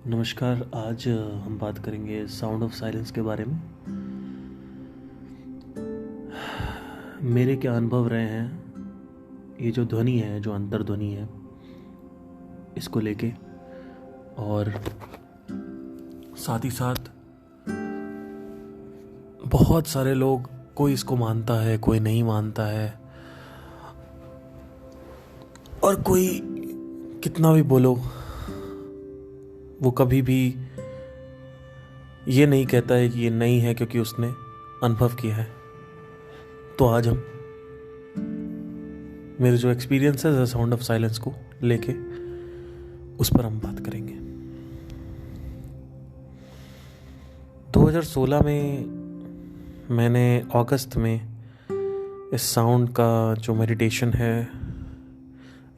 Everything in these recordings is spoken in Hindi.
नमस्कार। आज हम बात करेंगे साउंड ऑफ साइलेंस के बारे में। मेरे क्या अनुभव रहे हैं ये जो ध्वनि है, जो अंतर्ध्वनि है, इसको लेके, और साथ ही साथ बहुत सारे लोग, कोई इसको मानता है, कोई नहीं मानता है, और कोई कितना भी बोलो वो कभी भी ये नहीं कहता है कि ये नहीं है, क्योंकि उसने अनुभव किया है। तो आज हम मेरे जो एक्सपीरियंसेस है साउंड ऑफ साइलेंस को लेके, उस पर हम बात करेंगे। 2016 में मैंने अगस्त में इस साउंड का जो मेडिटेशन है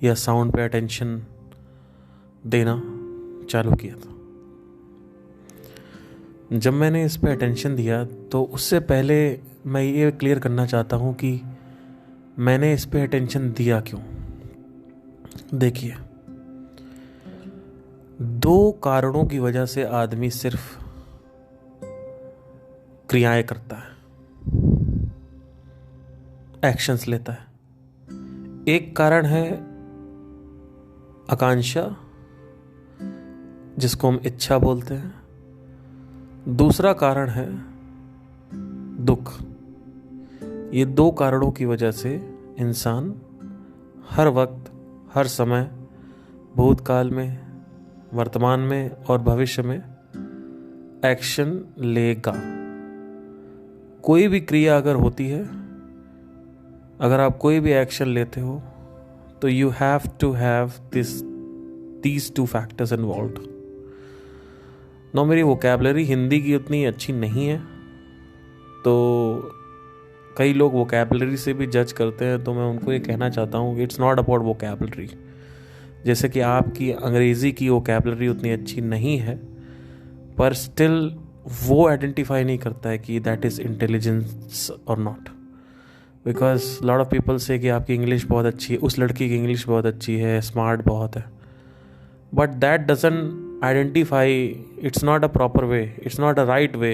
या साउंड पे अटेंशन देना चालू किया था। जब मैंने इस पे अटेंशन दिया तो उससे पहले मैं ये क्लियर करना चाहता हूँ कि मैंने इस पे अटेंशन दिया क्यों। देखिए, दो कारणों की वजह से आदमी सिर्फ क्रियाएं करता है, एक्शंस लेता है। एक कारण है आकांक्षा, जिसको हम इच्छा बोलते हैं। दूसरा कारण है दुख। ये दो कारणों की वजह से इंसान हर वक्त, हर समय, भूतकाल में, वर्तमान में और भविष्य में एक्शन लेगा। कोई भी क्रिया अगर होती है, अगर आप कोई भी एक्शन लेते हो, तो you have to have these two factors involved। No, मेरी वोकैबलरी हिंदी की उतनी अच्छी नहीं है, तो कई लोग वोकैबलरी से भी जज करते हैं, तो मैं उनको ये कहना चाहता हूँ कि इट्स नॉट अबाउट वोकैबलरी। जैसे कि आपकी अंग्रेज़ी की वोकैबलरी उतनी अच्छी नहीं है, पर स्टिल वो आइडेंटिफाई नहीं करता है कि दैट इज़ इंटेलिजेंस और not. Because lot of people से कि आपकी इंग्लिश बहुत अच्छी है, उस लड़की की इंग्लिश बहुत अच्छी है, स्मार्ट बहुत है, but that doesn't identify, it's not a proper way, it's not a right way,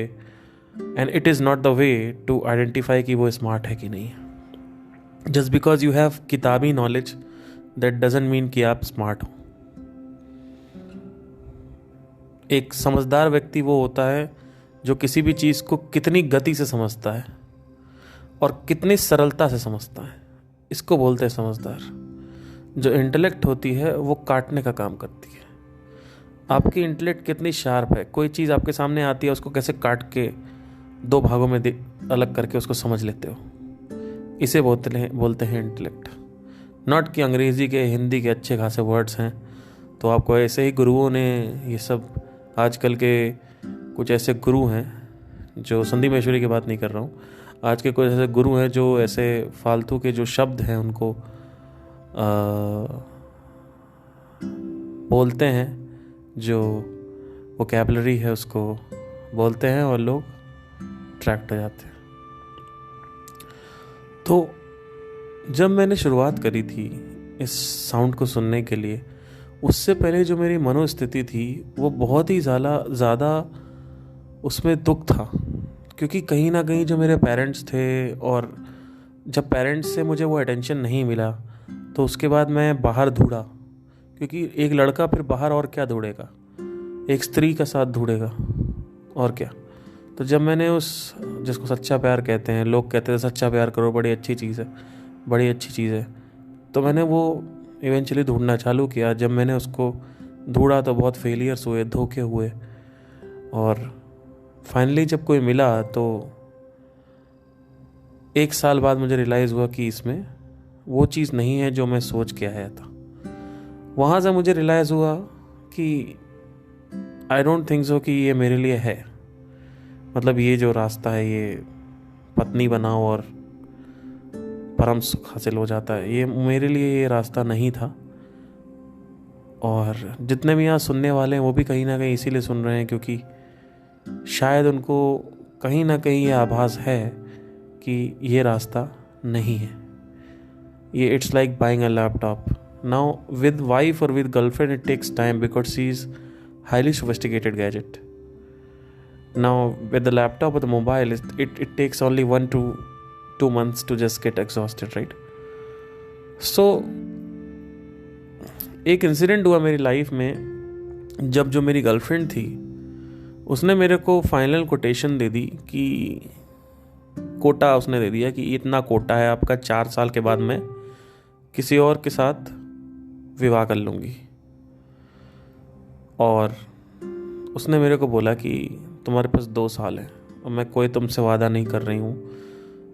and it is not the way to identify कि वो smart है कि नहीं है। Just because you have किताबी knowledge, that doesn't mean कि आप smart हो। एक समझदार व्यक्ति वो होता है जो किसी भी चीज़ को कितनी गति से समझता है और कितनी सरलता से समझता है, इसको बोलते हैं समझदार। जो इंटेलेक्ट होती है वो काटने का काम करती है। आपकी इंटेलेक्ट कितनी शार्प है, कोई चीज़ आपके सामने आती है उसको कैसे काट के दो भागों में अलग करके उसको समझ लेते हो, इसे बोलते हैं इंटेलेक्ट। नॉट कि अंग्रेज़ी के, हिंदी के अच्छे खासे वर्ड्स हैं तो आपको ऐसे ही गुरुओं ने ये सब, आजकल के कुछ ऐसे गुरु हैं, जो संदीप महेश्वरी की बात नहीं कर रहा हूँ, आज के कुछ ऐसे गुरु हैं जो ऐसे फालतू के जो शब्द हैं उनको बोलते हैं, जो वोकैबलरी है उसको बोलते हैं, और लोग ट्रैक्ट हो जाते हैं। तो जब मैंने शुरुआत करी थी इस साउंड को सुनने के लिए, उससे पहले जो मेरी मनोस्थिति थी वो बहुत ही ज़्यादा उसमें दुख था, क्योंकि कहीं ना कहीं जो मेरे पेरेंट्स थे, और जब पेरेंट्स से मुझे वो अटेंशन नहीं मिला तो उसके बाद मैं बाहर ढूंढा, क्योंकि एक लड़का फिर बाहर और क्या ढूंढेगा, एक स्त्री का साथ ढूंढेगा और क्या। तो जब मैंने उस, जिसको सच्चा प्यार कहते हैं, लोग कहते हैं सच्चा प्यार करो, बड़ी अच्छी चीज़ है, बड़ी अच्छी चीज़ है, तो मैंने वो इवेंचुअली ढूंढना चालू किया। जब मैंने उसको ढूंढा तो बहुत फेलियर्स हुए, धोखे हुए, और फाइनली जब कोई मिला तो 1 साल बाद मुझे रियलाइज़ हुआ कि इसमें वो चीज़ नहीं है जो मैं सोच के आया था। वहाँ से मुझे रियलाइज़ हुआ कि आई डोंट थिंक सो कि ये मेरे लिए है। मतलब ये जो रास्ता है, ये पत्नी बनाओ और परम सुख हासिल हो जाता है, ये मेरे लिए ये रास्ता नहीं था। और जितने भी यहाँ सुनने वाले हैं वो भी कहीं ना कहीं इसीलिए सुन रहे हैं क्योंकि शायद उनको कहीं ना कहीं ये आभास है कि ये रास्ता नहीं है। ये it's like buying a laptop. Now with wife और with girlfriend it takes time because she is highly sophisticated gadget. Now with the laptop or the mobile, it takes only 1 to 2 months to just get exhausted, right? So एक इंसिडेंट हुआ मेरी लाइफ में, जब जो मेरी गर्लफ्रेंड थी उसने मेरे को फाइनल कोटेशन दे दी कि कोटा उसने दे दिया कि इतना कोटा है आपका, 4 साल के बाद मैं किसी और के साथ विवाह कर लूँगी। और उसने मेरे को बोला कि तुम्हारे पास 2 साल है और मैं कोई तुमसे वादा नहीं कर रही हूँ,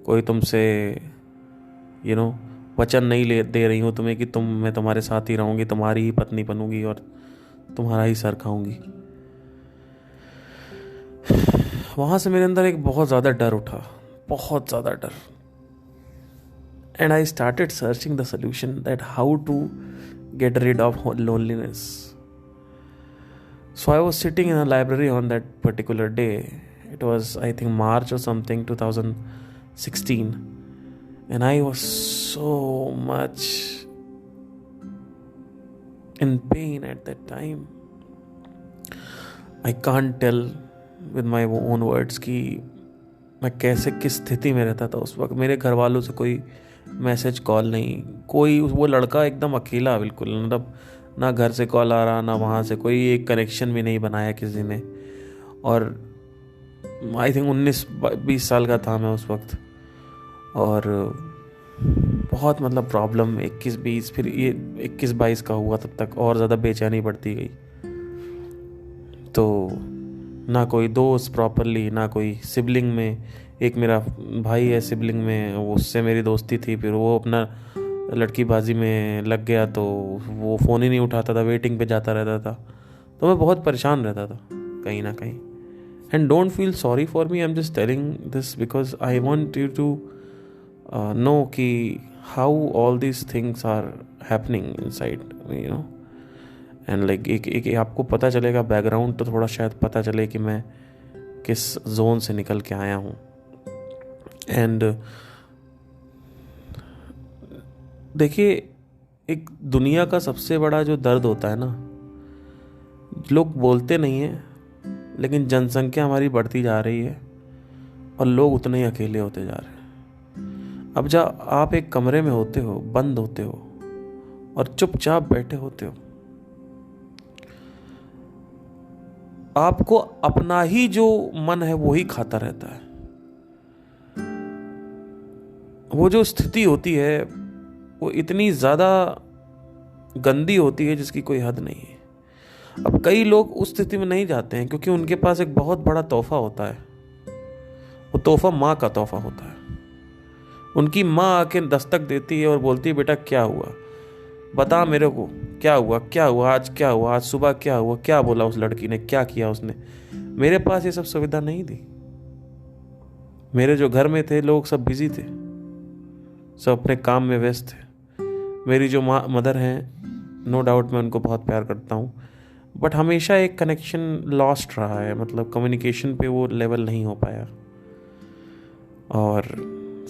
कोई तुमसे वचन नहीं दे रही हूँ तुम्हें कि मैं तुम्हारे साथ ही रहूँगी, तुम्हारी ही पत्नी बनूँगी और तुम्हारा ही सर खाऊँगी। वहाँ से मेरे अंदर एक बहुत ज़्यादा डर उठा, बहुत ज़्यादा डर। And I started searching the solution that how to get rid of loneliness. So I was sitting in a library on that particular day. It was, I think, March or something, 2016. And I was so much in pain at that time. I can't tell with my own words कि मैं कैसे, किस स्थिति में रहता था उस वक्त। मेरे घर वालों से कोई मैसेज कॉल नहीं, कोई, वो लड़का एकदम अकेला बिल्कुल, मतलब ना घर से कॉल आ रहा, ना वहाँ से कोई एक कनेक्शन भी नहीं बनाया किसी ने। और आई थिंक 19-20 साल का था मैं उस वक्त, और बहुत मतलब प्रॉब्लम 21-22, फिर ये 21-22 का हुआ, तब तक और ज़्यादा बेचैनी बढ़ती गई। तो ना कोई दोस्त प्रॉपरली, ना कोई सिबलिंग में, एक मेरा भाई है सिबलिंग में, उससे मेरी दोस्ती थी, फिर वो अपना लड़कीबाजी में लग गया तो वो फ़ोन ही नहीं उठाता था, वेटिंग पे जाता रहता था। तो मैं बहुत परेशान रहता था कहीं ना कहीं। And don't feel sorry for me, I am just telling this because I want you to know कि how all these things are happening inside and like एक आपको पता चलेगा बैकग्राउंड, तो थोड़ा शायद पता चले कि मैं किस जोन से निकल के आया हूँ। एंड देखिए, एक दुनिया का सबसे बड़ा जो दर्द होता है ना, लोग बोलते नहीं हैं, लेकिन जनसंख्या हमारी बढ़ती जा रही है और लोग उतने ही अकेले होते जा रहे हैं। अब जब आप एक कमरे में होते हो, बंद होते हो और चुपचाप बैठे होते हो, आपको अपना ही जो मन है वो ही खाता रहता है। वो जो स्थिति होती है वो इतनी ज़्यादा गंदी होती है जिसकी कोई हद नहीं है। अब कई लोग उस स्थिति में नहीं जाते हैं क्योंकि उनके पास एक बहुत बड़ा तोहफा होता है। वो तोहफा माँ का तोहफा होता है। उनकी माँ आके दस्तक देती है और बोलती है, बेटा क्या हुआ, बता मेरे को, क्या हुआ, क्या हुआ आज, क्या हुआ आज सुबह, क्या हुआ, क्या बोला उस लड़की ने, क्या किया उसने। मेरे पास ये सब सुविधा नहीं थी। मेरे जो घर में थे लोग सब बिजी थे, सब अपने काम में व्यस्त थे। मेरी जो मदर हैं, नो डाउट मैं उनको बहुत प्यार करता हूँ, बट हमेशा एक कनेक्शन लॉस्ट रहा है, मतलब कम्युनिकेशन पे वो लेवल नहीं हो पाया। और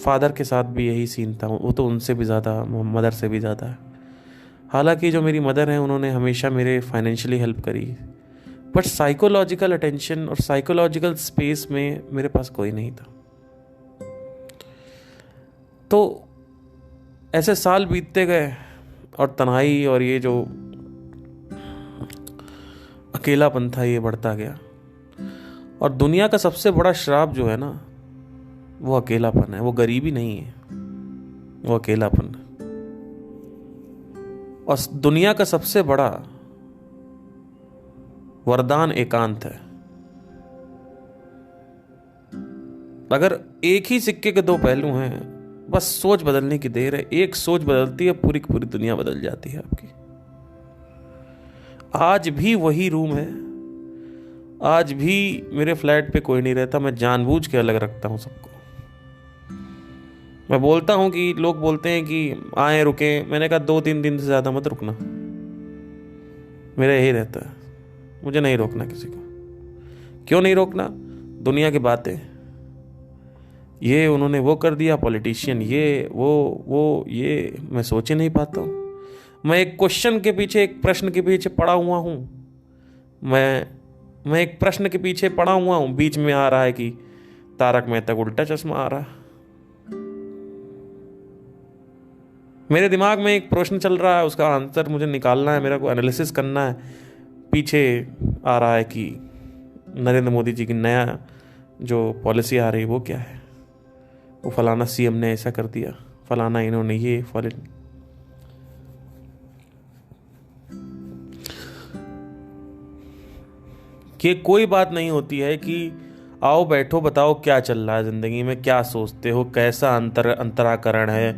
फादर के साथ भी यही सीन था, वो तो उनसे भी ज़्यादा, मदर से भी ज़्यादा है। हालांकि जो मेरी मदर हैं उन्होंने हमेशा मेरे फाइनेंशियली हेल्प करी, बट साइकोलॉजिकल अटेंशन और साइकोलॉजिकल स्पेस में मेरे पास कोई नहीं था। तो ऐसे साल बीतते गए और तन्हाई और ये जो अकेलापन था ये बढ़ता गया। और दुनिया का सबसे बड़ा श्राप जो है ना, वो अकेलापन है। वो गरीबी नहीं है, वो अकेलापन है। और दुनिया का सबसे बड़ा वरदान एकांत है। अगर एक ही सिक्के के 2 पहलू हैं, बस सोच बदलने की देर है। एक सोच बदलती है, पूरी की पूरी दुनिया बदल जाती है आपकी। आज भी वही रूम है, आज भी मेरे फ्लैट पे कोई नहीं रहता। मैं जानबूझ के अलग रखता हूं सबको। मैं बोलता हूं कि लोग बोलते हैं कि आए रुके, मैंने कहा 2-3 दिन से ज्यादा मत रुकना। मेरा यही रहता है, मुझे नहीं रोकना किसी को। क्यों नहीं रोकना? दुनिया की बातें, ये उन्होंने वो कर दिया, पॉलिटिशियन ये वो ये, मैं सोच ही नहीं पाता हूँ। मैं एक क्वेश्चन के पीछे, एक प्रश्न के पीछे पड़ा हुआ हूँ। मैं एक प्रश्न के पीछे पड़ा हुआ हूं, बीच में आ रहा है कि तारक मेहता का उल्टा चश्मा आ रहा है। मेरे दिमाग में एक प्रश्न चल रहा है, उसका आंसर मुझे निकालना है, मेरा को एनालिसिस करना है। पीछे आ रहा है कि नरेंद्र मोदी जी की नया जो पॉलिसी आ रही है वो क्या है, वो फलाना सीएम ने ऐसा कर दिया, फलाना इन्होंने ये फलाना। कि कोई बात नहीं होती है कि आओ बैठो बताओ क्या चल रहा है ज़िंदगी में, क्या सोचते हो, कैसा अंतराकरण है,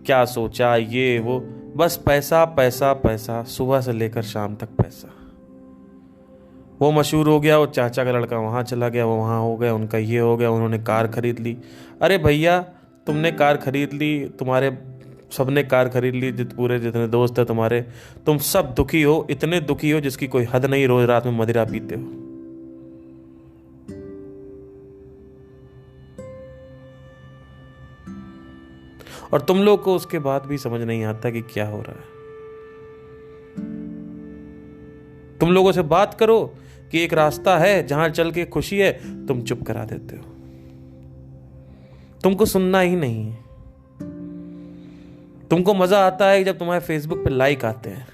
क्या सोचा, ये वो, बस पैसा पैसा पैसा, सुबह से लेकर शाम तक पैसा। वो मशहूर हो गया, वो चाचा का लड़का वहाँ चला गया, वो वहाँ हो गया, उनका ये हो गया, उन्होंने कार खरीद ली। अरे भैया तुमने कार खरीद ली, तुम्हारे सबने कार खरीद ली, पूरे जितने दोस्त हैं तुम्हारे, तुम सब दुखी हो, इतने दुखी हो जिसकी कोई हद नहीं, रोज रात में मदिरा पीते हो। और तुम लोग को उसके बाद भी समझ नहीं आता कि क्या हो रहा है। तुम लोगों से बात करो कि एक रास्ता है जहां चल के खुशी है, तुम चुप करा देते हो। तुमको सुनना ही नहीं है। तुमको मजा आता है जब तुम्हारे फेसबुक पे लाइक आते हैं।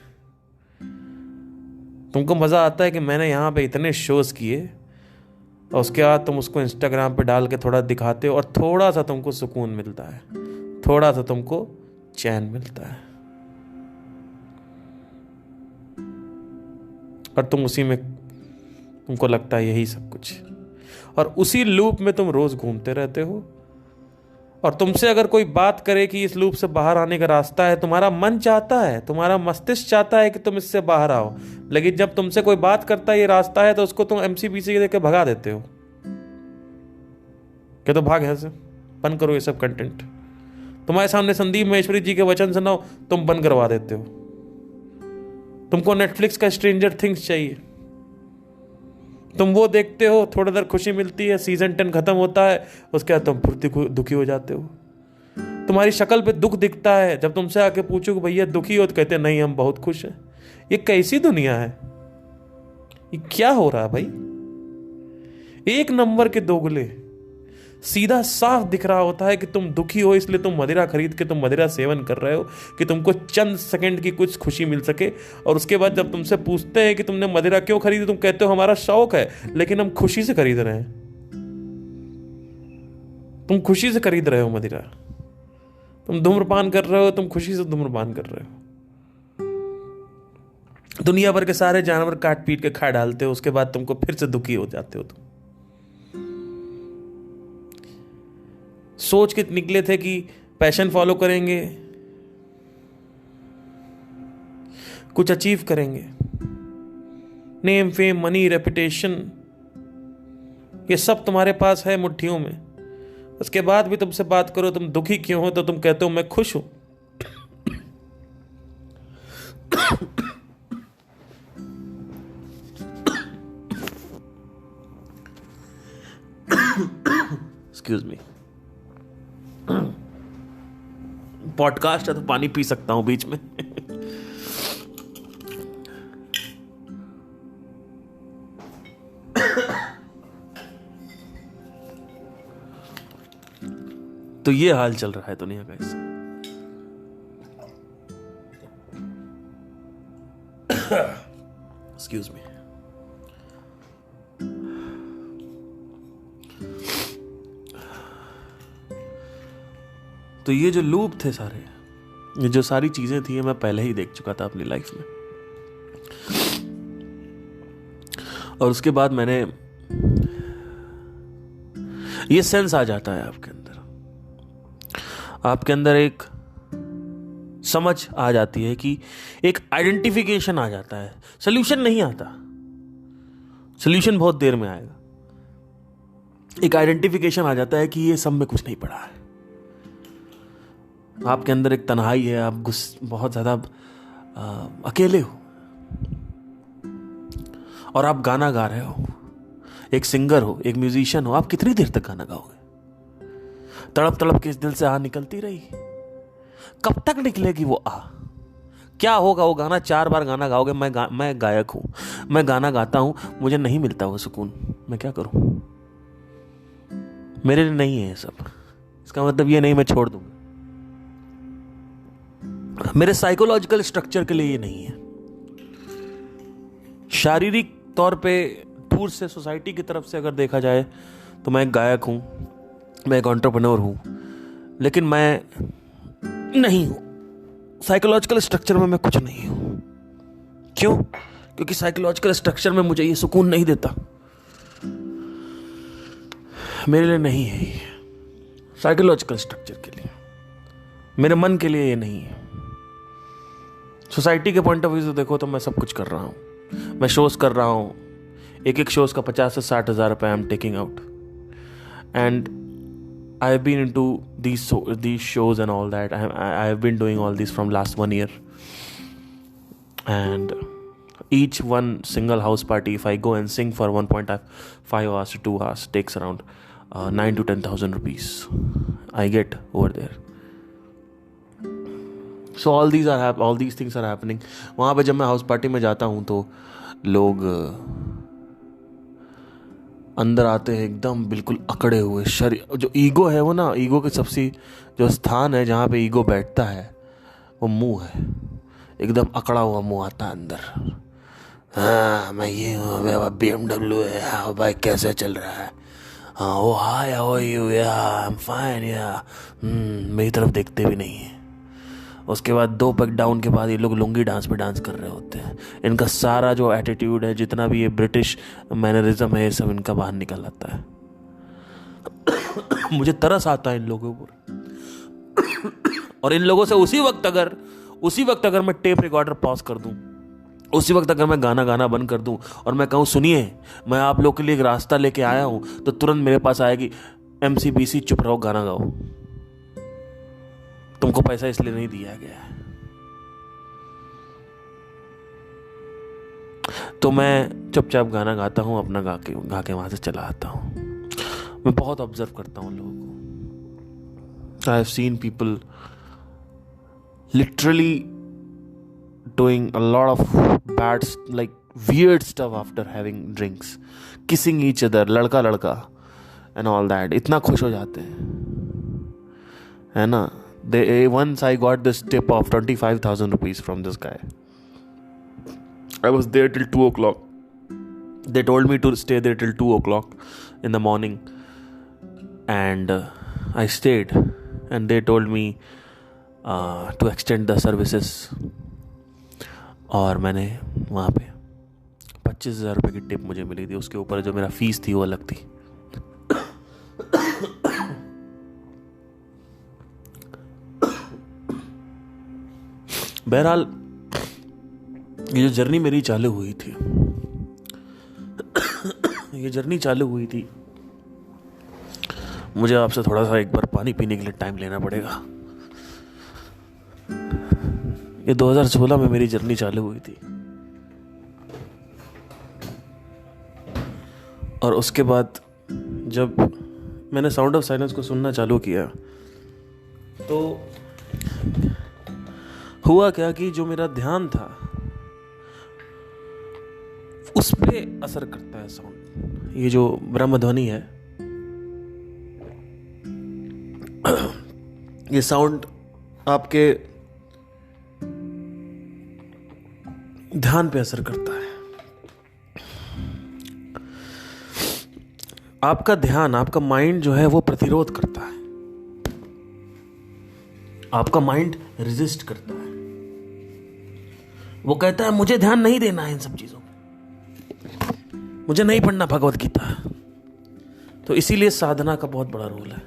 तुमको मजा आता है कि मैंने यहां पे इतने शोज किए, और उसके बाद तुम उसको इंस्टाग्राम पे डाल के थोड़ा दिखाते हो, और थोड़ा सा तुमको सुकून मिलता है, थोड़ा सा तुमको चैन मिलता है, और तुम उसी में, तुमको लगता है यही सब कुछ, और उसी लूप में तुम रोज घूमते रहते हो। और तुमसे अगर कोई बात करे कि इस लूप से बाहर आने का रास्ता है, तुम्हारा मन चाहता है, तुम्हारा मस्तिष्क चाहता है कि तुम इससे बाहर आओ, लेकिन जब तुमसे कोई बात करता है ये रास्ता है, तो उसको तुम एमसीबीसी देके भगा देते हो कि तो भाग यहाँ से, बंद करो ये सब कंटेंट। तुम्हारे सामने संदीप महेश्वरी जी के वचन सुनाओ, तुम बंद करवा देते हो। तुमको नेटफ्लिक्स का स्ट्रेंजर थिंग्स चाहिए, तुम वो देखते हो, थोड़ी देर खुशी मिलती है, सीजन 10 खत्म होता है, उसके बाद तुम फिर दुखी हो जाते हो। तुम्हारी शक्ल पे दुख दिखता है, जब तुमसे आके पूछो कि भैया दुखी हो, तो कहते हैं नहीं हम बहुत खुश हैं। ये कैसी दुनिया है, ये क्या हो रहा है भाई? एक नंबर के दोगले। सीधा साफ दिख रहा होता है कि तुम दुखी हो, इसलिए तुम मदिरा खरीद के तुम मदिरा सेवन कर रहे हो कि तुमको चंद सेकंड की कुछ खुशी मिल सके। और उसके बाद जब तुमसे पूछते हैं कि तुमने मदिरा क्यों खरीदी, तुम कहते हो हमारा शौक है, लेकिन हम खुशी से खरीद रहे हैं। तुम खुशी से खरीद रहे हो मदिरा। तुम धूम्रपान कर रहे हो, तुम खुशी से धूम्रपान कर रहे हो। दुनिया भर के सारे जानवर काट पीट के खा डालते हो, उसके बाद तुमको फिर से दुखी हो जाते हो। तुम सोच के निकले थे कि पैशन फॉलो करेंगे, कुछ अचीव करेंगे, नेम फेम मनी रेपुटेशन, ये सब तुम्हारे पास है मुट्ठियों में। उसके बाद भी तुमसे बात करो तुम दुखी क्यों हो, तो तुम कहते हो मैं खुश हूं। एक्सक्यूज मी, पॉडकास्ट है तो पानी पी सकता हूं बीच में। तो ये हाल चल रहा है दुनिया का इससे। Excuse me. तो ये जो लूप थे सारे, ये जो सारी चीजें थी, मैं पहले ही देख चुका था अपनी लाइफ में। और उसके बाद मैंने, ये सेंस आ जाता है आपके अंदर एक समझ आ जाती है कि एक आइडेंटिफिकेशन आ जाता है। सोल्यूशन नहीं आता, सोल्यूशन बहुत देर में आएगा। एक आइडेंटिफिकेशन आ जाता है कि ये सब में कुछ नहीं पड़ा है। आपके अंदर एक तन्हाई है, आप बहुत ज्यादा अकेले हो, और आप गाना गा रहे हो, एक सिंगर हो, एक म्यूजिशियन हो। आप कितनी देर तक गाना गाओगे? तड़प तड़प के इस दिल से आ निकलती रही, कब तक निकलेगी वो आ? क्या होगा? वो गाना 4 बार गाना गाओगे, मैं गायक हूँ, मैं गाना गाता हूँ, मुझे नहीं मिलता वो सुकून, मैं क्या करूँ? मेरे लिए नहीं है ये सब। इसका मतलब ये नहीं मैं छोड़ दूंगा, मेरे साइकोलॉजिकल स्ट्रक्चर के लिए ये नहीं है। शारीरिक तौर पे दूर से सोसाइटी की तरफ से अगर देखा जाए तो मैं एक गायक हूं, मैं एक एंटरप्रेन्योर हूं, लेकिन मैं नहीं हूं। साइकोलॉजिकल स्ट्रक्चर में मैं कुछ नहीं हूं। क्यों? क्योंकि साइकोलॉजिकल स्ट्रक्चर में मुझे ये सुकून नहीं देता, मेरे लिए नहीं है ये। साइकोलॉजिकल स्ट्रक्चर के लिए, मेरे मन के लिए ये नहीं है। सोसाइटी के पॉइंट ऑफ व्यू से देखो तो मैं सब कुछ कर रहा हूँ, मैं शोज कर रहा हूँ, एक शोज का 50 से 60 हज़ार रुपये I am taking out, and I have been into these shows and all that. I have been doing all this from last 1 year, and each one single house party, if I go and sing for 1.5 hours to 2 hours, takes around 9 to 10,000 rupees I get over there. So all these things are happening. वहाँ पे जब मैं हाउस पार्टी में जाता हूँ तो लोग अंदर आते हैं एकदम बिल्कुल अकड़े हुए। शरीर जो ईगो है वो ना, ईगो के सबसे जो स्थान है जहाँ पे ईगो बैठता है वो मुंह है। एकदम अकड़ा हुआ मुंह आता है अंदर। हाँ मैं ये हूँ, मेरा BMW है, हाँ भाई कैसे चल रहा है, हाँ वो हाय हाउ आर यू, या आई एम फाइन, या मेरी तरफ देखते भी नहीं है। उसके बाद 2 पैक डाउन के बाद ये लोग लुंगी डांस पे डांस कर रहे होते हैं। इनका सारा जो एटीट्यूड है, जितना भी ये ब्रिटिश मैनरिज्म है, ये सब इनका बाहर निकल आता है। मुझे तरस आता है इन लोगों पर। और इन लोगों से उसी वक्त अगर मैं टेप रिकॉर्डर पॉज कर दूं, उसी वक्त अगर मैं गाना बंद कर दूं और मैं कहूं सुनिए मैं आप लोग के लिए एक रास्ता लेके आया हूं, तो तुरंत मेरे पास आएगी MCBC चुप रहो, गाना गाओ, तुमको पैसा इसलिए नहीं दिया गया है। तो मैं चुपचाप गाना गाता हूं, अपना गा के वहां से चला आता हूं। मैं बहुत ऑब्जर्व करता हूं लोगों को। I have seen people literally doing a lot of bad, like weird stuff after having drinks, kissing each other, लड़का and all that. इतना खुश हो जाते हैं, है ना। Once I got this tip of 25,000 rupees from this guy. I was there till 2 o'clock. They told me to stay there till 2 o'clock in the morning, and I stayed, and they told me to extend the services. और मैंने वहाँ पे 25,000 रुपये की टिप मुझे मिली थी। उसके ऊपर जो मेरा फीस थी वो अलग थी। बहरहाल ये जो जर्नी मेरी चालू हुई थी, मुझे आपसे थोड़ा सा एक बार पानी पीने के लिए टाइम लेना पड़ेगा। ये 2016 में मेरी जर्नी चालू हुई थी, और उसके बाद जब मैंने साउंड ऑफ साइलेंस को सुनना चालू किया तो हुआ क्या कि जो मेरा ध्यान था उस पे असर करता है साउंड। ये जो ब्रह्म ध्वनि है, ये साउंड आपके ध्यान पे असर करता है। आपका ध्यान, आपका माइंड जो है वो प्रतिरोध करता है, आपका माइंड रेजिस्ट करता है। वो कहता है मुझे ध्यान नहीं देना है इन सब चीजों पे, मुझे नहीं पढ़ना भगवत गीता। तो इसीलिए साधना का बहुत बड़ा रोल है।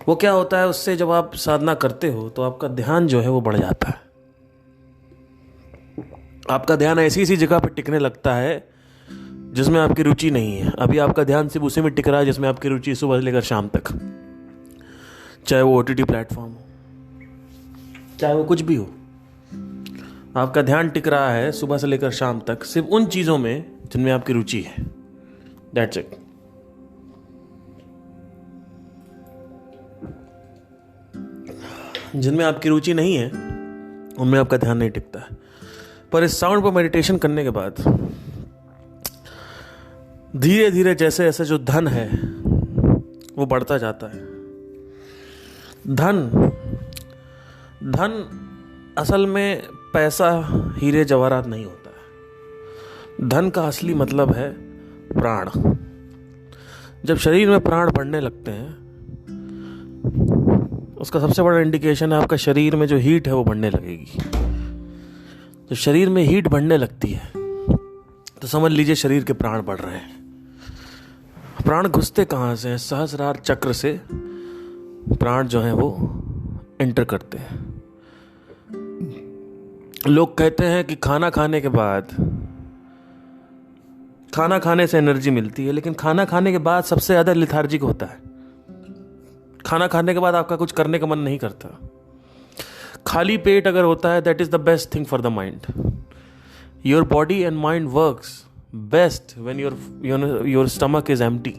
वो क्या होता है, उससे जब आप साधना करते हो तो आपका ध्यान जो है वो बढ़ जाता है। आपका ध्यान ऐसी जगह पर टिकने लगता है जिसमें आपकी रुचि नहीं है। अभी आपका ध्यान सिर्फ उसी में टिक रहा है जिसमें आपकी रुचि सुबह से लेकर शाम तक, चाहे वो OTT प्लेटफॉर्म हो, चाहे वो कुछ भी हो। आपका ध्यान टिक रहा है सुबह से लेकर शाम तक सिर्फ उन चीजों में जिनमें आपकी रुचि है। That's it. जिनमें आपकी रुचि नहीं है उनमें आपका ध्यान नहीं टिकता है। पर इस साउंड पर मेडिटेशन करने के बाद धीरे धीरे जैसे जैसे जो धन है वो बढ़ता जाता है। धन असल में पैसा, हीरे जवाहरात नहीं होता है। धन का असली मतलब है प्राण। जब शरीर में प्राण बढ़ने लगते हैं, उसका सबसे बड़ा इंडिकेशन है आपका शरीर में जो हीट है वो बढ़ने लगेगी। जब शरीर में हीट बढ़ने लगती है तो समझ लीजिए शरीर के प्राण बढ़ रहे हैं। प्राण घुसते कहाँ से हैं? सहस्रार चक्र से प्राण जो हैं वो एंटर करते हैं। लोग कहते हैं कि खाना खाने से एनर्जी मिलती है, लेकिन खाना खाने के बाद सबसे ज्यादा लिथार्जिक होता है। खाना खाने के बाद आपका कुछ करने का मन नहीं करता। खाली पेट अगर होता है, that is the best thing for the mind. Your body and mind works best when your stomach is empty.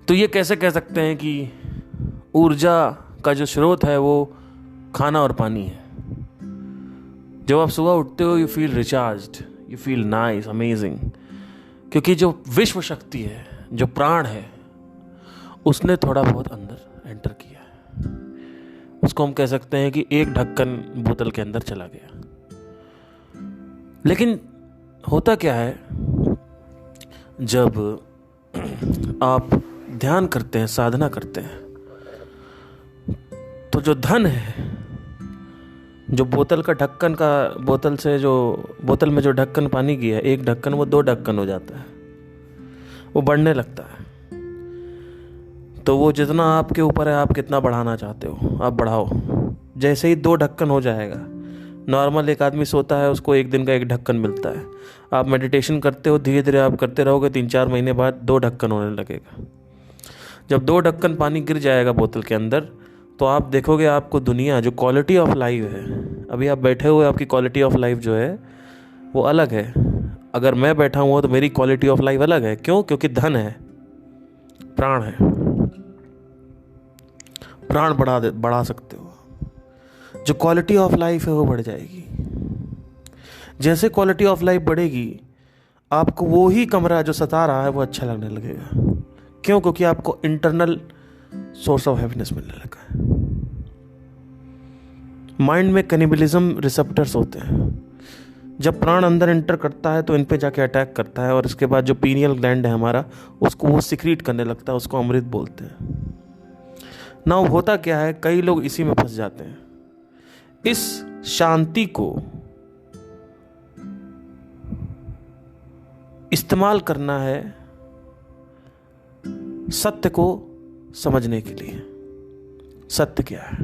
तो ये कैसे कह सकते हैं कि ऊर्जा का जो स्रोत है वो खाना और पानी है। जब आप सुबह उठते हो, you feel recharged, you feel nice, amazing, क्योंकि जो विश्व शक्ति है, जो प्राण है, उसने थोड़ा बहुत अंदर एंटर किया है। उसको हम कह सकते हैं कि एक ढक्कन बोतल के अंदर चला गया। लेकिन होता क्या है, जब आप ध्यान करते हैं, साधना करते हैं, तो जो धन है, जो बोतल में जो ढक्कन पानी की है, एक ढक्कन वो 2 ढक्कन हो जाता है, वो बढ़ने लगता है। तो वो जितना आपके ऊपर है, आप कितना बढ़ाना चाहते हो आप बढ़ाओ। जैसे ही 2 ढक्कन हो जाएगा, नॉर्मल एक आदमी सोता है, उसको एक दिन का 1 ढक्कन मिलता है। आप मेडिटेशन करते हो, धीरे धीरे आप करते रहोगे, 3-4 महीने बाद 2 ढक्कन होने लगेगा। जब 2 ढक्कन पानी गिर जाएगा बोतल के अंदर, तो आप देखोगे आपको दुनिया, जो क्वालिटी ऑफ लाइफ है, अभी आप बैठे हुए, आपकी क्वालिटी ऑफ लाइफ जो है वो अलग है। अगर मैं बैठा हुआ तो मेरी क्वालिटी ऑफ लाइफ अलग है। क्यों? क्योंकि धन है, प्राण है। प्राण बढ़ा सकते हो, जो क्वालिटी ऑफ लाइफ है वो बढ़ जाएगी। जैसे क्वालिटी ऑफ लाइफ बढ़ेगी, आपको वो ही कमरा जो सता रहा है वो अच्छा लगने लगेगा। क्यों? क्योंकि आपको इंटरनल सोर्स ऑफ हैप्पीनेस मिलने लगा है। माइंड में कैनिबलिज्म रिसेप्टर्स होते हैं। जब प्राण अंदर एंटर करता है तो इन पे जाके अटैक करता है, और इसके बाद जो पीनियल ग्लैंड है हमारा, उसको वो सिक्रीट करने लगता है, उसको अमृत बोलते हैं। नाउ होता क्या है, कई लोग इसी में फंस जाते हैं। इस शांति को इस्तेमाल करना है सत्य को समझने के लिए। सत्य क्या है?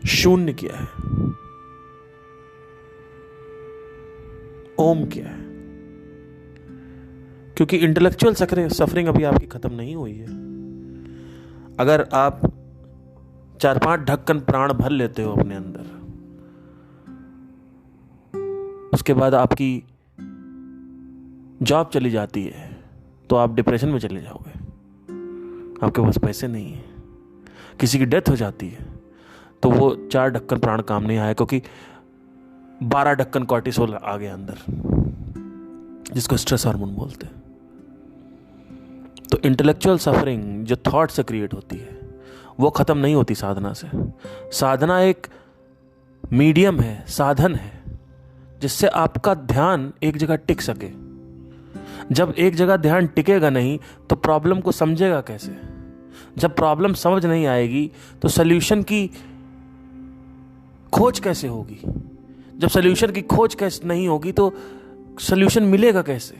शून्य क्या है? ओम क्या है? क्योंकि इंटेलेक्चुअल सफरिंग अभी आपकी खत्म नहीं हुई है। अगर आप 4-5 ढक्कन प्राण भर लेते हो अपने अंदर, उसके बाद आपकी जॉब चली जाती है तो आप डिप्रेशन में चले जाओगे, आपके पास पैसे नहीं है। किसी की डेथ हो जाती है तो वो 4 ढक्कन प्राण काम नहीं आया, क्योंकि 12 ढक्कन कॉर्टिसोल आ गया अंदर, जिसको स्ट्रेस हार्मोन बोलते हैं। तो इंटेलेक्चुअल सफरिंग जो थॉट से क्रिएट होती है वो खत्म नहीं होती साधना से। साधना एक मीडियम है, साधन है, जिससे आपका ध्यान एक जगह टिक सके। जब एक जगह ध्यान टिकेगा नहीं तो प्रॉब्लम को समझेगा कैसे? जब प्रॉब्लम समझ नहीं आएगी तो सल्यूशन की खोज कैसे होगी? जब सल्यूशन की खोज कैसे नहीं होगी तो सल्यूशन मिलेगा कैसे?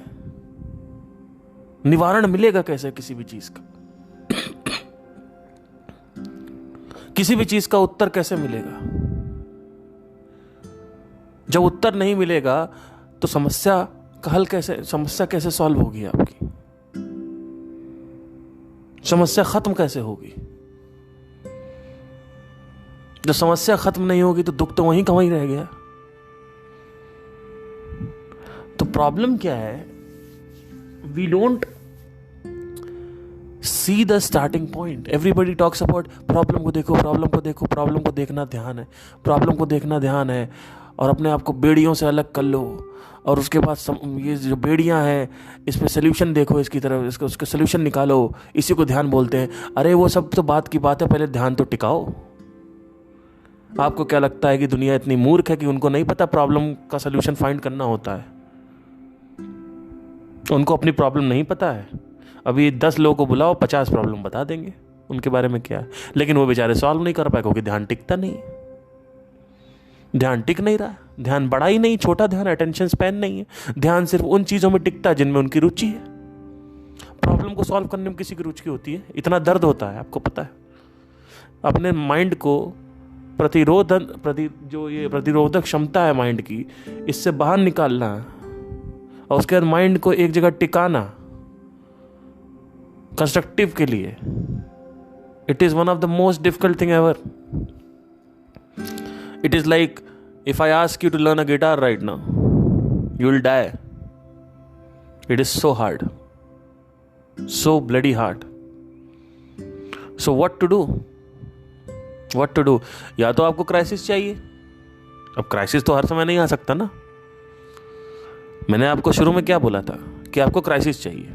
निवारण मिलेगा कैसे किसी भी चीज का? किसी भी चीज का उत्तर कैसे मिलेगा? जब उत्तर नहीं मिलेगा तो समस्या का हल कैसे, समस्या कैसे सॉल्व होगी? आपकी समस्या खत्म कैसे होगी? जब समस्या खत्म नहीं होगी तो दुख तो वहीं का वहीं रह गया। तो प्रॉब्लम क्या है? We don't see the starting point. Everybody talks about problem को देखो, प्रॉब्लम को देखो, प्रॉब्लम को देखना ध्यान है, प्रॉब्लम को देखना ध्यान है, और अपने आप को बेड़ियों से अलग कर लो, और उसके बाद ये जो बेड़ियां हैं इस पर सोल्यूशन देखो, इसकी तरफ इसको उसका सोल्यूशन निकालो, इसी को ध्यान बोलते हैं. अरे वो सब तो बात की बात है, पहले ध्यान तो टिकाओ. आपको क्या लगता है कि दुनिया इतनी मूर्ख है कि उनको नहीं पता प्रॉब्लम का सोल्यूशन फाइंड करना होता है? उनको अपनी प्रॉब्लम नहीं पता है. अभी 10 लोगों को बुलाओ, 50 प्रॉब्लम बता देंगे उनके बारे में क्या है, लेकिन वो बेचारे सॉल्व नहीं कर पाए क्योंकि ध्यान टिकता नहीं. ध्यान टिक नहीं रहा, ध्यान बड़ा ही नहीं, छोटा ध्यान, अटेंशन स्पैन नहीं है. ध्यान सिर्फ उन चीजों में टिकता है जिनमें उनकी रुचि है. प्रॉब्लम को सॉल्व करने में किसी की रुचि होती है? इतना दर्द होता है, आपको पता है. अपने माइंड को प्रतिरोधक क्षमता है माइंड की, इससे बाहर निकालना और उसके बाद माइंड को एक जगह टिकाना कंस्ट्रक्टिव के लिए, it is one of the most difficult thing ever. It is like if I ask you to learn a guitar right now, you will die. It is so hard, so bloody hard. So what to do? या तो आपको क्राइसिस चाहिए. अब क्राइसिस तो हर समय नहीं आ सकता ना. मैंने आपको शुरू में क्या बोला था कि आपको क्राइसिस चाहिए.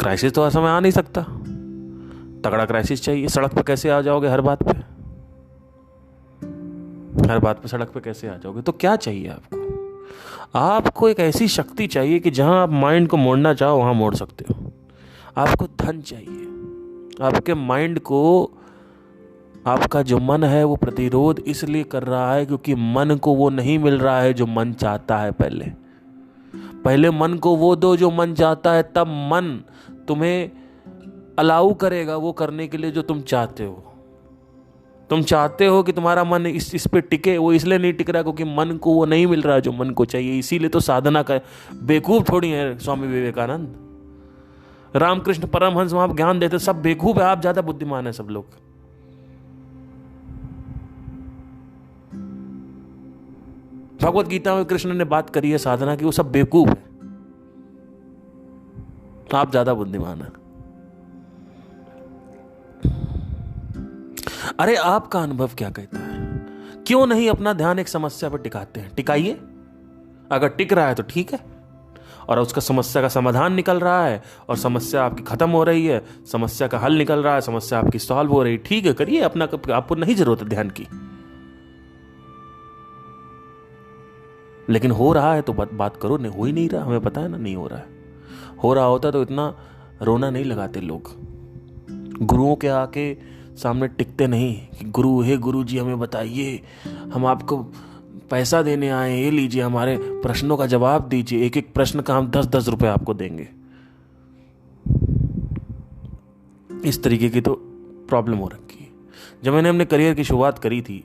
क्राइसिस तो हर समय आ नहीं सकता. तगड़ा क्राइसिस चाहिए. सड़क पर कैसे आ जाओगे? हर बात पे सड़क पे कैसे आ जाओगे? तो क्या चाहिए आपको एक ऐसी शक्ति चाहिए कि जहां आप माइंड को मोड़ना चाहो वहां मोड़ सकते हो. आपको धन चाहिए. आपके माइंड को, आपका जो मन है वो प्रतिरोध इसलिए कर रहा है क्योंकि मन को वो नहीं मिल रहा है जो मन चाहता है. पहले मन को वो दो जो मन चाहता है, तब मन तुम्हें अलाउ करेगा वो करने के लिए जो तुम चाहते हो. तुम चाहते हो कि तुम्हारा मन इस पे टिके, वो इसलिए नहीं टिक रहा क्योंकि मन को वो नहीं मिल रहा है जो मन को चाहिए. इसीलिए तो साधना का बेवकूफ थोड़ी है स्वामी विवेकानंद, रामकृष्ण परमहंस वहां ज्ञान देते, सब बेवकूफ है. आप ज्यादा बुद्धिमान है सब लोग. भगवत गीता में कृष्ण ने बात करी है साधना की, वो सब बेवकूफ है. आप ज्यादा बुद्धिमान है. अरे आपका अनुभव क्या कहता है? क्यों नहीं अपना ध्यान एक समस्या पर टिकाते हैं? टिकाइए. अगर टिक रहा है तो ठीक है, और उसका समस्या का समाधान निकल रहा है, और समस्या आपकी खत्म हो रही है, समस्या का हल निकल रहा है, समस्या आपकी सॉल्व हो रही है, ठीक है, करिए अपना. आपको नहीं जरूरत है ध्यान की. लेकिन हो रहा है तो बात करो. नहीं, हो ही नहीं रहा, हमें पता है ना नहीं हो रहा है. हो रहा होता तो इतना रोना नहीं लगाते लोग. गुरुओं के आके सामने टिकते नहीं कि गुरु, हे गुरु जी हमें बताइए, हम आपको पैसा देने आए, ये लीजिए हमारे प्रश्नों का जवाब दीजिए, एक एक प्रश्न का हम 10-10 रुपए आपको देंगे. इस तरीके की तो प्रॉब्लम हो रखी है. जब मैंने अपने करियर की शुरुआत करी थी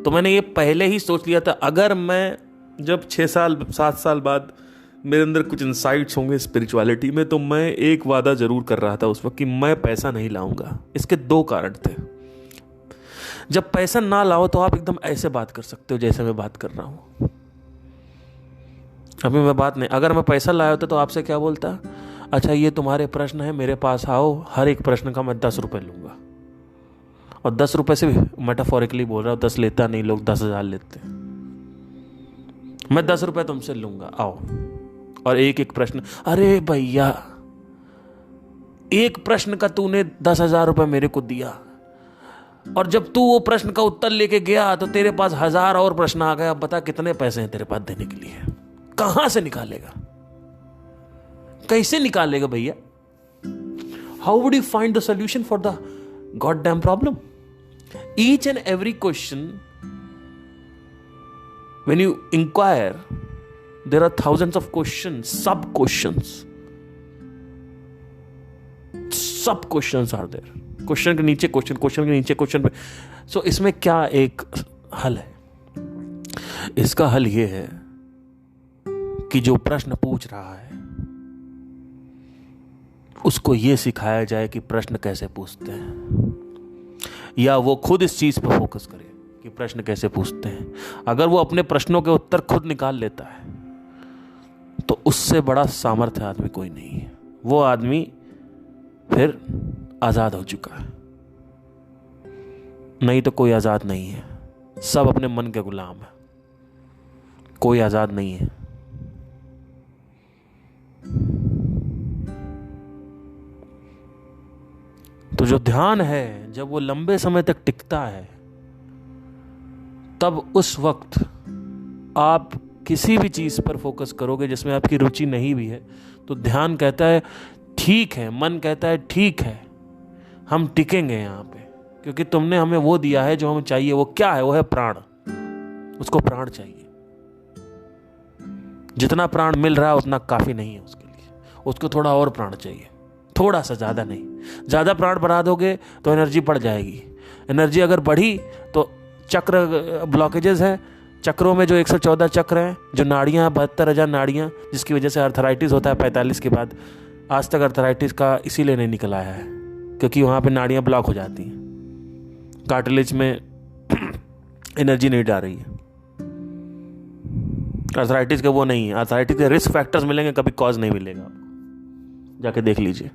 तो मैंने ये पहले ही सोच लिया था, अगर मैं जब 6-7 साल बाद मेरे अंदर कुछ इंसाइट्स होंगे स्पिरिचुअलिटी में, तो मैं एक वादा जरूर कर रहा था उस वक्त कि मैं पैसा नहीं लाऊंगा. इसके 2 कारण थे. जब पैसा ना लाओ तो आप एकदम ऐसे बात कर सकते हो जैसे मैं बात कर रहा हूं. अभी मैं बात नहीं, अगर मैं पैसा लाया होता तो आपसे क्या बोलता, अच्छा ये तुम्हारे प्रश्न है, मेरे पास आओ, हर एक प्रश्न का मैं 10 रुपए लूंगा. और 10 रुपए से मेटाफोरिकली बोल रहा हूं, 10 लेता नहीं, लोग 10,000 लेते. मैं 10 रुपए तुमसे लूंगा, आओ. और एक एक प्रश्न, अरे भैया एक प्रश्न का तूने 10,000 रुपए मेरे को दिया, और जब तू वो प्रश्न का उत्तर लेके गया तो तेरे पास 1000 और प्रश्न आ गए. अब बता कितने पैसे हैं तेरे पास देने के लिए? कहां से निकालेगा? कैसे निकालेगा भैया? How would you find the solution for the god damn problem? Each and every question, when you inquire, there are thousands of questions, sub questions are there. Question के नीचे क्वेश्चन, क्वेश्चन के नीचे क्वेश्चन पे. सो इसमें क्या एक हल है? इसका हल ये है कि जो प्रश्न पूछ रहा है उसको ये सिखाया जाए कि प्रश्न कैसे पूछते हैं, या वो खुद इस चीज पर फोकस करे कि प्रश्न कैसे पूछते हैं. अगर वो अपने प्रश्नों के उत्तर खुद निकाल लेता है तो उससे बड़ा सामर्थ्य आदमी कोई नहीं है. वो आदमी फिर आज़ाद हो चुका है। नहीं तो कोई आज़ाद नहीं है, सब अपने मन के गुलाम है, कोई आज़ाद नहीं है। तो जो ध्यान है जब वो लंबे समय तक टिकता है, तब उस वक्त आप किसी भी चीज़ पर फोकस करोगे जिसमें आपकी रुचि नहीं भी है, तो ध्यान कहता है ठीक है, मन कहता है ठीक है, हम टिकेंगे यहाँ पे, क्योंकि तुमने हमें वो दिया है जो हमें चाहिए। वो क्या है? वो है प्राण। उसको प्राण चाहिए। जितना प्राण मिल रहा है उतना काफ़ी नहीं है उसके लिए, उसको थोड़ा और प्राण चाहिए, थोड़ा सा, ज़्यादा नहीं। ज़्यादा प्राण बढ़ा दोगे तो एनर्जी बढ़ जाएगी। एनर्जी अगर बढ़ी तो चक्र ब्लॉकेजेस हैं, चक्रों में जो 114 चक्र हैं, जो नाड़ियाँ 72,000 नाड़ियाँ, जिसकी वजह से अर्थराइटिस होता है 45 के बाद। आज तक अर्थराइटिस का इसीलिए नहीं निकल आया है क्योंकि वहाँ पे नाड़ियाँ ब्लॉक हो जाती हैं, कार्टिलेज में एनर्जी नहीं डाल रही है। अर्थराइटिस का वो नहीं है। अर्थराइटिस के रिस्क फैक्टर्स मिलेंगे, कभी कॉज नहीं मिलेगा आपको, जाके देख लीजिए।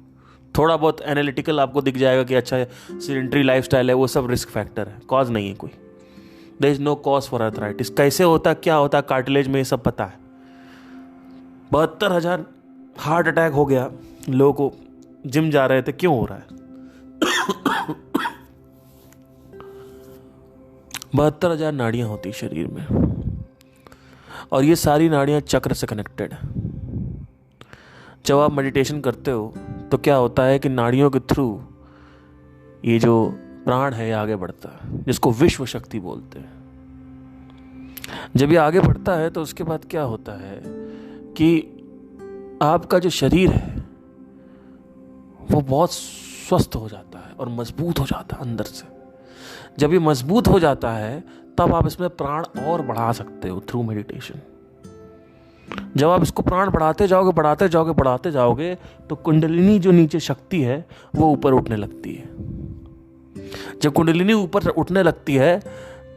थोड़ा बहुत एनालिटिकल आपको दिख जाएगा कि अच्छा सीडेंटरी लाइफस्टाइल है, वो सब रिस्क फैक्टर है, कॉज नहीं है कोई। There is no cause for arthritis. कैसे होता, क्या होता कार्टिलेज में, ये सब पता है। 72,000 हार्ट अटैक हो गया लोगों को, जिम जा रहे थे, क्यों हो रहा है? 72,000 नाड़ियां होती शरीर में, और ये सारी नाड़ियां चक्र से कनेक्टेड है। जब आप मेडिटेशन करते हो तो क्या होता है कि नाड़ियों के थ्रू ये जो प्राण है ये आगे बढ़ता है, जिसको विश्व शक्ति बोलते हैं। जब ये आगे बढ़ता है तो उसके बाद क्या होता है कि आपका जो शरीर है वो बहुत स्वस्थ हो जाता है और मजबूत हो जाता है अंदर से। जब ये मजबूत हो जाता है तब आप इसमें प्राण और बढ़ा सकते हो थ्रू मेडिटेशन। जब आप इसको प्राण बढ़ाते जाओगे, बढ़ाते जाओगे, बढ़ाते जाओगे, तो कुंडलिनी जो नीचे शक्ति है वो ऊपर उठने लगती है। जब कुंडलिनी ऊपर उठने लगती है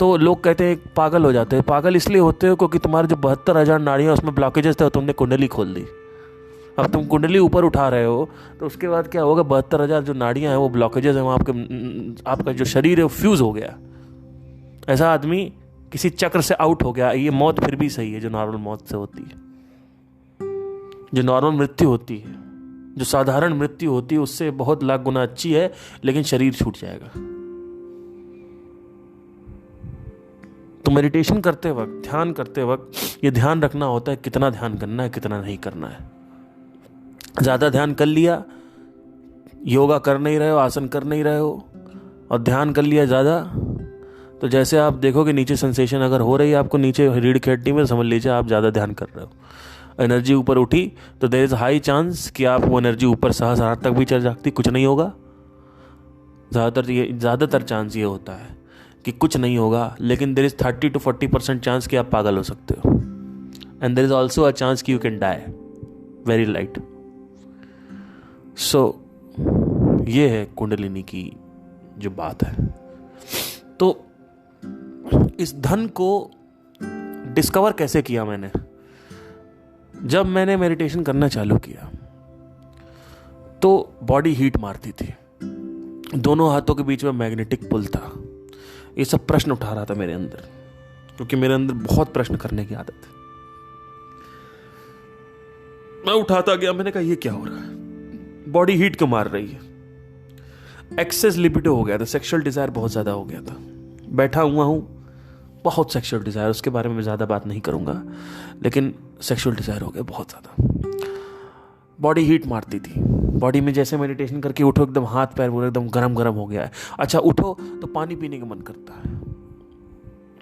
तो लोग कहते हैं पागल हो जाते हैं। पागल इसलिए होते हो क्योंकि तुम्हारे जो 72,000 नाड़ियां उसमें ब्लॉकेजेस थे, तुमने कुंडली खोल दी। अब तुम कुंडली ऊपर उठा रहे हो तो उसके बाद क्या होगा, 72,000 जो नाड़ियां हैं वो ब्लॉकेजेस हैं, वो आपका जो शरीर है वो फ्यूज हो गया। ऐसा आदमी किसी चक्र से आउट हो गया। ये मौत फिर भी सही है जो नॉर्मल मौत से होती है। जो नॉर्मल मृत्यु होती है, जो साधारण मृत्यु होती है, उससे बहुत लाख गुना अच्छी है, लेकिन शरीर छूट जाएगा। तो मेडिटेशन करते वक्त, ध्यान करते वक्त ये ध्यान रखना होता है कितना ध्यान करना है, कितना नहीं करना है। ज़्यादा ध्यान कर लिया, योगा कर नहीं रहे हो, आसन कर नहीं रहे हो, और ध्यान कर लिया ज़्यादा, तो जैसे आप देखोगे नीचे सेंसेशन अगर हो रही है आपको नीचे रीढ़ की हड्डी में, समझ लीजिए आप ज़्यादा ध्यान कर रहे हो। एनर्जी ऊपर उठी तो देयर इज़ हाई चांस कि आप वो एनर्जी ऊपर सहस्रार तक भी चल जाती, कुछ नहीं होगा। ज़्यादातर चांस ये होता है कि कुछ नहीं होगा, लेकिन देयर इज़ 30 to 40% चांस कि आप पागल हो सकते हो। And there is also a chance कि you can die very light. So ये है कुंडलिनी की जो बात है। तो इस धन को डिस्कवर कैसे किया मैंने? जब मैंने मेडिटेशन करना चालू किया तो बॉडी हीट मारती थी, दोनों हाथों के बीच में मैग्नेटिक पुल था। ये सब प्रश्न उठा रहा था मेरे अंदर, क्योंकि मेरे अंदर बहुत प्रश्न करने की आदत है। मैं उठाता गया, मैंने कहा ये क्या हो रहा है, बॉडी हीट क्यों मार रही है? एक्सेस लिबिडो हो गया था, सेक्सुअल डिजायर बहुत ज़्यादा हो गया था। बैठा हुआ हूँ, बहुत सेक्सुअल डिज़ायर, उसके बारे में मैं ज़्यादा बात नहीं करूँगा, लेकिन सेक्सुअल डिज़ायर हो गया बहुत ज़्यादा। बॉडी हीट मारती थी, बॉडी में जैसे मेडिटेशन करके उठो एकदम हाथ पैर पूरा एकदम गरम गरम हो गया है। अच्छा उठो तो पानी पीने का मन करता है,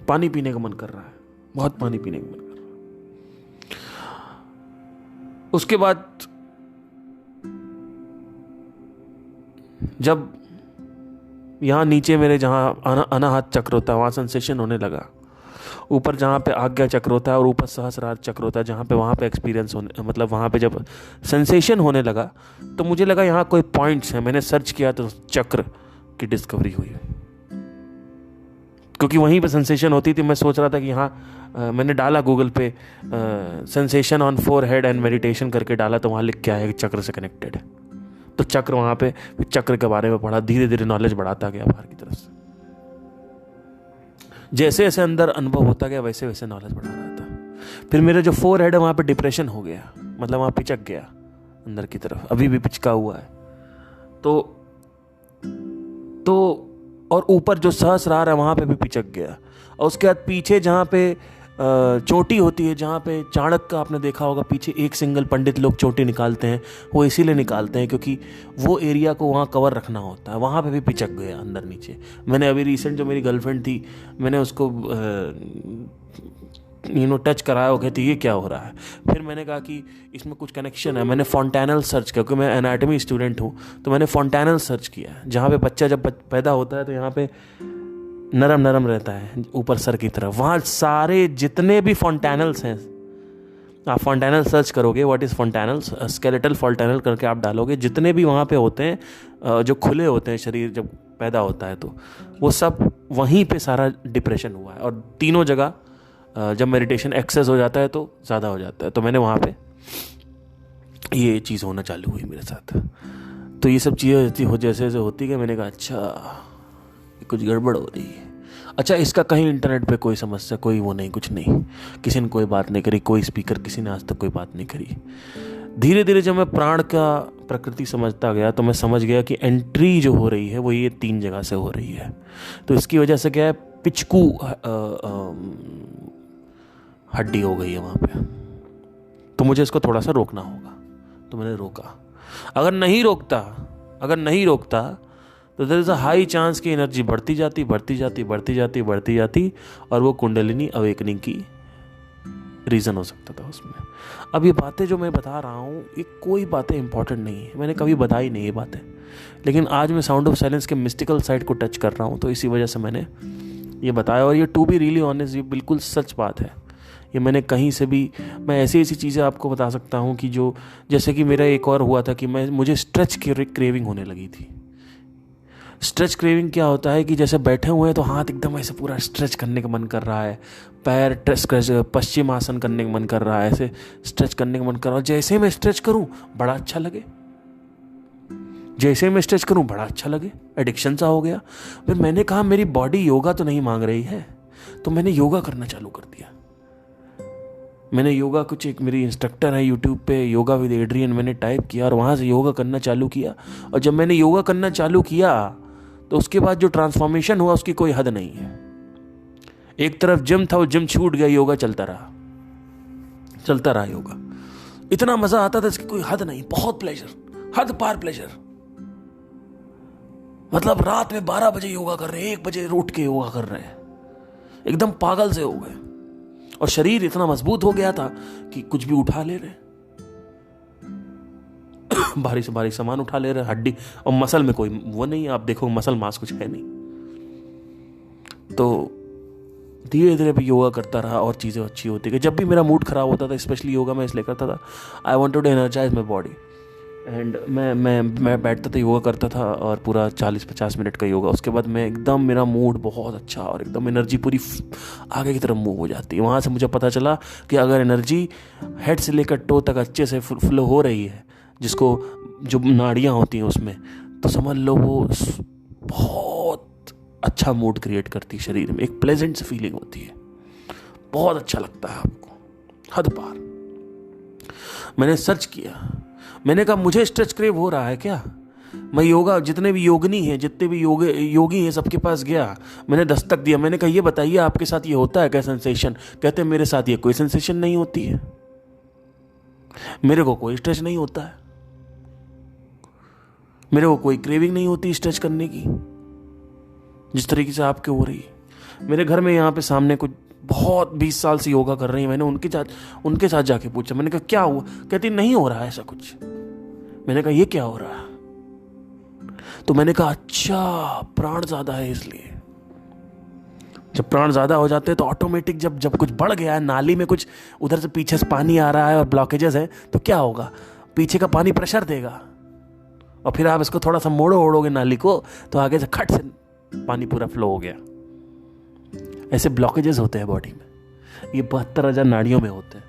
पानी पीने का मन कर रहा है, बहुत पानी पीने का मन कर रहा है। उसके बाद जब यहाँ नीचे मेरे जहाँ अनाहत चक्र होता है वहाँ सेंसेशन होने लगा, ऊपर जहाँ पे आज्ञा चक्र होता है और ऊपर सहस्रार चक्र होता है जहाँ पे, वहाँ पे एक्सपीरियंस होने, मतलब वहाँ पे जब सेंसेशन होने लगा तो मुझे लगा यहाँ कोई पॉइंट्स हैं। मैंने सर्च किया तो चक्र की डिस्कवरी हुई, क्योंकि वहीं पे सेंसेशन होती थी। मैं सोच रहा था कि यहाँ मैंने डाला गूगल पे sensation on forehead and meditation करके डाला तो वहाँ लिख के आया कि चक्र से कनेक्टेड है। तो चक्र वहाँ पे, चक्र के बारे में पढ़ा, धीरे धीरे नॉलेज बढ़ाता गया बाहर की तरफ से। जैसे जैसे अंदर अनुभव होता गया वैसे वैसे नॉलेज बढ़ा रहा था। फिर मेरा जो फोर हेड है वहाँ पे डिप्रेशन हो गया, मतलब वहाँ पिचक गया अंदर की तरफ, अभी भी पिचका हुआ है। तो और ऊपर जो सहस्रार है वहाँ पे भी पिचक गया। और उसके बाद पीछे जहाँ पे चोटी होती है, जहाँ पे चाणक्य का आपने देखा होगा, पीछे एक सिंगल पंडित लोग चोटी निकालते हैं, वो इसीलिए निकालते हैं क्योंकि वो एरिया को वहाँ कवर रखना होता है। वहाँ पे भी पिचक गया अंदर नीचे। मैंने अभी रिसेंट जो मेरी गर्लफ्रेंड थी, मैंने उसको टच कराया, वो कहती ये क्या हो रहा है। फिर मैंने कहा कि इसमें कुछ कनेक्शन है। मैंने फॉन्टेनल सर्च किया, क्योंकि मैं एनाटॉमी स्टूडेंट हूँ, तो मैंने फॉन्टेनल सर्च किया, जहाँ पे बच्चा जब पैदा होता है तो यहाँ पे नरम नरम रहता है ऊपर सर की तरफ। वहाँ सारे जितने भी फॉन्टेनल्स हैं, आप फॉन्टेनल सर्च करोगे, what is fontanelles, skeletal fontanelle करके आप डालोगे, जितने भी वहाँ पे होते हैं जो खुले होते हैं शरीर जब पैदा होता है, तो वो सब वहीं पे सारा डिप्रेशन हुआ है। और तीनों जगह जब मेडिटेशन एक्सेस हो जाता है तो ज़्यादा हो जाता है। तो मैंने वहाँ पे ये चीज़ होना चालू हुई मेरे साथ। तो ये सब चीज़ें जैसे जैसे होती गई, मैंने कहा अच्छा कुछ गड़बड़ हो रही है। अच्छा, इसका कहीं इंटरनेट पे कोई समस्या, कोई वो नहीं, कुछ नहीं, किसी ने कोई बात नहीं करी, कोई स्पीकर किसी ने आज तक कोई बात नहीं करी। धीरे धीरे जब मैं प्राण का प्रकृति समझता गया तो मैं समझ गया कि एंट्री जो हो रही है वो ये 3 जगह से हो रही है। तो इसकी वजह से क्या है, पिचकू हड्डी हो गई है वहाँ पे, तो मुझे इसको थोड़ा सा रोकना होगा। तो मैंने रोका। अगर नहीं रोकता तो there is a high chance की एनर्जी बढ़ती जाती और वो कुंडलिनी अवेकनिंग की रीज़न हो सकता था उसमें। अब ये बातें जो मैं बता रहा हूँ, ये कोई बातें इंपॉर्टेंट नहीं है, मैंने कभी बताई नहीं ये बातें, लेकिन आज मैं साउंड ऑफ साइलेंस के मिस्टिकल साइड को टच कर रहा हूँ, तो इसी वजह से मैंने ये बताया। और ये टू बी रियली ऑनेस्ट, ये बिल्कुल सच बात है। ये मैंने कहीं से भी, मैं ऐसी चीज़ें आपको बता सकता हूँ कि जो, जैसे कि मेरा एक और हुआ था कि मुझे स्ट्रेच क्रेविंग होने लगी थी। स्ट्रेच क्रेविंग क्या होता है कि जैसे बैठे हुए हैं तो हाथ एकदम ऐसे पूरा स्ट्रेच करने का मन कर रहा है, पैर पश्चिम आसन करने का मन कर रहा है, ऐसे स्ट्रेच करने का मन कर रहा है। जैसे मैं स्ट्रेच करूं बड़ा अच्छा लगे, एडिक्शन सा हो गया। फिर मैंने कहा मेरी बॉडी योगा तो नहीं मांग रही है, तो मैंने योगा करना चालू कर दिया। मैंने योगा, कुछ एक मेरी इंस्ट्रक्टर है यूट्यूब पे, योगा विद एड्रियन, मैंने टाइप किया और वहाँ से योगा करना चालू किया। और जब मैंने योगा करना चालू किया तो उसके बाद जो ट्रांसफॉर्मेशन हुआ उसकी कोई हद नहीं है। एक तरफ जिम था, वो जिम छूट गया, योगा चलता रहा योगा। इतना मजा आता था इसकी कोई हद नहीं, बहुत प्लेजर, हद पार प्लेजर। मतलब रात में 12 बजे योगा कर रहे हैं, 1 बजे उठ के योगा कर रहे हैं, एकदम पागल से हो गए। और शरीर इतना मजबूत हो गया था कि कुछ भी उठा ले रहे, भारी से भारी सामान उठा ले रहे, हड्डी और मसल में कोई वो नहीं, आप देखो मसल मास कुछ है नहीं। तो धीरे धीरे भी योगा करता रहा और चीज़ें अच्छी होती गई। जब भी मेरा मूड खराब होता था, स्पेशली योगा मैं इसलिए करता था, I wanted to energise my body. And मैं बैठता था, योगा करता था और पूरा 40-50 मिनट का योगा। उसके बाद मैं एकदम, मेरा मूड बहुत अच्छा और एकदम एनर्जी पूरी आगे की तरफ मूव हो जाती है। वहाँ से मुझे पता चला कि अगर एनर्जी हेड से लेकर टो तक अच्छे से फ्लो हो रही है, जिसको जो नाड़ियाँ होती हैं उसमें, तो समझ लो वो बहुत अच्छा मूड क्रिएट करती है शरीर में, एक प्लेजेंट सी फीलिंग होती है, बहुत अच्छा लगता है आपको, हद पार। मैंने सर्च किया, मैंने कहा मुझे स्ट्रेच क्रेव हो रहा है क्या। मैं योगा, जितने भी योगिनी हैं, जितने भी योगी हैं, सबके पास गया, मैंने दस्तक दिया। मैंने कहा ये बताइए आपके साथ ये होता है क्या सेंसेशन। कहते हैं मेरे साथ ये कोई सेंसेशन नहीं होती है, मेरे को कोई स्ट्रेच नहीं होता है, मेरे को कोई क्रेविंग नहीं होती स्ट्रेच करने की जिस तरीके से आपके हो रही है। मेरे घर में यहाँ पे सामने कुछ बहुत 20 साल से योगा कर रही हैं, मैंने उनके साथ जाके पूछा, मैंने कहा क्या हुआ। कहती नहीं हो रहा है ऐसा कुछ। मैंने कहा ये क्या हो रहा है। तो मैंने कहा अच्छा, प्राण ज्यादा है इसलिए। जब प्राण ज्यादा हो जाते हैं तो ऑटोमेटिक जब कुछ बढ़ गया है, नाली में कुछ उधर से पीछे से पानी आ रहा है और ब्लॉकेजेस है, तो क्या होगा, पीछे का पानी प्रेशर देगा और फिर आप इसको थोड़ा सा ओढ़ोगे नाली को, तो आगे से खट से पानी पूरा फ्लो हो गया। ऐसे ब्लॉकेजेस होते हैं बॉडी में, ये 72,000 नाड़ियों में होते हैं,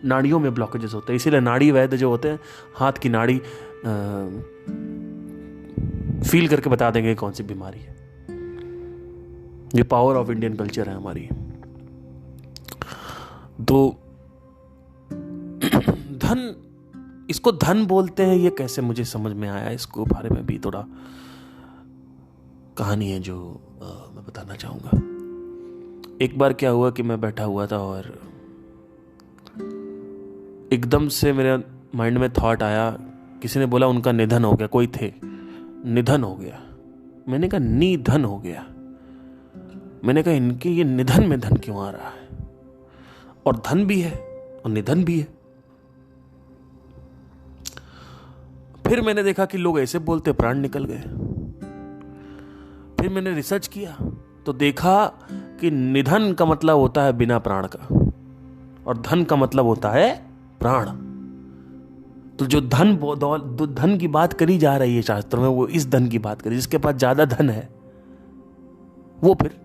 नाड़ियों में ब्लॉकेजेस होते हैं। इसीलिए नाड़ी वैद्य जो होते हैं, हाथ की नाड़ी फील करके बता देंगे कौन सी बीमारी है। ये पावर ऑफ इंडियन कल्चर है हमारी। तो धन, इसको धन बोलते हैं, ये कैसे मुझे समझ में आया, इसको बारे में भी थोड़ा कहानी है जो मैं बताना चाहूंगा। एक बार क्या हुआ कि मैं बैठा हुआ था और एकदम से मेरे माइंड में थॉट आया, किसी ने बोला उनका निधन हो गया, कोई थे, निधन हो गया। मैंने कहा निधन हो गया। मैंने कहा इनके ये निधन में धन क्यों आ रहा है, और धन भी है और निधन भी है। फिर मैंने देखा कि लोग ऐसे बोलते प्राण निकल गए। फिर मैंने रिसर्च किया तो देखा कि निधन का मतलब होता है बिना प्राण का, और धन का मतलब होता है प्राण। तो जो धन की बात करी जा रही है शास्त्रों में, वो इस धन की बात करी, जिसके पास ज्यादा धन है वो फिर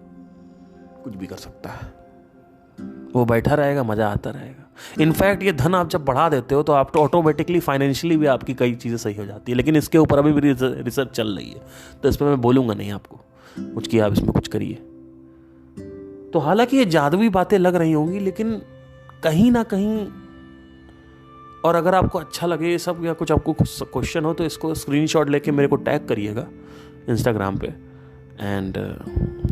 कुछ भी कर सकता है, वो बैठा रहेगा, मजा आता रहेगा। इनफैक्ट ये धन आप जब बढ़ा देते हो तो आप तो ऑटोमेटिकली फाइनेंशियली भी आपकी कई चीजें सही हो जाती है। लेकिन इसके ऊपर अभी भी रिसर्च चल रही है, तो इस पर मैं बोलूंगा नहीं आपको कुछ किया, आप इसमें कुछ करिए। तो हालांकि ये जादुई बातें लग रही होंगी, लेकिन कहीं ना कहीं, और अगर आपको अच्छा लगे ये सब, या कुछ आपको क्वेश्चन हो तो इसको स्क्रीनशॉट लेके मेरे को टैग करिएगा इंस्टाग्राम पे। एंड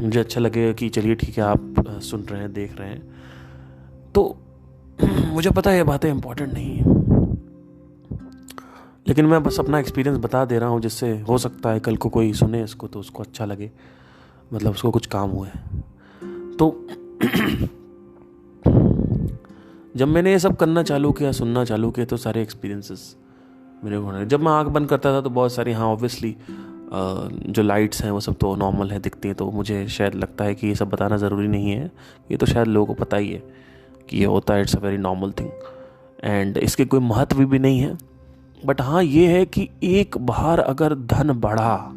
मुझे अच्छा लगेगा कि चलिए ठीक है, आप सुन रहे हैं, देख रहे हैं। तो मुझे पता है ये बातें इंपॉर्टेंट नहीं है, लेकिन मैं बस अपना एक्सपीरियंस बता दे रहा हूँ, जिससे हो सकता है कल को कोई सुने इसको तो उसको अच्छा लगे, मतलब उसको कुछ काम हुआ है। तो जब मैंने ये सब करना चालू किया, सुनना चालू किया, तो सारे एक्सपीरियंसेस मेरे को होने। जब मैं आँख बंद करता था तो बहुत सारी, हाँ ऑब्वियसली जो लाइट्स हैं वो सब तो नॉर्मल है, दिखती हैं, तो मुझे शायद लगता है कि ये सब बताना ज़रूरी नहीं है, ये तो शायद लोगों को पता ही है कि ये होता है, it's a very normal thing, and इसके कोई महत्व भी नहीं है। बट हाँ ये है कि एक बार अगर धन बढ़ा,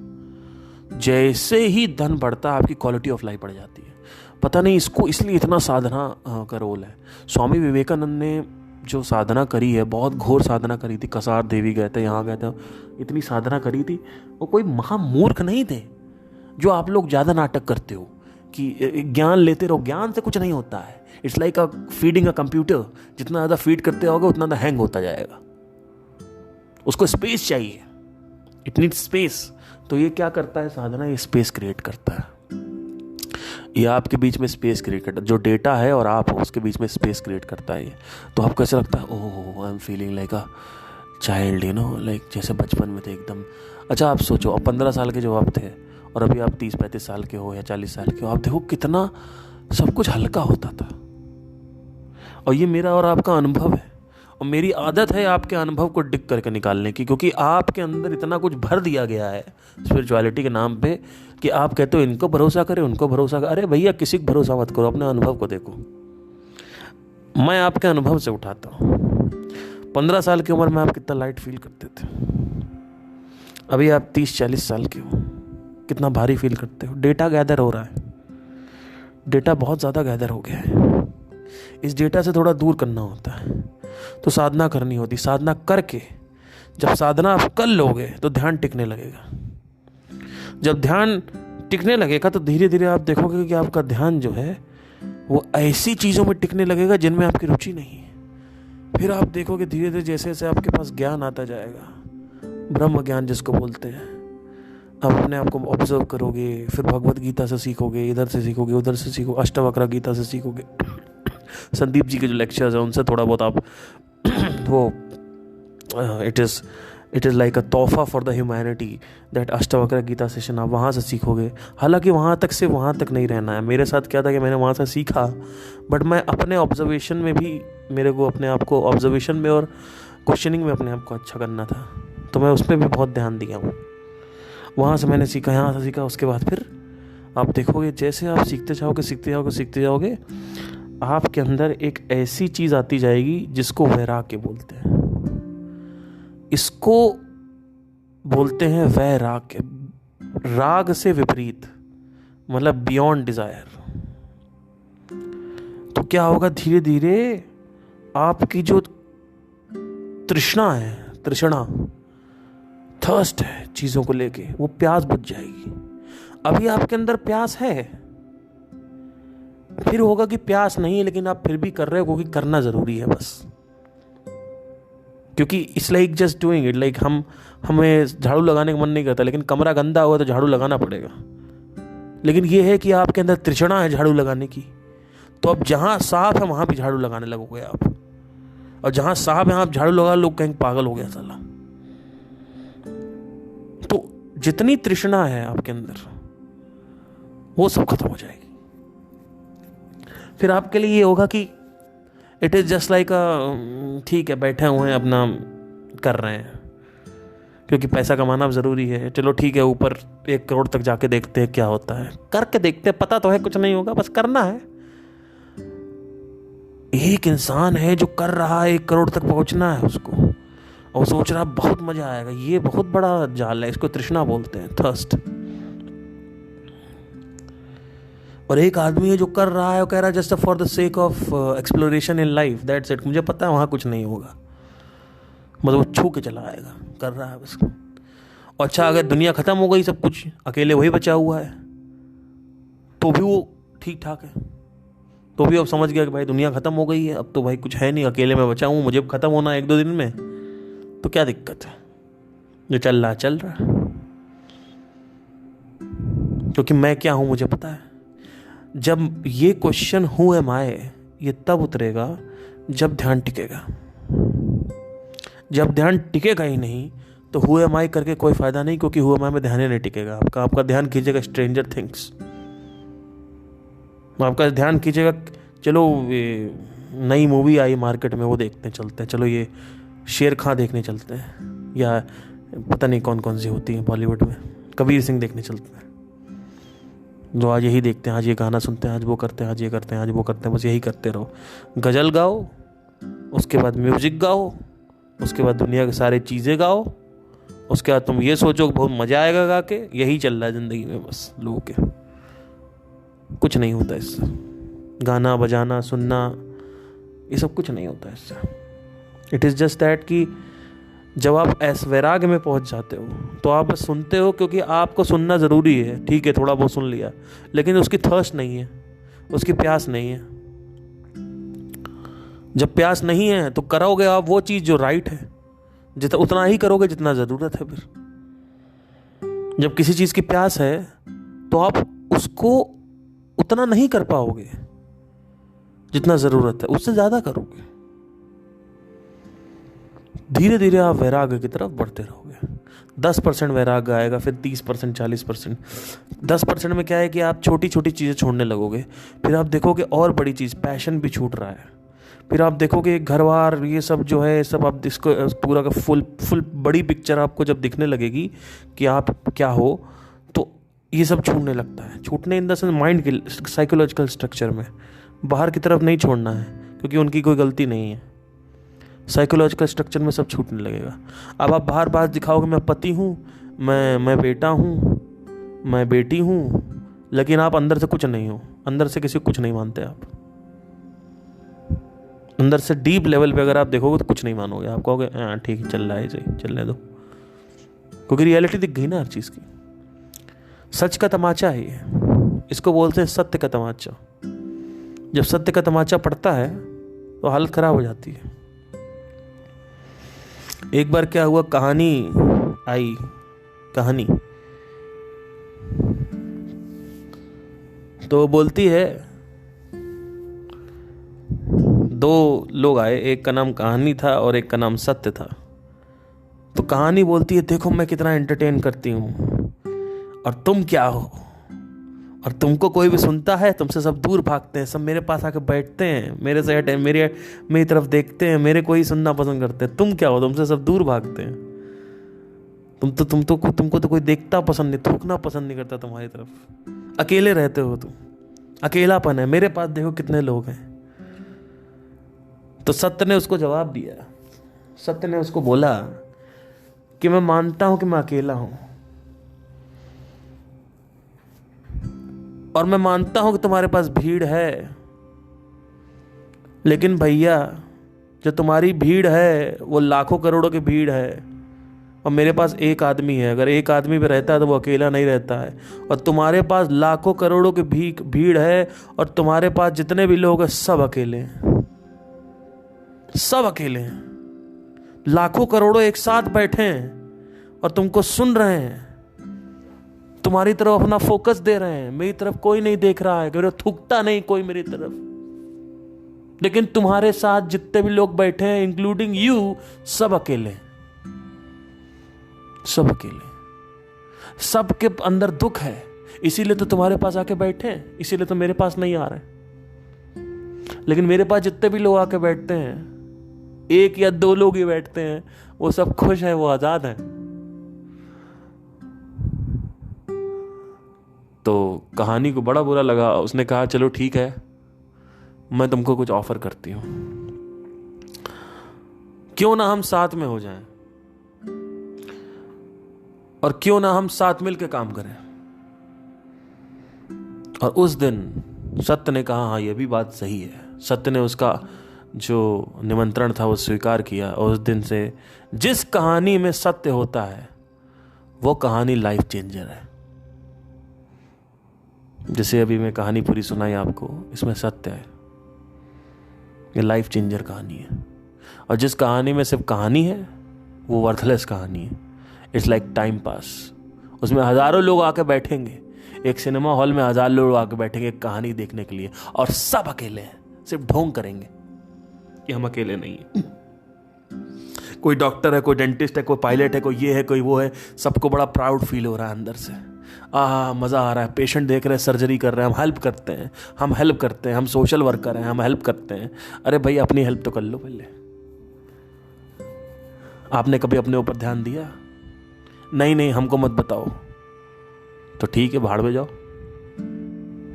जैसे ही धन बढ़ता आपकी क्वालिटी ऑफ लाइफ बढ़ जाती है। पता नहीं इसको, इसलिए इतना साधना का रोल है। स्वामी विवेकानंद ने जो साधना करी है, बहुत घोर साधना करी थी, कसार देवी गए थे, यहाँ गए थे, इतनी साधना करी थी। वो कोई महामूर्ख नहीं थे जो आप लोग ज़्यादा नाटक करते हो कि ज्ञान लेते रहो। ज्ञान से कुछ नहीं होता है। It's like a feeding a computer, जितना ज़्यादा फीड करते होगे उतना ज़्यादा हैंग होता जाएगा। उसको स्पेस चाहिए, इट नीड्स स्पेस। तो ये क्या करता है साधना, ये स्पेस क्रिएट करता है, ये आपके बीच में स्पेस क्रिएट करता है। जो डेटा है और आप हो उसके बीच में स्पेस क्रिएट करता है ये। तो आपको ऐसा लगता है oh I am feeling like a child, you know, like जैसे बचपन में थे एकदम। अच्छा आप सोचो, अब 15 साल के जो आप थे और अभी आप 30-35 साल के हो या 40 साल के हो, आप देखो कितना सब कुछ हल्का होता था। और ये मेरा और आपका अनुभव है, और मेरी आदत है आपके अनुभव को डिग करके निकालने की, क्योंकि आपके अंदर इतना कुछ भर दिया गया है स्पिरिचुअलिटी के नाम पे कि आप कहते हो इनको भरोसा करें, उनको भरोसा करें। अरे भैया किसी को भरोसा मत करो, अपने अनुभव को देखो। मैं आपके अनुभव से उठाता हूँ। 15 साल की उम्र में आप कितना लाइट फील करते थे, अभी आप 30-40 साल के हो, कितना भारी फील करते हो। डेटा गैदर हो रहा है, डेटा बहुत ज़्यादा गैदर हो गया है। इस डेटा से थोड़ा दूर करना होता है, तो साधना करनी होती। साधना करके जब साधना आप कर लोगे तो ध्यान टिकने लगेगा। जब ध्यान टिकने लगेगा तो धीरे धीरे आप देखोगे कि आपका ध्यान जो है वो ऐसी चीज़ों में टिकने लगेगा जिनमें आपकी रुचि नहीं है। फिर आप देखोगे धीरे धीरे जैसे जैसे आपके पास ज्ञान आता जाएगा, ब्रह्म ज्ञान जिसको बोलते हैं, आप अपने आप को ऑब्जर्व करोगे, फिर भगवत गीता से सीखोगे, इधर से सीखोगे, उधर से सीखोगे, अष्टावक्र गीता से सीखोगे, संदीप जी के जो लेक्चर्स हैं उनसे थोड़ा बहुत आप वो इट इज़ लाइक अ तोहफा for the humanity that Ashtavakra Gita session, आप वहाँ से सीखोगे। हालांकि वहाँ तक से वहाँ तक नहीं रहना है। मेरे साथ क्या था कि मैंने वहाँ से सीखा, बट मैं अपने ऑब्जर्वेशन में भी, मेरे को अपने आप को ऑब्जर्वेशन में और क्वेश्चनिंग में अपने आप को अच्छा करना था, तो मैं उस पर भी बहुत ध्यान दिया हूँ। वहाँ से मैंने सीखा, यहाँ से सीखा, उसके बाद फिर आप देखोगे जैसे आप सीखते जाओगे आपके अंदर एक ऐसी चीज़ आती जाएगी जिसको वैराग्य बोलते हैं। इसको बोलते हैं वैराग्य, राग से विपरीत, मतलब बियॉन्ड डिजायर। तो क्या होगा, धीरे धीरे आपकी जो तृष्णा है, तृष्णा थर्स्ट है चीजों को लेके, वो प्यास बुझ जाएगी। अभी आपके अंदर प्यास है, फिर होगा कि प्यास नहीं है, लेकिन आप फिर भी कर रहे हो क्योंकि करना जरूरी है बस। क्योंकि it's like just doing it, like हमें झाड़ू लगाने का मन नहीं करता, लेकिन कमरा गंदा हुआ तो झाड़ू लगाना पड़ेगा। लेकिन ये है कि आपके अंदर तृष्णा है झाड़ू लगाने की, तो अब जहां साफ है वहां भी झाड़ू लगाने लगोगे आप। और जहां साफ है आप झाड़ू लगा, लोग कहेंगे पागल हो गया साला। तो जितनी तृष्णा है आपके अंदर वो सब खत्म हो जाएगी। फिर आपके लिए ये होगा कि इट इज जस्ट लाइक ठीक है, बैठे हुए हैं अपना कर रहे हैं क्योंकि पैसा कमाना जरूरी है, चलो ठीक है, ऊपर 1 करोड़ तक जाके देखते हैं क्या होता है, करके देखते हैं, पता तो है कुछ नहीं होगा, बस करना है। एक इंसान है जो कर रहा है 1 करोड़ तक पहुंचना है उसको, और सोच रहा बहुत मजा आएगा। ये बहुत बड़ा जाल है, इसको तृष्णा बोलते हैं, थर्स्ट। और एक आदमी है जो कर रहा है, वो कह रहा है just for the sake of exploration in life, that's it, मुझे पता है वहां कुछ नहीं होगा, मतलब वो छू के चला आएगा, कर रहा है बस। और अच्छा, अगर दुनिया खत्म हो गई, सब कुछ अकेले वही बचा हुआ है, तो भी वो ठीक ठाक है, तो भी अब समझ गया कि भाई दुनिया खत्म हो गई है, अब तो भाई कुछ है नहीं, अकेले में बचा हूँ, मुझे खत्म होना है 1-2 दिन में, तो क्या दिक्कत है, जो चल रहा है चल रहा है, क्योंकि मैं क्या हूं मुझे पता है। जब ये क्वेश्चन हु एम आई, ये तब उतरेगा जब ध्यान टिकेगा। जब ध्यान टिकेगा ही नहीं तो हु एम आई करके कोई फायदा नहीं, क्योंकि हु एम आई में ध्यान ही नहीं टिकेगा आपका ध्यान खींचेगा स्ट्रेंजर थिंग्स, आपका ध्यान खींचेगा। चलो नई मूवी आई मार्केट में, वो देखते चलते हैं, चलो ये शेर खां देखने चलते हैं, या पता नहीं कौन कौन सी होती है बॉलीवुड में, कबीर सिंह देखने चलते हैं, जो आज यही देखते हैं, आज ये गाना सुनते हैं, आज वो करते हैं, आज ये करते हैं, आज वो करते हैं, बस यही करते रहो। गज़ल गाओ, उसके बाद म्यूजिक गाओ, उसके बाद दुनिया की सारी चीज़ें गाओ, उसके बाद तुम ये सोचो बहुत मज़ा आएगा गा के। यही चल रहा है ज़िंदगी में बस लोगों के, कुछ नहीं होता इससे। गाना बजाना सुनना ये सब कुछ नहीं होता इससे। इट इज़ जस्ट दैट कि जब आप ऐसे वैराग्य में पहुंच जाते हो तो आप बस सुनते हो क्योंकि आपको सुनना ज़रूरी है, ठीक है, थोड़ा बहुत सुन लिया, लेकिन उसकी थर्स्ट नहीं है, उसकी प्यास नहीं है। जब प्यास नहीं है तो करोगे आप वो चीज़ जो राइट है, जितना उतना ही करोगे जितना ज़रूरत है। फिर जब किसी चीज़ की प्यास है तो आप उसको उतना नहीं कर पाओगे जितना ज़रूरत है, उससे ज़्यादा करोगे। धीरे धीरे आप वैराग्य की तरफ बढ़ते रहोगे। 10% वैराग्य आएगा, फिर 30%, 40%। 10% में क्या है कि आप छोटी छोटी चीज़ें छोड़ने लगोगे, फिर आप देखोगे और बड़ी चीज़, पैशन भी छूट रहा है। फिर आप देखोगे घर बार ये सब जो है सब, आप इसको पूरा का फुल बड़ी पिक्चर आपको जब दिखने लगेगी कि आप क्या हो, तो ये सब छूटने लगता है। छूटने इन द सेंस माइंड के साइकोलॉजिकल स्ट्रक्चर में, बाहर की तरफ नहीं छोड़ना है क्योंकि उनकी कोई गलती नहीं है। साइकोलॉजिकल स्ट्रक्चर में सब छूटने लगेगा। अब आप बाहर बाहर दिखाओगे मैं पति हूँ, मैं बेटा हूँ, मैं बेटी हूँ, लेकिन आप अंदर से कुछ नहीं हो, अंदर से किसी को कुछ नहीं मानते आप। अंदर से डीप लेवल पे अगर आप देखोगे तो कुछ नहीं मानोगे, आप कहोगे हाँ ठीक है चल रहा है, सही चलने दो, क्योंकि रियलिटी दिख गई ना हर चीज़ की। सच का तमाचा है ये, इसको बोलते हैं सत्य का तमाचा। जब सत्य का तमाचा पड़ता है तो हालत खराब हो जाती है। एक बार क्या हुआ, कहानी तो बोलती है, 2 लोग आए, एक का नाम कहानी था और एक का नाम सत्य था। तो कहानी बोलती है देखो मैं कितना एंटरटेन करती हूँ, और तुम क्या हो, और तुमको कोई भी सुनता है तुमसे सब दूर भागते हैं, सब मेरे पास आके बैठते हैं, मेरे से मेरी तरफ देखते हैं, मेरे को ही सुनना पसंद करते हैं। तुम क्या हो, तुमसे सब दूर भागते हैं, तुमको तो कोई देखता पसंद नहीं, थूकना पसंद नहीं करता तुम्हारी तरफ, अकेले रहते हो तुम, अकेलापन है, मेरे पास देखो कितने लोग हैं। तो सत्य ने उसको जवाब दिया, सत्य ने उसको बोला कि मैं मानता हूं कि मैं अकेला हूं, और मैं मानता हूं कि तुम्हारे पास भीड़ है, लेकिन भैया जो तुम्हारी भीड़ है वो लाखों करोड़ों की भीड़ है, और मेरे पास एक आदमी है। अगर एक आदमी भी रहता है तो वो अकेला नहीं रहता है। और तुम्हारे पास लाखों करोड़ों की भीड़ है, और तुम्हारे पास जितने भी लोग हैं सब अकेले हैं, सब अकेले हैं। लाखों करोड़ों एक साथ बैठे हैं और तुमको सुन रहे हैं, तुम्हारी तरफ अपना फोकस दे रहे हैं। मेरी तरफ कोई नहीं देख रहा है, मेरे थूकता नहीं कोई मेरी तरफ, लेकिन तुम्हारे साथ जितने भी लोग बैठे हैं इंक्लूडिंग यू, सब अकेले, सब अकेले। सबके अंदर दुख है, इसीलिए तो तुम्हारे पास आके बैठे हैं, इसीलिए तो मेरे पास नहीं आ रहे। लेकिन मेरे पास जितने भी लोग आके बैठते हैं, एक या दो लोग ही बैठते हैं, वो सब खुश हैं, वो आजाद हैं। तो कहानी को बड़ा बुरा लगा। उसने कहा चलो ठीक है, मैं तुमको कुछ ऑफर करती हूं, क्यों ना हम साथ में हो जाएं, और क्यों ना हम साथ मिलकर काम करें। और उस दिन सत्य ने कहा हाँ ये भी बात सही है। सत्य ने उसका जो निमंत्रण था वो स्वीकार किया, और उस दिन से जिस कहानी में सत्य होता है वो कहानी लाइफ चेंजर है। जैसे अभी मैं कहानी पूरी सुनाई आपको, इसमें सत्य है, ये लाइफ चेंजर कहानी है। और जिस कहानी में सिर्फ कहानी है वो वर्थलेस कहानी है। It's like time pass. उसमें हजारों लोग आके बैठेंगे, एक सिनेमा हॉल में 1000 लोग आके बैठेंगे कहानी देखने के लिए, और सब अकेले हैं, सिर्फ ढोंग करेंगे कि हम अकेले नहीं हैं। कोई डॉक्टर है, कोई डेंटिस्ट है, कोई पायलट है, कोई ये है, कोई वो है, सबको बड़ा प्राउड फील हो रहा है अंदर से। मज़ा आ रहा है, पेशेंट देख रहे हैं, सर्जरी कर रहे हैं, हम हेल्प करते हैं, हम हेल्प करते हैं, हम सोशल वर्कर हैं, हम हेल्प करते हैं। अरे भाई अपनी हेल्प तो कर लो पहले। आपने कभी अपने ऊपर ध्यान दिया? नहीं, हमको मत बताओ। तो ठीक है, भाड़ में जाओ,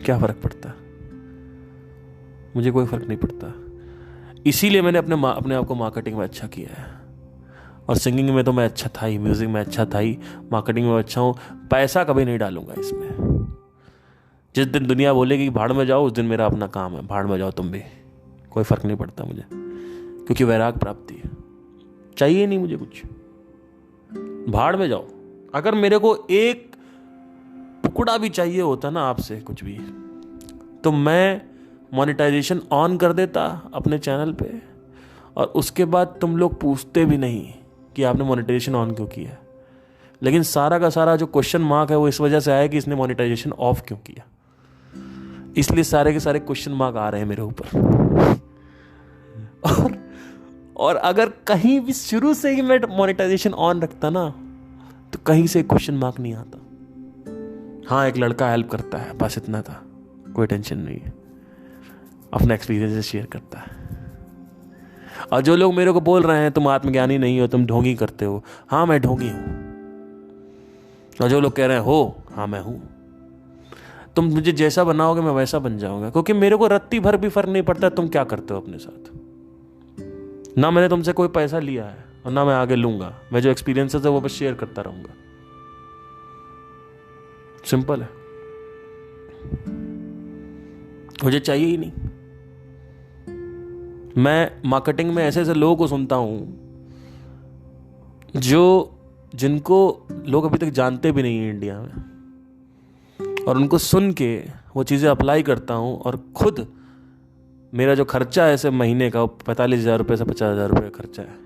क्या फर्क पड़ता? मुझे कोई फर्क नहीं पड़ता। इसीलिए मैंने अपने आप को मार्केटिंग में अच्छा किया है। और सिंगिंग में तो मैं अच्छा था ही, म्यूजिक में अच्छा था ही, मार्केटिंग में अच्छा हूँ। पैसा कभी नहीं डालूंगा इसमें। जिस दिन दुनिया बोलेगी कि भाड़ में जाओ, उस दिन मेरा अपना काम है, भाड़ में जाओ तुम भी, कोई फर्क नहीं पड़ता मुझे, क्योंकि वैराग प्राप्ति है, चाहिए नहीं मुझे कुछ। भाड़ में जाओ। अगर मेरे को एक टुकड़ा भी चाहिए होता ना आपसे कुछ भी, तो मैं मोनेटाइजेशन ऑन कर देता अपने चैनल पे, और उसके बाद तुम लोग पूछते भी नहीं कि आपने मोनेटाइजेशन ऑन क्यों किया। लेकिन सारा का सारा जो क्वेश्चन मार्क है वो इस वजह से आया कि इसने मोनेटाइजेशन ऑफ क्यों किया। इसलिए सारे के सारे क्वेश्चन मार्क आ रहे हैं मेरे ऊपर। और अगर कहीं भी शुरू से ही मैं मोनेटाइजेशन ऑन रखता ना, तो कहीं से क्वेश्चन मार्क नहीं आता। हाँ, एक लड़का हेल्प करता है, बस इतना था, कोई टेंशन नहीं है, अपना एक्सपीरियंस शेयर करता है। और जो लोग मेरे को बोल रहे हैं तुम आत्मज्ञानी नहीं हो, तुम ढोंगी करते हो, हाँ मैं ढोंगी हूं। और जो लोग कह रहे हैं हो, हाँ मैं हूं। तुम मुझे जैसा बनाओगे मैं वैसा बन जाऊंगा, क्योंकि मेरे को रत्ती भर भी फर्क नहीं पड़ता तुम क्या करते हो अपने साथ। ना मैंने तुमसे कोई पैसा लिया है और ना मैं आगे लूंगा। मैं जो एक्सपीरियंसेस है वो बस शेयर करता रहूंगा। सिंपल है, मुझे चाहिए ही नहीं। मैं मार्केटिंग में ऐसे ऐसे लोगों को सुनता हूं जिनको लोग अभी तक जानते भी नहीं हैं इंडिया में, और उनको सुन के वो चीज़ें अप्लाई करता हूं, और खुद मेरा जो खर्चा है ऐसे महीने का 45,000 रुपये से 50,000 रुपये का खर्चा है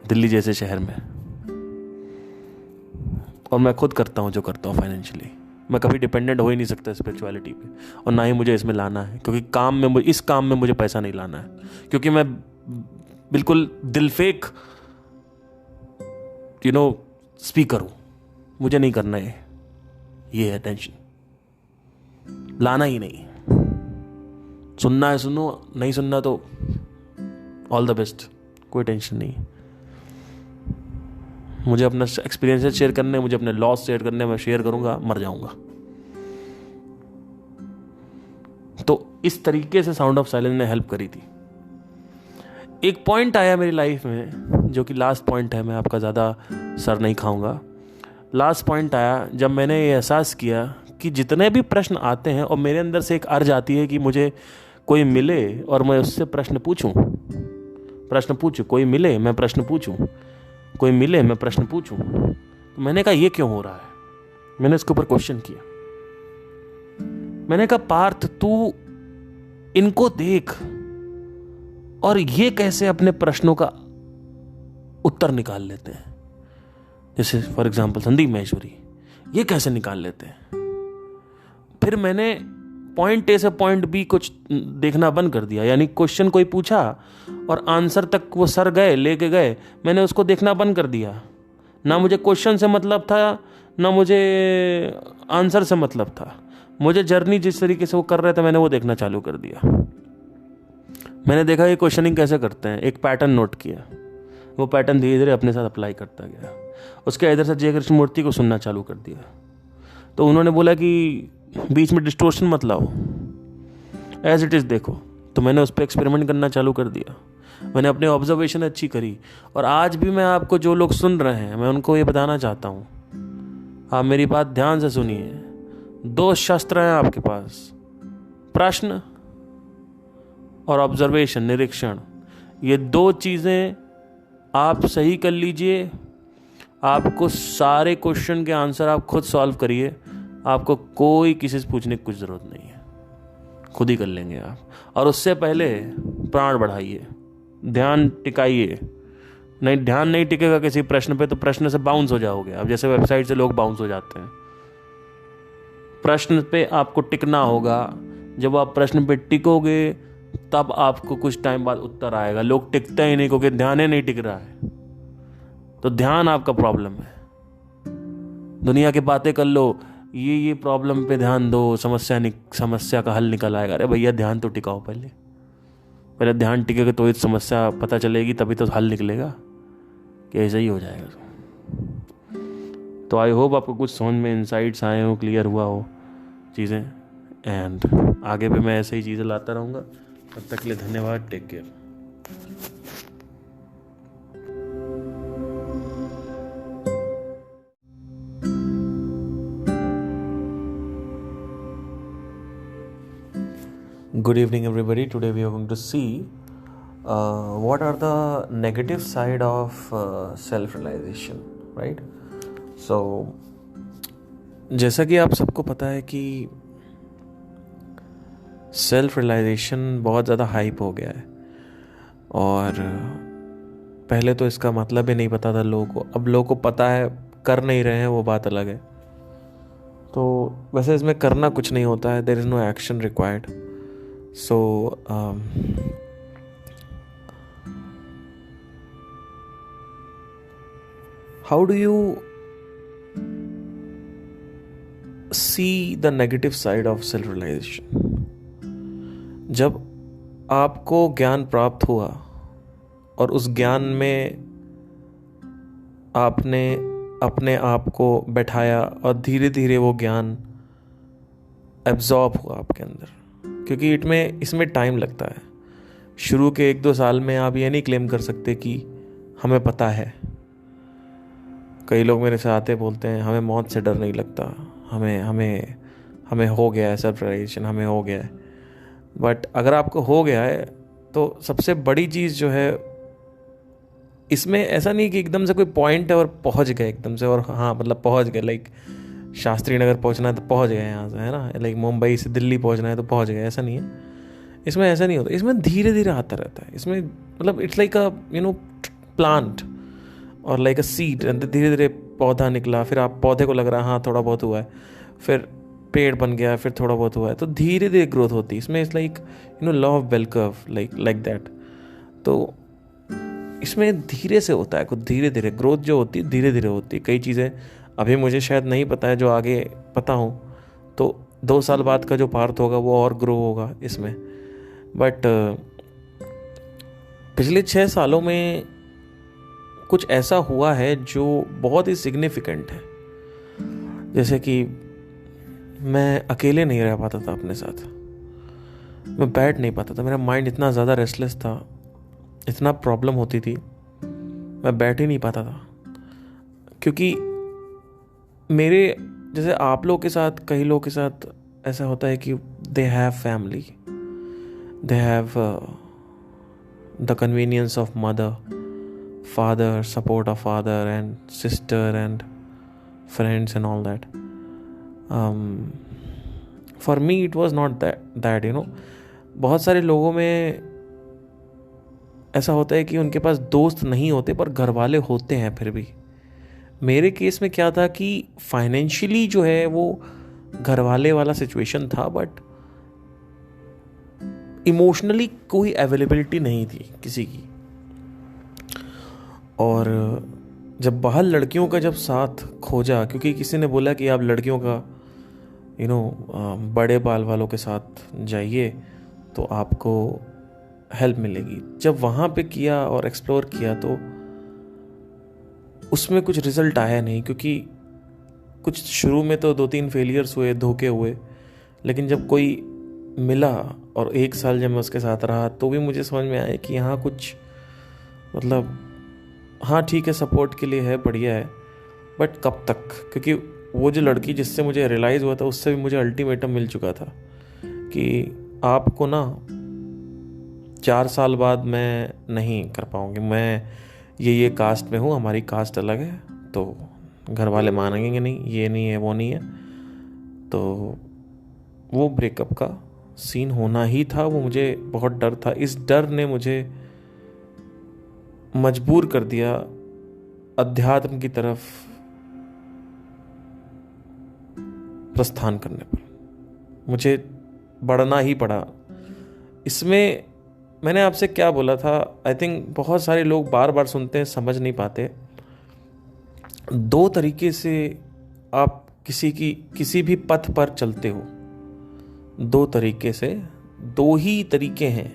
दिल्ली जैसे शहर में। और मैं खुद करता हूं जो करता हूं फाइनेंशियली। मैं कभी डिपेंडेंट हो ही नहीं सकता स्पिरिचुअलिटी पे, और ना ही मुझे इसमें लाना है, क्योंकि इस काम में मुझे पैसा नहीं लाना है, क्योंकि मैं बिल्कुल दिलफेक स्पीकर हूं। मुझे नहीं करना है, ये है टेंशन, लाना ही नहीं। सुनना है सुनो, नहीं सुनना तो ऑल द बेस्ट, कोई टेंशन नहीं। मुझे अपना एक्सपीरियंसेस शेयर करने, मुझे अपने लॉस शेयर करने, मैं शेयर करूंगा, मर जाऊंगा। तो इस तरीके से साउंड ऑफ साइलेंस ने हेल्प करी थी। एक पॉइंट आया मेरी लाइफ में, जो कि लास्ट पॉइंट है, मैं आपका ज़्यादा सर नहीं खाऊंगा। लास्ट पॉइंट आया जब मैंने ये एहसास किया कि जितने भी प्रश्न आते हैं, और मेरे अंदर से एक अर्ज आती है कि मुझे कोई मिले और मैं उससे प्रश्न पूछूं, कोई मिले मैं प्रश्न पूछूं, कोई मिले, मैं प्रश्न पूछूं। तो मैंने कहा ये क्यों हो रहा है, मैंने इसके ऊपर क्वेश्चन किया। मैंने कहा पार्थ तू इनको देख और ये कैसे अपने प्रश्नों का उत्तर निकाल लेते हैं, जैसे फॉर एग्जाम्पल संदीप महेश्वरी, ये कैसे निकाल लेते हैं। फिर मैंने पॉइंट ए से पॉइंट बी कुछ देखना बंद कर दिया, यानी क्वेश्चन कोई पूछा और आंसर तक वो सर गए, लेके गए, मैंने उसको देखना बंद कर दिया। ना मुझे क्वेश्चन से मतलब था, ना मुझे आंसर से मतलब था। मुझे जर्नी जिस तरीके से वो कर रहे थे मैंने वो देखना चालू कर दिया। मैंने देखा ये क्वेश्चनिंग कैसे करते हैं, एक पैटर्न नोट किया, वो पैटर्न धीरे धीरे अपने साथ अप्लाई करता गया। उसके इधर से जय कृष्णमूर्ति को सुनना चालू कर दिया। तो उन्होंने बोला कि बीच में डिस्टोर्शन मत लाओ, एज इट इज़ देखो। तो मैंने उस पर एक्सपेरिमेंट करना चालू कर दिया। मैंने अपनी ऑब्जर्वेशन अच्छी करी, और आज भी मैं आपको, जो लोग सुन रहे हैं, मैं उनको ये बताना चाहता हूँ, आप मेरी बात ध्यान से सुनिए। 2 शस्त्र हैं आपके पास, प्रश्न और ऑब्जर्वेशन, निरीक्षण। ये 2 चीज़ें आप सही कर लीजिए, आपको सारे क्वेश्चन के आंसर आप खुद सॉल्व करिए। आपको कोई किसी से पूछने की कुछ ज़रूरत नहीं है, खुद ही कर लेंगे आप। और उससे पहले प्राण बढ़ाइए, ध्यान टिकाइए। नहीं, ध्यान नहीं टिकेगा किसी प्रश्न पे तो प्रश्न से बाउंस हो जाओगे। अब जैसे वेबसाइट से लोग बाउंस हो जाते हैं, प्रश्न पे आपको टिकना होगा। जब आप प्रश्न पे टिकोगे तब आपको कुछ टाइम बाद उत्तर आएगा। लोग टिकते ही नहीं क्योंकि ध्यान ही नहीं टिक रहा है। तो ध्यान आपका प्रॉब्लम है। दुनिया की बातें कर लो, ये प्रॉब्लम पे ध्यान दो, समस्या का हल निकल आएगा। अरे भैया ध्यान तो टिकाओ, पहले ध्यान टिकेगा तो ये समस्या पता चलेगी, तभी तो हल निकलेगा। कि ऐसा ही हो जाएगा। तो आई होप आपको कुछ समझ में इंसाइट्स आए हो, क्लियर हुआ हो चीज़ें। एंड आगे भी मैं ऐसे ही चीज़ें लाता रहूँगा। तब तक के लिए धन्यवाद, take care. Good evening everybody. Today we are going to see what are the negative side of self-realization, right? So जैसा कि आप सबको पता है कि सेल्फ रियलाइजेशन बहुत ज़्यादा हाइप हो गया है, और पहले तो इसका मतलब ही नहीं पता था लोगों को। अब लोगों को पता है, कर नहीं रहे हैं, वो बात अलग है। तो वैसे इसमें करना कुछ नहीं होता है, there is no action required. So how do you see the negative side of self-realization? जब आपको ज्ञान प्राप्त हुआ और उस ज्ञान में आपने अपने आप को बैठाया और धीरे धीरे वो ज्ञान एब्जॉर्ब हुआ आपके अंदर, क्योंकि इसमें टाइम लगता है। शुरू के 1-2 साल में आप ये नहीं क्लेम कर सकते कि हमें पता है। कई लोग मेरे से आते बोलते हैं हमें मौत से डर नहीं लगता, हमें हो गया है सेल्फ रियलाइजेशन, हमें हो गया है। बट अगर आपको हो गया है तो सबसे बड़ी चीज़ जो है, इसमें ऐसा नहीं कि एकदम से कोई पॉइंट है और पहुंच गए एकदम से, और हाँ मतलब पहुंच गए, लाइक शास्त्री नगर पहुंचना है तो पहुंच गए यहाँ से, है ना, लाइक मुंबई से दिल्ली पहुंचना है तो पहुंच गए, ऐसा नहीं है। इसमें ऐसा नहीं होता, इसमें धीरे धीरे आता रहता है। इसमें मतलब इट्स लाइक अ प्लांट और लाइक अ सीड, धीरे धीरे पौधा निकला, फिर आप पौधे को लग रहा है हाँ थोड़ा बहुत हुआ है, फिर पेड़ बन गया, फिर थोड़ा बहुत हुआ है, तो धीरे धीरे ग्रोथ होती है। इसमें it's like law of bell curve, like that. तो इसमें धीरे से होता है, कुछ धीरे धीरे ग्रोथ जो होती है धीरे धीरे होती है। कई चीज़ें अभी मुझे शायद नहीं पता है, जो आगे पता हो तो 2 साल बाद का जो पार्थ होगा वो और ग्रो होगा इसमें। बट पिछले 6 सालों में कुछ ऐसा हुआ है जो बहुत ही सिग्निफिकेंट है। जैसे कि मैं अकेले नहीं रह पाता था अपने साथ, मैं बैठ नहीं पाता था, मेरा माइंड इतना ज़्यादा रेस्टलेस था, इतना प्रॉब्लम होती थी, मैं बैठ ही नहीं पाता था। क्योंकि मेरे जैसे आप लोगों के साथ, कई लोगों के साथ ऐसा होता है कि they have family, they have the convenience of mother, father, support of father and sister and friends and all that. For me it was not that you know. बहुत सारे लोगों में ऐसा होता है कि उनके पास दोस्त नहीं होते पर घर वाले होते हैं फिर भी. मेरे केस में क्या था कि फाइनेंशियली जो है वो घर वाले वाला सिचुएशन था, बट इमोशनली कोई अवेलेबिलिटी नहीं थी किसी की. और जब बाहर लड़कियों का जब साथ खोजा, क्योंकि किसी ने बोला कि आप लड़कियों का बड़े बाल वालों के साथ जाइए तो आपको हेल्प मिलेगी. जब वहाँ पे किया और एक्सप्लोर किया तो उसमें कुछ रिजल्ट आया नहीं, क्योंकि कुछ शुरू में तो 2-3 फेलियर्स हुए, धोखे हुए. लेकिन जब कोई मिला और 1 साल जब मैं उसके साथ रहा तो भी मुझे समझ में आया कि यहाँ कुछ मतलब हाँ ठीक है, सपोर्ट के लिए है, बढ़िया है, बट कब तक. क्योंकि वो जो लड़की जिससे मुझे रियलाइज़ हुआ था उससे भी मुझे अल्टीमेटम मिल चुका था कि आपको ना 4 साल बाद मैं नहीं कर पाऊँगी, मैं ये कास्ट में हूँ, हमारी कास्ट अलग है, तो घर वाले मानेंगे नहीं, ये नहीं है वो नहीं है. तो वो ब्रेकअप का सीन होना ही था. वो मुझे बहुत डर था. इस डर ने मुझे मजबूर कर दिया अध्यात्म की तरफ प्रस्थान करने पर. मुझे बढ़ना ही पड़ा. इसमें मैंने आपसे क्या बोला था, आई थिंक बहुत सारे लोग बार बार सुनते हैं, समझ नहीं पाते. 2 तरीके से आप किसी भी पथ पर चलते हो. 2 तरीके से, 2 ही तरीके हैं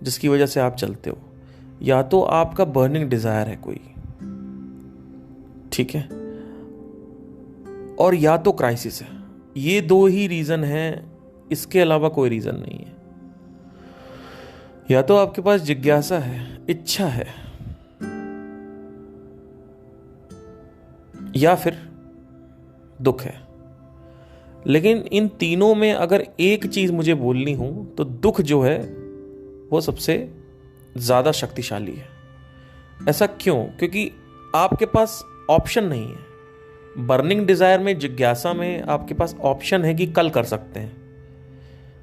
जिसकी वजह से आप चलते हो. या तो आपका बर्निंग डिजायर है कोई, ठीक है, और या तो क्राइसिस है. ये 2 ही रीजन हैं, इसके अलावा कोई रीजन नहीं है. या तो आपके पास जिज्ञासा है, इच्छा है, या फिर दुख है. लेकिन इन तीनों में अगर एक चीज मुझे बोलनी हो तो दुख जो है वो सबसे ज्यादा शक्तिशाली है. ऐसा क्यों? क्योंकि आपके पास ऑप्शन नहीं है. बर्निंग डिजायर में, जिज्ञासा में आपके पास ऑप्शन है कि कल कर सकते हैं.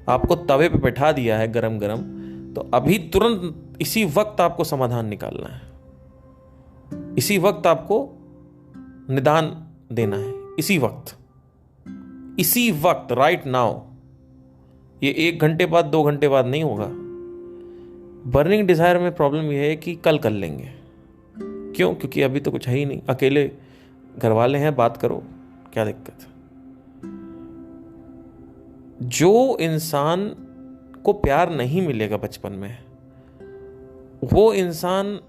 आपको तवे पे बैठा दिया है गरम गरम, तो अभी तुरंत इसी वक्त आपको समाधान निकालना है, इसी वक्त आपको निदान देना है, इसी वक्त राइट नाउ. ये 1 घंटे बाद 2 घंटे बाद नहीं होगा. बर्निंग डिजायर में प्रॉब्लम यह है कि कल कर लेंगे. क्यों? क्योंकि अभी तो कुछ है ही नहीं, अकेले घर वाले हैं, बात करो, क्या दिक्कत है. जो इंसान को प्यार नहीं मिलेगा बचपन में, वो इंसान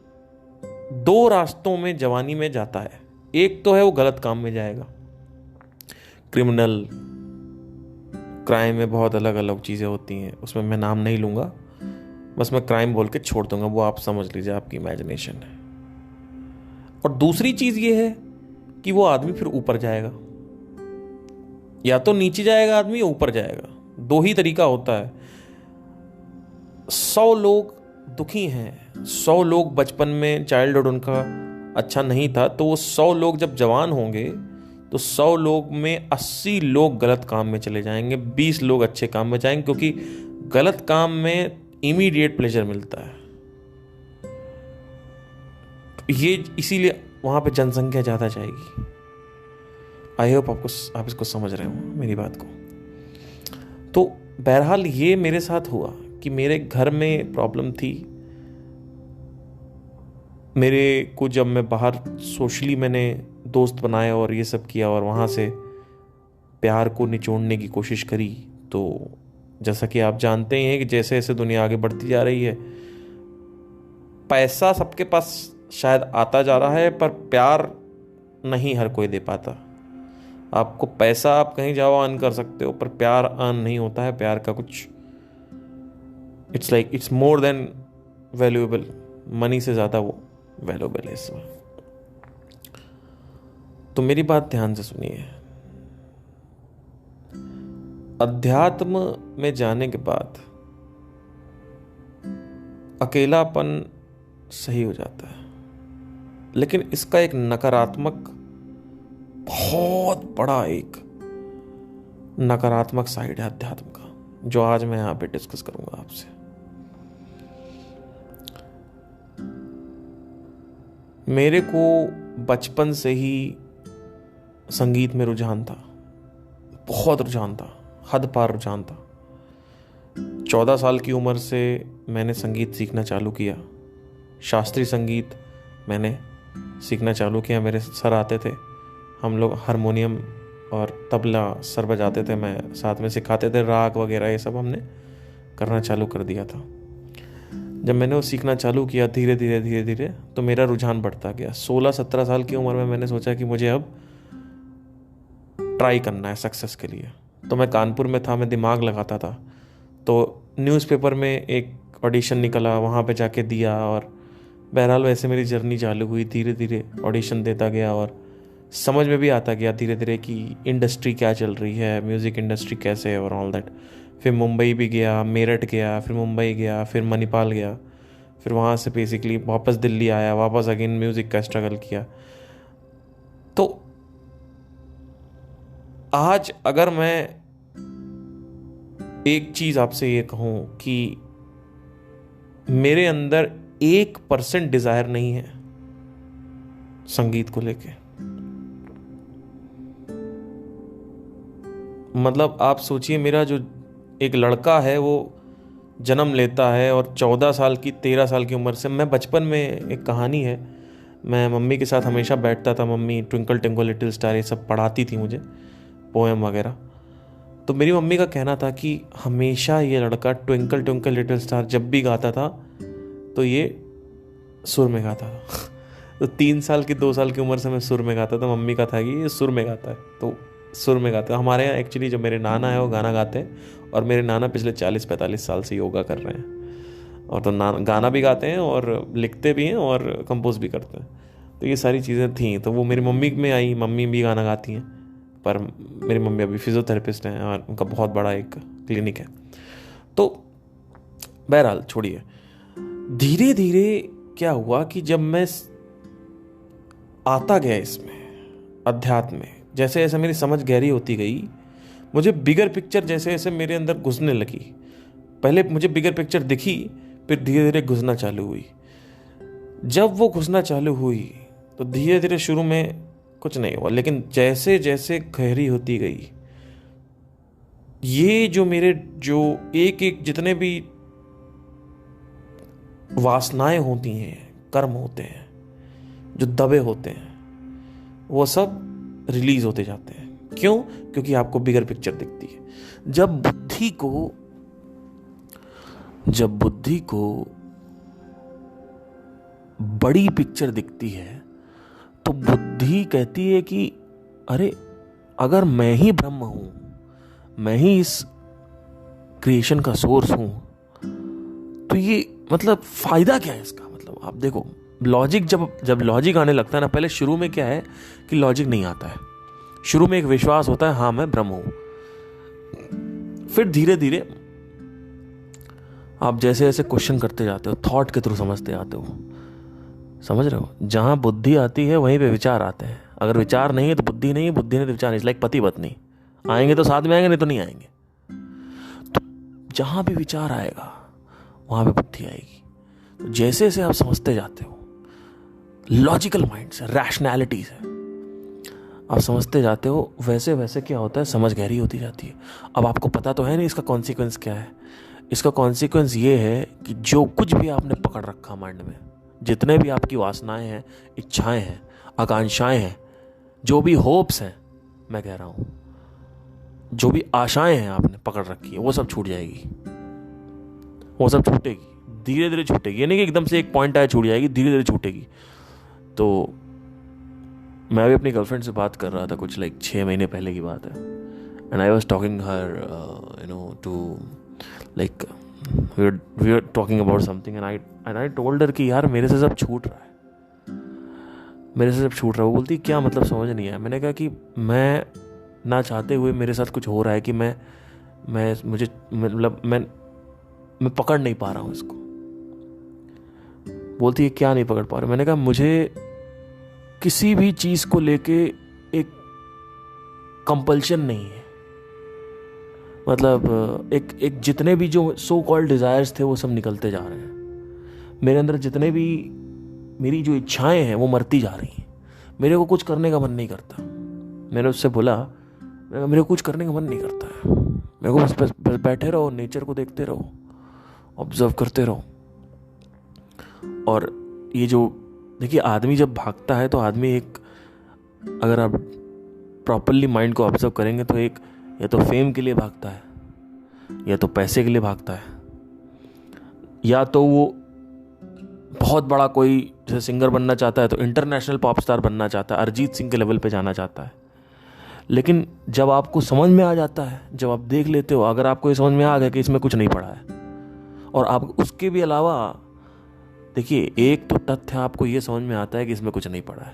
2 रास्तों में जवानी में जाता है. एक तो है वो गलत काम में जाएगा, क्राइम में बहुत अलग अलग चीजें होती हैं, उसमें मैं नाम नहीं लूंगा, बस मैं क्राइम बोल के छोड़ दूंगा, वो आप समझ लीजिए, आपकी इमेजिनेशन है. और दूसरी चीज ये है कि वो आदमी फिर ऊपर जाएगा. या तो नीचे जाएगा आदमी या ऊपर जाएगा. 2 ही तरीका होता है. 100 लोग दुखी हैं, 100 लोग बचपन में चाइल्डहुड उनका अच्छा नहीं था, तो वो 100 लोग जब जवान होंगे तो 100 लोग में 80 लोग गलत काम में चले जाएंगे, 20 लोग अच्छे काम में जाएंगे, क्योंकि गलत काम में इमीडिएट प्लेजर मिलता है. ये इसीलिए वहां पे जनसंख्या ज्यादा जाएगी. आई होप आप इसको समझ रहे हो मेरी बात को. तो बहरहाल ये मेरे साथ हुआ कि मेरे घर में प्रॉब्लम थी. मेरे को जब मैं बाहर सोशली मैंने दोस्त बनाए और ये सब किया और वहाँ से प्यार को निचोड़ने की कोशिश करी, तो जैसा कि आप जानते ही हैं कि जैसे जैसे दुनिया आगे बढ़ती जा रही है, पैसा सबके पास शायद आता जा रहा है, पर प्यार नहीं हर कोई दे पाता. आपको पैसा, आप कहीं जाओ अर्न कर सकते हो, पर प्यार अर्न नहीं होता है. प्यार का कुछ it's more than valuable. Money से ज़्यादा वो वैल्यूएबल है इसमें. तो मेरी बात ध्यान से सुनिए. अध्यात्म में जाने के बाद अकेलापन सही हो जाता है. लेकिन इसका एक नकारात्मक, बहुत बड़ा एक नकारात्मक साइड है अध्यात्म का, जो आज मैं यहाँ पे डिस्कस करूंगा आपसे। मेरे को बचपन से ही संगीत में रुझान था, बहुत रुझान था, हद पार रुझान था। 14 साल की उम्र से मैंने संगीत सीखना चालू किया। शास्त्रीय संगीत मैंने सीखना चालू किया। मेरे सर आते थे, हम लोग हारमोनियम और तबला सर बजाते थे, मैं साथ में सिखाते थे, राग वगैरह ये सब हमने करना चालू कर दिया था। जब मैंने वो सीखना चालू किया धीरे धीरे धीरे धीरे, तो मेरा रुझान बढ़ता गया। 16-17 साल की उम्र में मैंने सोचा कि मुझे अब ट्राई करना है सक्सेस के लिए। तो मैं कानपुर में था, मैं दिमाग लगाता था। तो न्यूज़पेपर में एक ऑडिशन निकला, वहाँ पे जाके दिया, और बहरहाल वैसे मेरी जर्नी चालू हुई। धीरे धीरे ऑडिशन देता गया और समझ में भी आता गया धीरे धीरे कि इंडस्ट्री क्या चल रही है, म्यूज़िक इंडस्ट्री कैसे है और ऑल दैट। फिर मुंबई भी गया, मेरठ गया, फिर मुंबई गया, फिर मणिपाल गया, फिर वहाँ से बेसिकली वापस दिल्ली आया, वापस अगेन म्यूज़िक का स्ट्रगल किया। तो आज अगर मैं एक चीज़ आपसे ये कहूँ कि मेरे अंदर 1% डिज़ायर नहीं है संगीत को लेके। मतलब आप सोचिए, मेरा जो एक लड़का है वो जन्म लेता है और 14 साल की 13 साल की उम्र से, मैं बचपन में, एक कहानी है, मैं मम्मी के साथ हमेशा बैठता था। Mummy twinkle twinkle little star ये सब पढ़ाती थी मुझे, पोएम वगैरह। तो मेरी मम्मी का कहना था कि हमेशा ये लड़का ट्विंकल ट्विंकल लिटिल स्टार जब भी गाता था तो ये सुर में गाता था। तो 3 साल की 2 साल की उम्र से मैं सुर में गाता था। मम्मी का था कि ये सुर में गाता है, तो सुर में गाते हैं। हमारे यहाँ एक्चुअली जो मेरे नाना है वो गाना गाते हैं, और मेरे नाना पिछले 40-45 साल से योगा कर रहे हैं, और तो गाना भी गाते हैं और लिखते भी हैं और कंपोज भी करते हैं। तो ये सारी चीज़ें थी, तो वो मेरी मम्मी में आई। मम्मी भी गाना गाती हैं, पर मेरी मम्मी अभी फिजियोथेरेपिस्ट हैं और उनका बहुत बड़ा एक क्लिनिक है। तो बहरहाल छोड़िए, धीरे धीरे क्या हुआ कि जब मैं आता गया इसमें अध्यात्म में, जैसे जैसे मेरी समझ गहरी होती गई, मुझे बिगर पिक्चर जैसे जैसे मेरे अंदर घुसने लगी। पहले मुझे बिगर पिक्चर दिखी, फिर धीरे धीरे घुसना चालू हुई। जब वो घुसना चालू हुई तो धीरे धीरे शुरू में कुछ नहीं हुआ, लेकिन जैसे जैसे गहरी होती गई, ये जो मेरे जो एक एक जितने भी वासनाएं होती हैं, कर्म होते हैं, जो दबे होते हैं, वो सब रिलीज होते जाते हैं। क्यों? क्योंकि आपको बिगर पिक्चर दिखती है। जब बुद्धि को बड़ी पिक्चर दिखती है तो बुद्धि कहती है कि अरे, अगर मैं ही ब्रह्म हूं, मैं ही इस क्रिएशन का सोर्स हूं, तो ये मतलब फायदा क्या है इसका? मतलब आप देखो, लॉजिक जब लॉजिक आने लगता है ना, पहले शुरू में क्या है कि लॉजिक नहीं आता है। शुरू में एक विश्वास होता है, हाँ मैं ब्रह्म हूं। फिर धीरे धीरे आप जैसे जैसे क्वेश्चन करते जाते हो, थॉट के थ्रू समझते आते हो, समझ रहे हो? जहां बुद्धि आती है वहीं पे विचार आते हैं। अगर विचार नहीं है तो बुद्धि नहीं है, बुद्धि नहीं तो विचार नहीं। लाइक पति पत्नी, आएंगे तो साथ में आएंगे, नहीं तो नहीं आएंगे। तो जहां भी विचार आएगा वहां पे बुद्धि आएगी। तो जैसे जैसे आप समझते जाते हो, लॉजिकल माइंड से, रैशनैलिटी से आप समझते जाते हो, वैसे वैसे क्या होता है, समझ गहरी होती जाती है। अब आपको पता तो है नहीं इसका कॉन्सिक्वेंस क्या है। इसका कॉन्सिक्वेंस ये है कि जो कुछ भी आपने पकड़ रखा माइंड में, जितने भी आपकी वासनाएं हैं, इच्छाएं हैं, आकांक्षाएं हैं, जो भी होप्स हैं, मैं कह रहा हूं, जो भी आशाएं हैं आपने पकड़ रखी है, वो सब छूट जाएगी, वो सब छूटेगी, धीरे धीरे छूटेगी। ये नहीं कि एकदम से एक पॉइंट आया छूट जाएगी, धीरे धीरे छूटेगी। तो मैं भी अपनी गर्लफ्रेंड से बात कर रहा था, कुछ लाइक 6 महीने पहले की बात है, and I was talking her to like we were talking about something and I told her कि यार मेरे से सब छूट रहा है, मेरे से सब छूट रहा है। वो बोलती क्या मतलब, समझ नहीं आया। मैंने कहा कि मैं ना चाहते हुए मेरे साथ कुछ हो रहा है कि मुझे मतलब मैं पकड़ नहीं पा रहा हूँ इसको। बोलती है क्या नहीं पकड़ पा रहा? मैंने कहा मुझे किसी भी चीज को लेके एक कंपल्शन नहीं है। मतलब एक जितने भी जो सो कॉल्ड डिजायर्स थे वो सब निकलते जा रहे हैं। मेरे अंदर जितने भी मेरी जो इच्छाएं हैं वो मरती जा रही हैं। मेरे को कुछ करने का मन नहीं करता। मैंने उससे बोला मेरे को कुछ करने का मन नहीं करता है, मेरे को बस बैठे रहो, नेचर को देखते रहो, ऑब्जर्व करते रहो। और ये जो देखिए, आदमी जब भागता है तो आदमी एक, अगर आप प्रॉपरली माइंड को ऑब्जर्व करेंगे तो एक, या तो फेम के लिए भागता है, या तो पैसे के लिए भागता है, या तो वो बहुत बड़ा कोई जैसे सिंगर बनना चाहता है तो इंटरनेशनल पॉप स्टार बनना चाहता है, अरिजीत सिंह के लेवल पे जाना चाहता है। लेकिन जब आपको समझ में आ जाता है, जब आप देख लेते हो, अगर आपको ये समझ में आ गया कि इसमें कुछ नहीं पड़ा है, और आप उसके भी अलावा देखिए, एक तो तथ्य आपको ये समझ में आता है कि इसमें कुछ नहीं पड़ा है,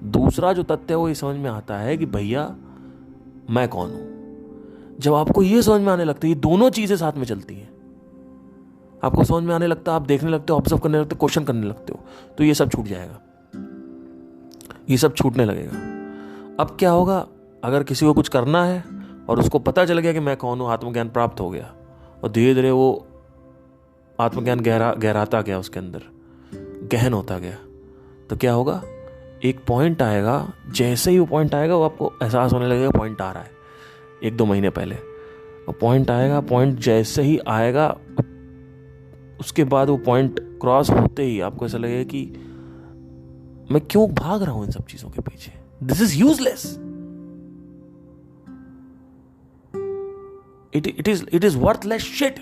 दूसरा जो तथ्य है वो ये समझ में आता है कि भैया मैं कौन हूं। जब आपको ये समझ में आने लगता है, ये दोनों चीजें साथ में चलती हैं, आपको समझ में आने लगता है, आप देखने लगते हो, ऑब्जर्व करने लगते हो, क्वेश्चन करने लगते हो, तो ये सब छूट जाएगा, ये सब छूटने लगेगा। अब क्या होगा, अगर किसी को कुछ करना है और उसको पता चल गया कि मैं कौन हूं, आत्मज्ञान प्राप्त हो गया, और धीरे धीरे वो आत्मज्ञान गहराता गया, उसके अंदर गहन होता गया, तो क्या होगा, एक पॉइंट आएगा, जैसे ही वो पॉइंट आएगा वो आपको एहसास होने लगेगा पॉइंट आ रहा है, 1-2 महीने पहले वो पॉइंट आएगा। पॉइंट जैसे ही आएगा उसके बाद वो पॉइंट क्रॉस होते ही आपको ऐसा लगेगा कि मैं क्यों भाग रहा हूं इन सब चीजों के पीछे, this is useless, it is worthless shit,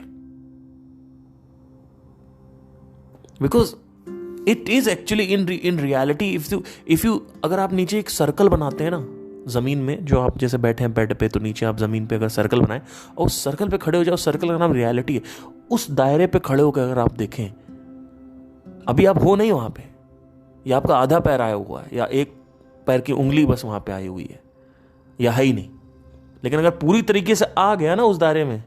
because it is actually in reality. If you अगर आप नीचे एक सर्कल बनाते हैं ना जमीन में, जो आप जैसे बैठे हैं बेड पे, तो नीचे आप जमीन पे अगर सर्कल बनाएं और उस सर्कल पे खड़े हो जाओ, सर्कल का नाम रियलिटी है, उस दायरे पे खड़े होकर अगर आप देखें, अभी आप हो नहीं वहां पे, या आपका आधा पैर आया हुआ है, या एक पैर की उंगली बस वहां पे आई हुई है, या है ही नहीं। लेकिन अगर पूरी तरीके से आ गया ना उस दायरे में,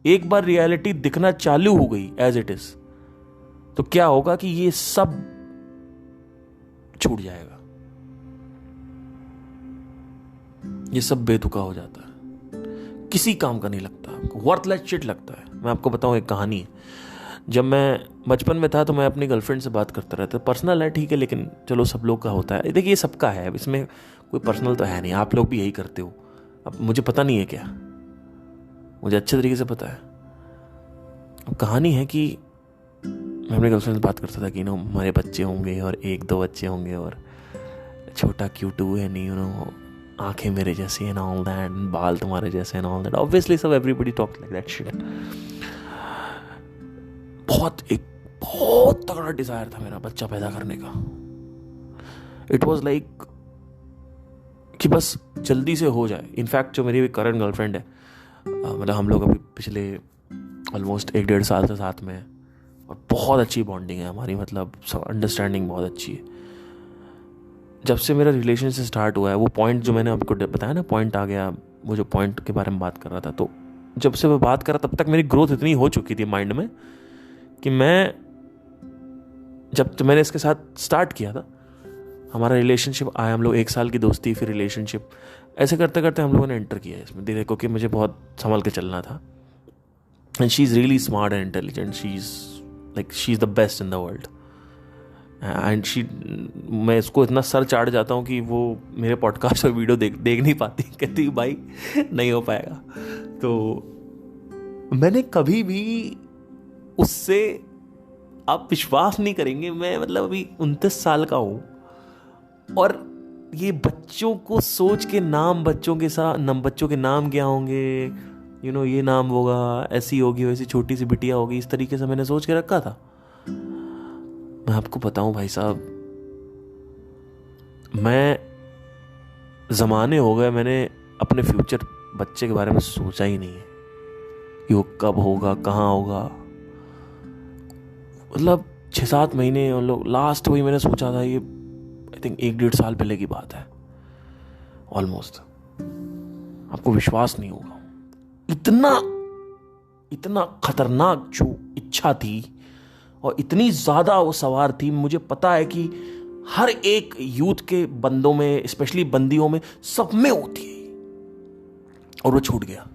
एक बार रियलिटी दिखना चालू हो गई एज इट इज, तो क्या होगा कि ये सब छूट जाएगा, ये सब बेतुका हो जाता है, किसी काम का नहीं लगता, वर्थलेस शिट लगता है। मैं आपको बताऊं, एक कहानी है। जब मैं बचपन में था तो मैं अपनी गर्लफ्रेंड से बात करता रहता, पर्सनल है ठीक है, लेकिन चलो सब लोग का होता है, देखिए ये सबका है, इसमें कोई पर्सनल तो है नहीं, आप लोग भी यही करते हो। अब मुझे पता नहीं है क्या, मुझे अच्छे तरीके से पता है। अब कहानी है कि मैं अपनी गर्लफ्रेंड से बात करता था कि हमारे बच्चे होंगे और 1-2 बच्चे होंगे, और छोटा क्यूटू है, नहीं आंखें मेरे जैसी एंड ऑल दैट, बाल तुम्हारे जैसे एंड ऑल दैट, ऑब्वियसली सब everybody talks like that shit. बहुत तगड़ा डिजायर था मेरा बच्चा पैदा करने का। इट वाज लाइक कि बस जल्दी से हो जाए। इनफैक्ट जो मेरी करंट गर्लफ्रेंड है, मतलब हम लोग अभी पिछले ऑलमोस्ट 1-1.5 साल से साथ में हैं, और बहुत अच्छी बॉन्डिंग है हमारी, मतलब अंडरस्टैंडिंग बहुत अच्छी है। जब से मेरा रिलेशनशिप स्टार्ट हुआ है, वो पॉइंट जो मैंने आपको बताया ना, पॉइंट आ गया, वो जो पॉइंट के बारे में बात कर रहा था, तो जब से मैं बात कर रहा तब तक मेरी ग्रोथ इतनी हो चुकी थी माइंड में कि मैं जब मैंने इसके साथ स्टार्ट किया था, हमारा रिलेशनशिप आया, हम लोग 1 साल की दोस्ती, फिर रिलेशनशिप, ऐसे करते करते हम लोगों ने एंटर किया इसमें धीरे, क्योंकि मुझे बहुत संभल के चलना था। And she is really smart and intelligent, she is the best in the world. And मैं इसको इतना सर चाड़ जाता हूँ कि वो मेरे पॉडकास्ट और वीडियो देख नहीं पाती, कहती भाई नहीं हो पाएगा। तो मैंने कभी भी उससे, आप विश्वास नहीं करेंगे, मैं मतलब अभी 29 साल का हूँ, और ये बच्चों को सोच के नाम, बच्चों के नाम क्या होंगे, ये नाम होगा, ऐसी होगी, वैसी छोटी सी बिटिया होगी, इस तरीके से मैंने सोच के रखा था। मैं आपको बताऊं भाई साहब, मैं ज़माने हो गए मैंने अपने फ्यूचर बच्चे के बारे में सोचा ही नहीं है कि वो कब होगा, कहाँ होगा। मतलब 6-7 महीने, लोग लास्ट वही मैंने सोचा था, ये आई थिंक 1-1.5 साल पहले की बात है ऑलमोस्ट। आपको विश्वास नहीं होगा, इतना खतरनाक जो इच्छा थी और इतनी ज़्यादा वो सवार थी। मुझे पता है कि हर एक यूथ के बंदों में, स्पेशली बंदियों में, सब में होती है और वो छूट गया।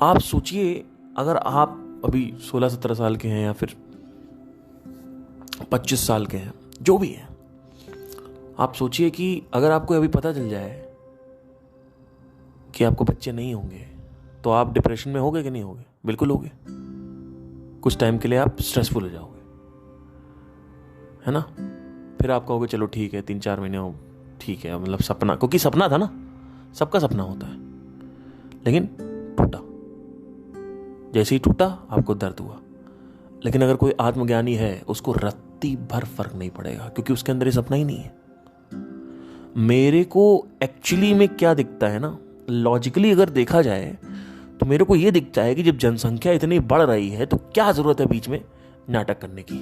आप सोचिए, अगर आप अभी 16-17 साल के हैं या फिर 25 साल के हैं, जो भी है, आप सोचिए कि अगर आपको अभी पता चल जाए कि आपको बच्चे नहीं होंगे तो आप डिप्रेशन में होगे कि नहीं होगे? बिल्कुल होगे। कुछ टाइम के लिए आप स्ट्रेसफुल हो जाओगे, है ना। फिर आप कहोगे चलो ठीक है, 3-4 महीने हो, ठीक है, मतलब सपना, क्योंकि सपना था ना, सबका सपना होता है, लेकिन टूटा। जैसे ही टूटा आपको दर्द हुआ। लेकिन अगर कोई आत्मज्ञानी है, उसको रत्ती भर फर्क नहीं पड़ेगा, क्योंकि उसके अंदर ये सपना ही नहीं है। मेरे को एक्चुअली में क्या दिखता है ना, लॉजिकली अगर देखा जाए तो मेरे को ये दिखता है कि जब जनसंख्या इतनी बढ़ रही है तो क्या जरूरत है बीच में नाटक करने की,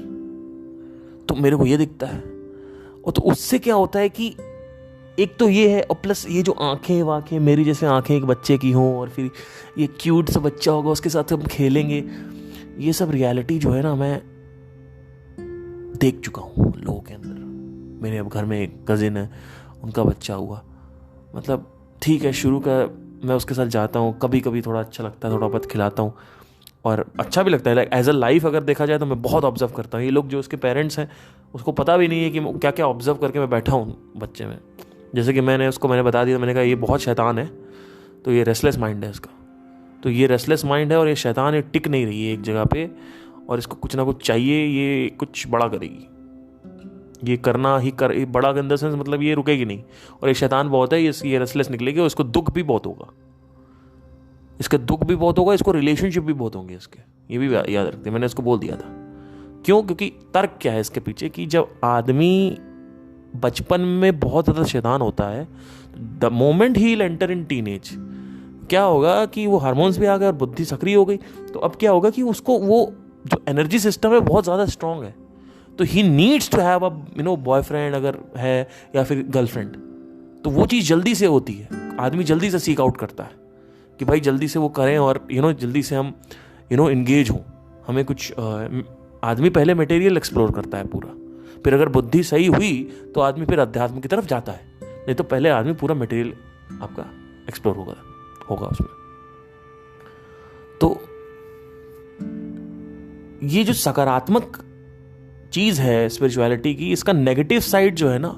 तो मेरे को ये दिखता है। और तो उससे क्या होता है कि एक तो ये है, और प्लस ये जो आंखें वाखें, मेरी जैसे आंखें एक बच्चे की हों, और फिर ये क्यूट सा बच्चा होगा, उसके साथ हम खेलेंगे, ये सब रियलिटी जो है ना, मैं देख चुका हूँ लोगों के अंदर। मेरे अब घर में एक कजिन है, उनका बच्चा हुआ, मतलब ठीक है, शुरू का मैं उसके साथ जाता हूँ, कभी कभी थोड़ा अच्छा लगता है, थोड़ा बहुत खिलाता हूँ, और अच्छा भी लगता है। लाइक एज अ लाइफ अगर देखा जाए तो मैं बहुत ऑब्जर्व करता हूँ। ये लोग जो उसके पेरेंट्स हैं, उसको पता भी नहीं है कि क्या क्या ऑब्जर्व करके मैं बैठा हूँ बच्चे में। जैसे कि मैंने बता दिया, मैंने कहा ये बहुत शैतान है, तो ये रेस्टलेस माइंड है इसका, तो ये रेस्टलेस माइंड है और ये शैतान, ये टिक नहीं रही है एक जगह पे, और इसको कुछ ना कुछ चाहिए, ये कुछ बड़ा करेगी, ये करना ही कर, ये बड़ा इन द सेंस मतलब ये रुकेगी नहीं। और ये शैतान बहुत है, ये रेस्टलेस निकलेगी, और इसको दुख भी बहुत होगा, इसका दुख भी बहुत होगा, इसको रिलेशनशिप भी बहुत होंगे इसके, ये भी याद रखते। मैंने इसको बोल दिया था। क्यों? क्योंकि तर्क क्या है इसके पीछे, कि जब आदमी बचपन में बहुत ज़्यादा शैतान होता है, the moment he will enter in teenage, क्या होगा कि वो हार्मोन्स भी आ गए और बुद्धि सक्रिय हो गई, तो अब क्या होगा कि उसको वो जो एनर्जी सिस्टम है बहुत ज़्यादा स्ट्रांग है, तो he needs to have a boyfriend अगर है या फिर गर्लफ्रेंड, तो वो चीज़ जल्दी से होती है, आदमी जल्दी से सीक आउट करता है कि भाई जल्दी से वो करें, और जल्दी से हम इंगेज हों। हमें कुछ आदमी पहले मटेरियल एक्सप्लोर करता है पूरा, फिर अगर बुद्धि सही हुई तो आदमी फिर अध्यात्म की तरफ जाता है, नहीं तो पहले आदमी पूरा मटेरियल आपका एक्सप्लोर होगा उसमें। तो ये जो सकारात्मक चीज है स्पिरिचुअलिटी की, इसका नेगेटिव साइड जो है ना,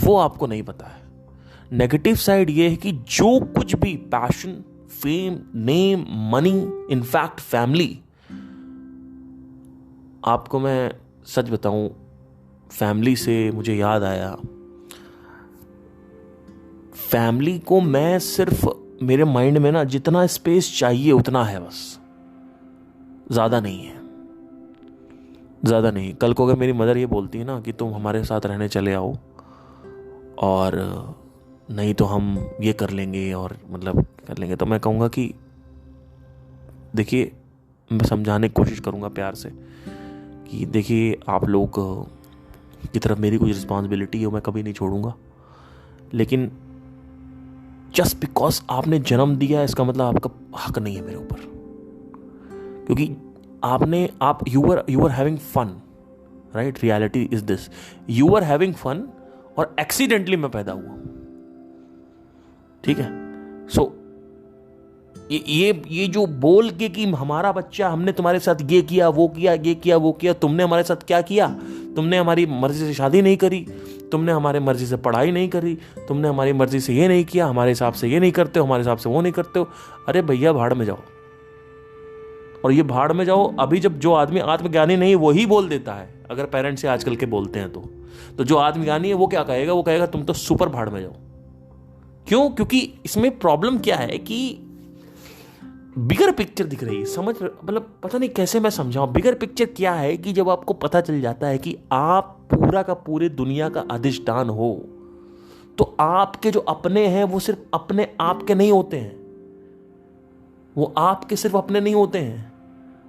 वो आपको नहीं पता है। नेगेटिव साइड ये है कि जो कुछ भी passion, fame, name, money, in fact family, आपको मैं सच बताऊं, फैमिली से मुझे याद आया, फैमिली को मैं सिर्फ मेरे माइंड में ना जितना स्पेस चाहिए उतना है, बस ज्यादा नहीं है, ज्यादा नहीं। कल को अगर मेरी मदर ये बोलती है ना कि तुम हमारे साथ रहने चले आओ, और नहीं तो हम ये कर लेंगे और मतलब कर लेंगे, तो मैं कहूँगा कि देखिए, मैं समझाने की कोशिश करूँगा प्यार से कि देखिए, आप लोग की तरफ मेरी कुछ रिस्पॉन्सिबिलिटी है, मैं कभी नहीं छोड़ूंगा, लेकिन जस्ट बिकॉज आपने जन्म दिया इसका मतलब आपका हक नहीं है मेरे ऊपर, क्योंकि आप you are having fun, right? Reality is this, you are having fun, और एक्सीडेंटली मैं पैदा हुआ, ठीक है? सो ये जो बोल के कि हमारा बच्चा, हमने तुम्हारे साथ ये किया वो किया, ये किया वो किया, तुमने हमारे साथ क्या किया? तुमने हमारी मर्जी से शादी नहीं करी, तुमने हमारे मर्जी से पढ़ाई नहीं करी, तुमने हमारी मर्जी से ये नहीं किया, हमारे हिसाब से ये नहीं करते हो, हमारे हिसाब से वो नहीं करते हो। अरे भैया, भाड़ में जाओ, और ये भाड़ में जाओ। अभी जब जो आदमी आत्मज्ञानी नहीं वही बोल देता है, अगर पेरेंट्स से आजकल के बोलते हैं तो जो आत्मज्ञानी है वो क्या कहेगा? वो कहेगा तुम तो सुपर भाड़ में जाओ। क्यों? क्योंकि इसमें प्रॉब्लम क्या है कि बिगर पिक्चर दिख रही है, समझ, मतलब पता नहीं कैसे मैं समझाऊं। बिगर पिक्चर क्या है कि जब आपको पता चल जाता है कि आप पूरा का पूरे दुनिया का अधिष्ठान हो, तो आपके जो अपने हैं वो सिर्फ अपने आप के नहीं होते हैं, वो आपके सिर्फ अपने नहीं होते हैं,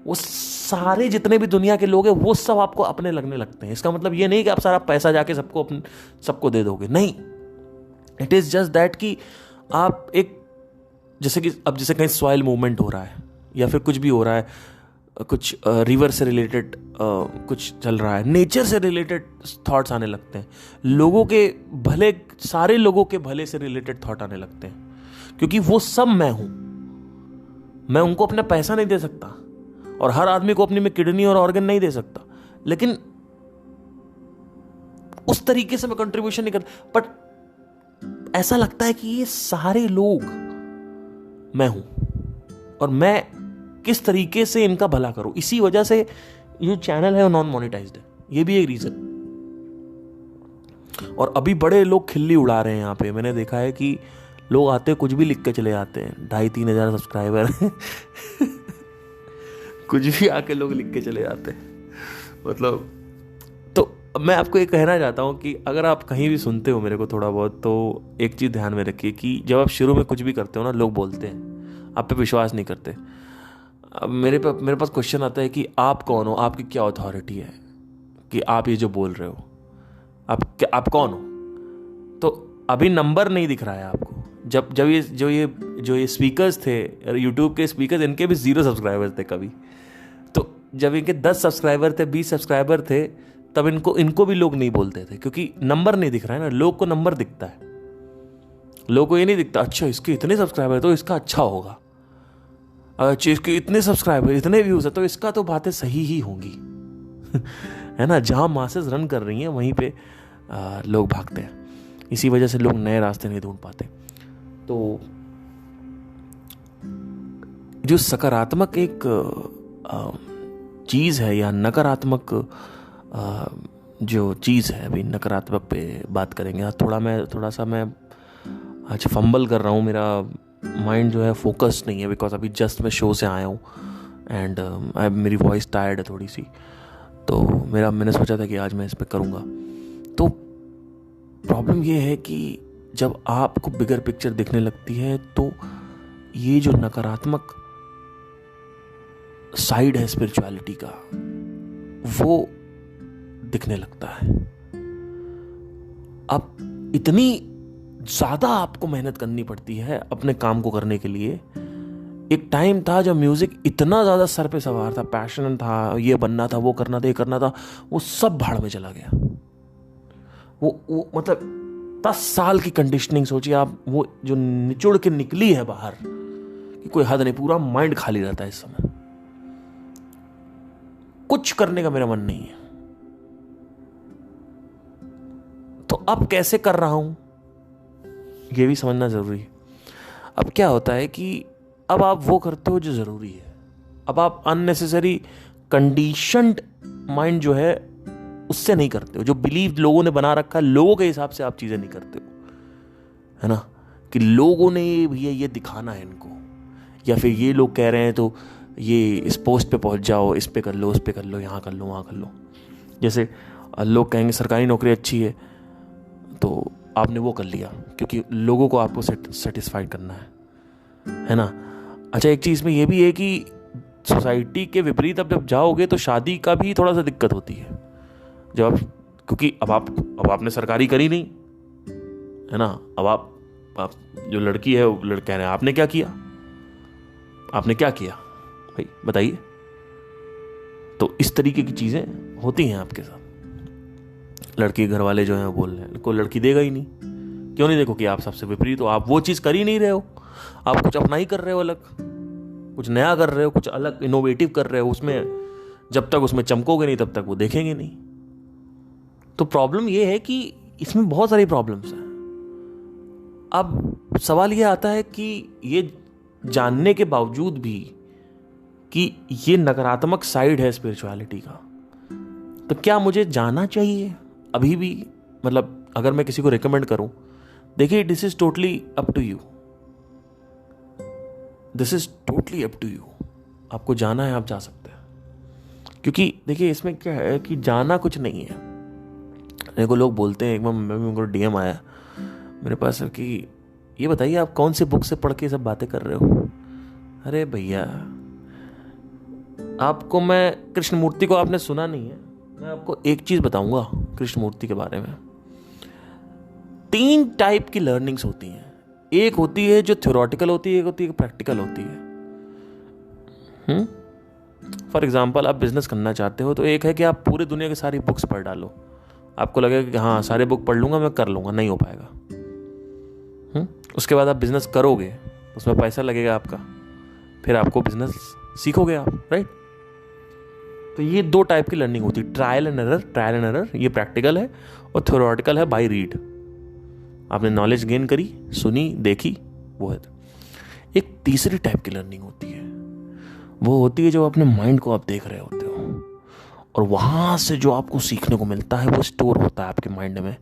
वो सारे जितने भी दुनिया के लोग हैं वो सब आपको अपने लगने लगते हैं। इसका मतलब ये नहीं कि आप सारा पैसा जाके सबको दे दोगे, नहीं। इट इज जस्ट दैट कि आप एक, जैसे कहीं सॉइल मूवमेंट हो रहा है या फिर कुछ भी हो रहा है, कुछ रिवर से रिलेटेड कुछ चल रहा है, नेचर से रिलेटेड थॉट्स आने लगते हैं, लोगों के भले, सारे लोगों के भले से रिलेटेड थॉट आने लगते हैं, क्योंकि वो सब मैं हूं। मैं उनको अपना पैसा नहीं दे सकता और हर आदमी को अपनी में किडनी और ऑर्गन नहीं दे सकता, लेकिन उस तरीके से मैं कंट्रीब्यूशन नहीं करता। बट ऐसा लगता है कि ये सारे लोग मैं हूं और मैं किस तरीके से इनका भला करूं। इसी वजह से ये चैनल है नॉन मोनेटाइज्ड है, ये भी एक रीजन। और अभी बड़े लोग खिल्ली उड़ा रहे हैं यहाँ पे। मैंने देखा है कि लोग आते कुछ भी लिख के चले जाते हैं, 2,500-3 हज़ार सब्सक्राइबर कुछ भी आके लोग लिख के चले जाते हैं। मतलब तो मैं आपको ये कहना चाहता हूँ कि अगर आप कहीं भी सुनते हो मेरे को थोड़ा बहुत, तो एक चीज़ ध्यान में रखिए कि जब आप शुरू में कुछ भी करते हो ना, लोग बोलते हैं, आप पे विश्वास नहीं करते। अब मेरे पास क्वेश्चन आता है कि आप कौन हो, आपकी क्या अथॉरिटी है कि आप ये जो बोल रहे हो, आप कौन हो। तो अभी नंबर नहीं दिख रहा है आपको। जब ये स्पीकर्स थे, यूट्यूब के स्पीकर्स, इनके भी 0 सब्सक्राइबर थे कभी। तो जब इनके 10 सब्सक्राइबर थे, 20 सब्सक्राइबर थे, तब इनको भी लोग नहीं बोलते थे, क्योंकि नंबर नहीं दिख रहा है ना। लोग को नंबर दिखता है, लोग को ये नहीं दिखता अच्छा इसके इतने सब्सक्राइबर तो इसका अच्छा होगा, अच्छा इसके इतने सब्सक्राइबर, इतने व्यूज है तो इसका तो बातें सही ही होंगी है ना। जहां मासेस रन कर रही हैं वहीं पे लोग भागते हैं। इसी वजह से लोग नए रास्ते नहीं ढूंढ पाते। तो जो सकारात्मक एक चीज़ है या नकारात्मक जो चीज़ है, अभी नकारात्मक पे बात करेंगे। थोड़ा सा मैं आज फंबल कर रहा हूँ, मेरा माइंड जो है फोकस नहीं है, बिकॉज अभी जस्ट मैं शो से आया हूँ एंड मेरी वॉइस टायर्ड है थोड़ी सी। तो मैंने सोचा था कि आज मैं इस पर करूँगा। तो प्रॉब्लम ये है कि जब आपको बिगर पिक्चर दिखने लगती है तो ये जो नकारात्मक साइड है स्पिरिचुअलिटी का, वो दिखने लगता है। अब इतनी ज़्यादा आपको मेहनत करनी पड़ती है अपने काम को करने के लिए। एक टाइम था जब म्यूज़िक इतना ज़्यादा सर पे सवार था, पैशन था, ये बनना था, वो करना था, ये करना था, वो सब भाड़ में चला गया। वो मतलब 10 साल की कंडीशनिंग सोचिए आप, वो जो निचोड़ के निकली है बाहर कि कोई हद नहीं, पूरा माइंड खाली रहता है इस समय। कुछ करने का मेरा मन नहीं है। तो अब कैसे कर रहा हूं ये भी समझना जरूरी है। अब क्या होता है कि अब आप वो करते हो जो जरूरी है। अब आप अननेसेसरी कंडीशन्ड माइंड जो है उससे नहीं करते हो। जो बिलीव लोगों ने बना रखा है, लोगों के हिसाब से आप चीजें नहीं करते हो, है ना। कि लोगों ने भैया ये दिखाना है इनको, या फिर ये लोग कह रहे हैं तो ये इस पोस्ट पे पहुंच जाओ, इस पे कर लो, उस पे कर लो, यहाँ कर लो, वहाँ कर लो। जैसे लोग कहेंगे सरकारी नौकरी अच्छी है तो आपने वो कर लिया क्योंकि लोगों को आपको सेटिस्फाइड करना है ना। अच्छा, एक चीज़ में ये भी है कि सोसाइटी के विपरीत अब जब जाओगे तो शादी का भी थोड़ा सा दिक्कत होती है। जब आप, क्योंकि अब आपने सरकारी करी नहीं है ना। अब आप जो लड़की है वो लड़के हैं, आपने क्या किया, आपने क्या किया भाई बताइए। तो इस तरीके की चीज़ें होती हैं आपके साथ। लड़की घर वाले जो हैं बोल रहे हैं को लड़की देगा ही नहीं। क्यों नहीं? देखो कि आप सबसे विपरीत हो, आप वो चीज़ कर ही नहीं रहे हो, आप कुछ अपना ही कर रहे हो, अलग कुछ नया कर रहे हो, कुछ अलग इनोवेटिव कर रहे हो। उसमें जब तक उसमें चमकोगे नहीं तब तक वो देखेंगे नहीं। तो प्रॉब्लम ये है कि इसमें बहुत सारी प्रॉब्लम्स हैं। अब सवाल ये आता है कि ये जानने के बावजूद भी कि ये नकारात्मक साइड है स्पिरिचुअलिटी का, तो क्या मुझे जाना चाहिए अभी भी? मतलब अगर मैं किसी को रिकमेंड करूं, देखिए this is totally up to you, this is totally up to you. आपको जाना है, आप जा सकते हैं। क्योंकि देखिए इसमें क्या है कि जाना कुछ नहीं है। मेरे को लोग बोलते हैं, एक बार मेरे को डीएम आया मेरे पास कि ये बताइए आप कौन से बुक से पढ़ के सब बातें कर रहे हो। अरे भैया, आपको मैं कृष्णमूर्ति को आपने सुना नहीं है, मैं आपको एक चीज बताऊंगा कृष्णमूर्ति के बारे में। 3 टाइप की लर्निंग्स होती हैं। एक होती है जो थ्योरेटिकल होती है, एक होती है प्रैक्टिकल होती है। फॉर एग्जाम्पल आप बिजनेस करना चाहते हो तो एक है कि आप पूरी दुनिया की सारी बुक्स पढ़ डालो, आपको लगेगा कि हाँ सारे बुक पढ़ लूँगा मैं कर लूँगा, नहीं हो पाएगा। उसके बाद आप बिजनेस करोगे, उसमें पैसा लगेगा आपका, फिर आपको बिजनेस सीखोगे आप, राइट। तो ये दो टाइप की लर्निंग होती है, ट्रायल एंड एरर ये प्रैक्टिकल है, और थ्योरेटिकल है बाय रीड। आपने नॉलेज गेन करी, सुनी, देखी, वो है। एक तीसरी टाइप की लर्निंग होती है, वो होती है जो अपने माइंड को आप देख रहे होते हो, और वहां से जो आपको सीखने को मिलता है वो स्टोर होता है आपके माइंड में,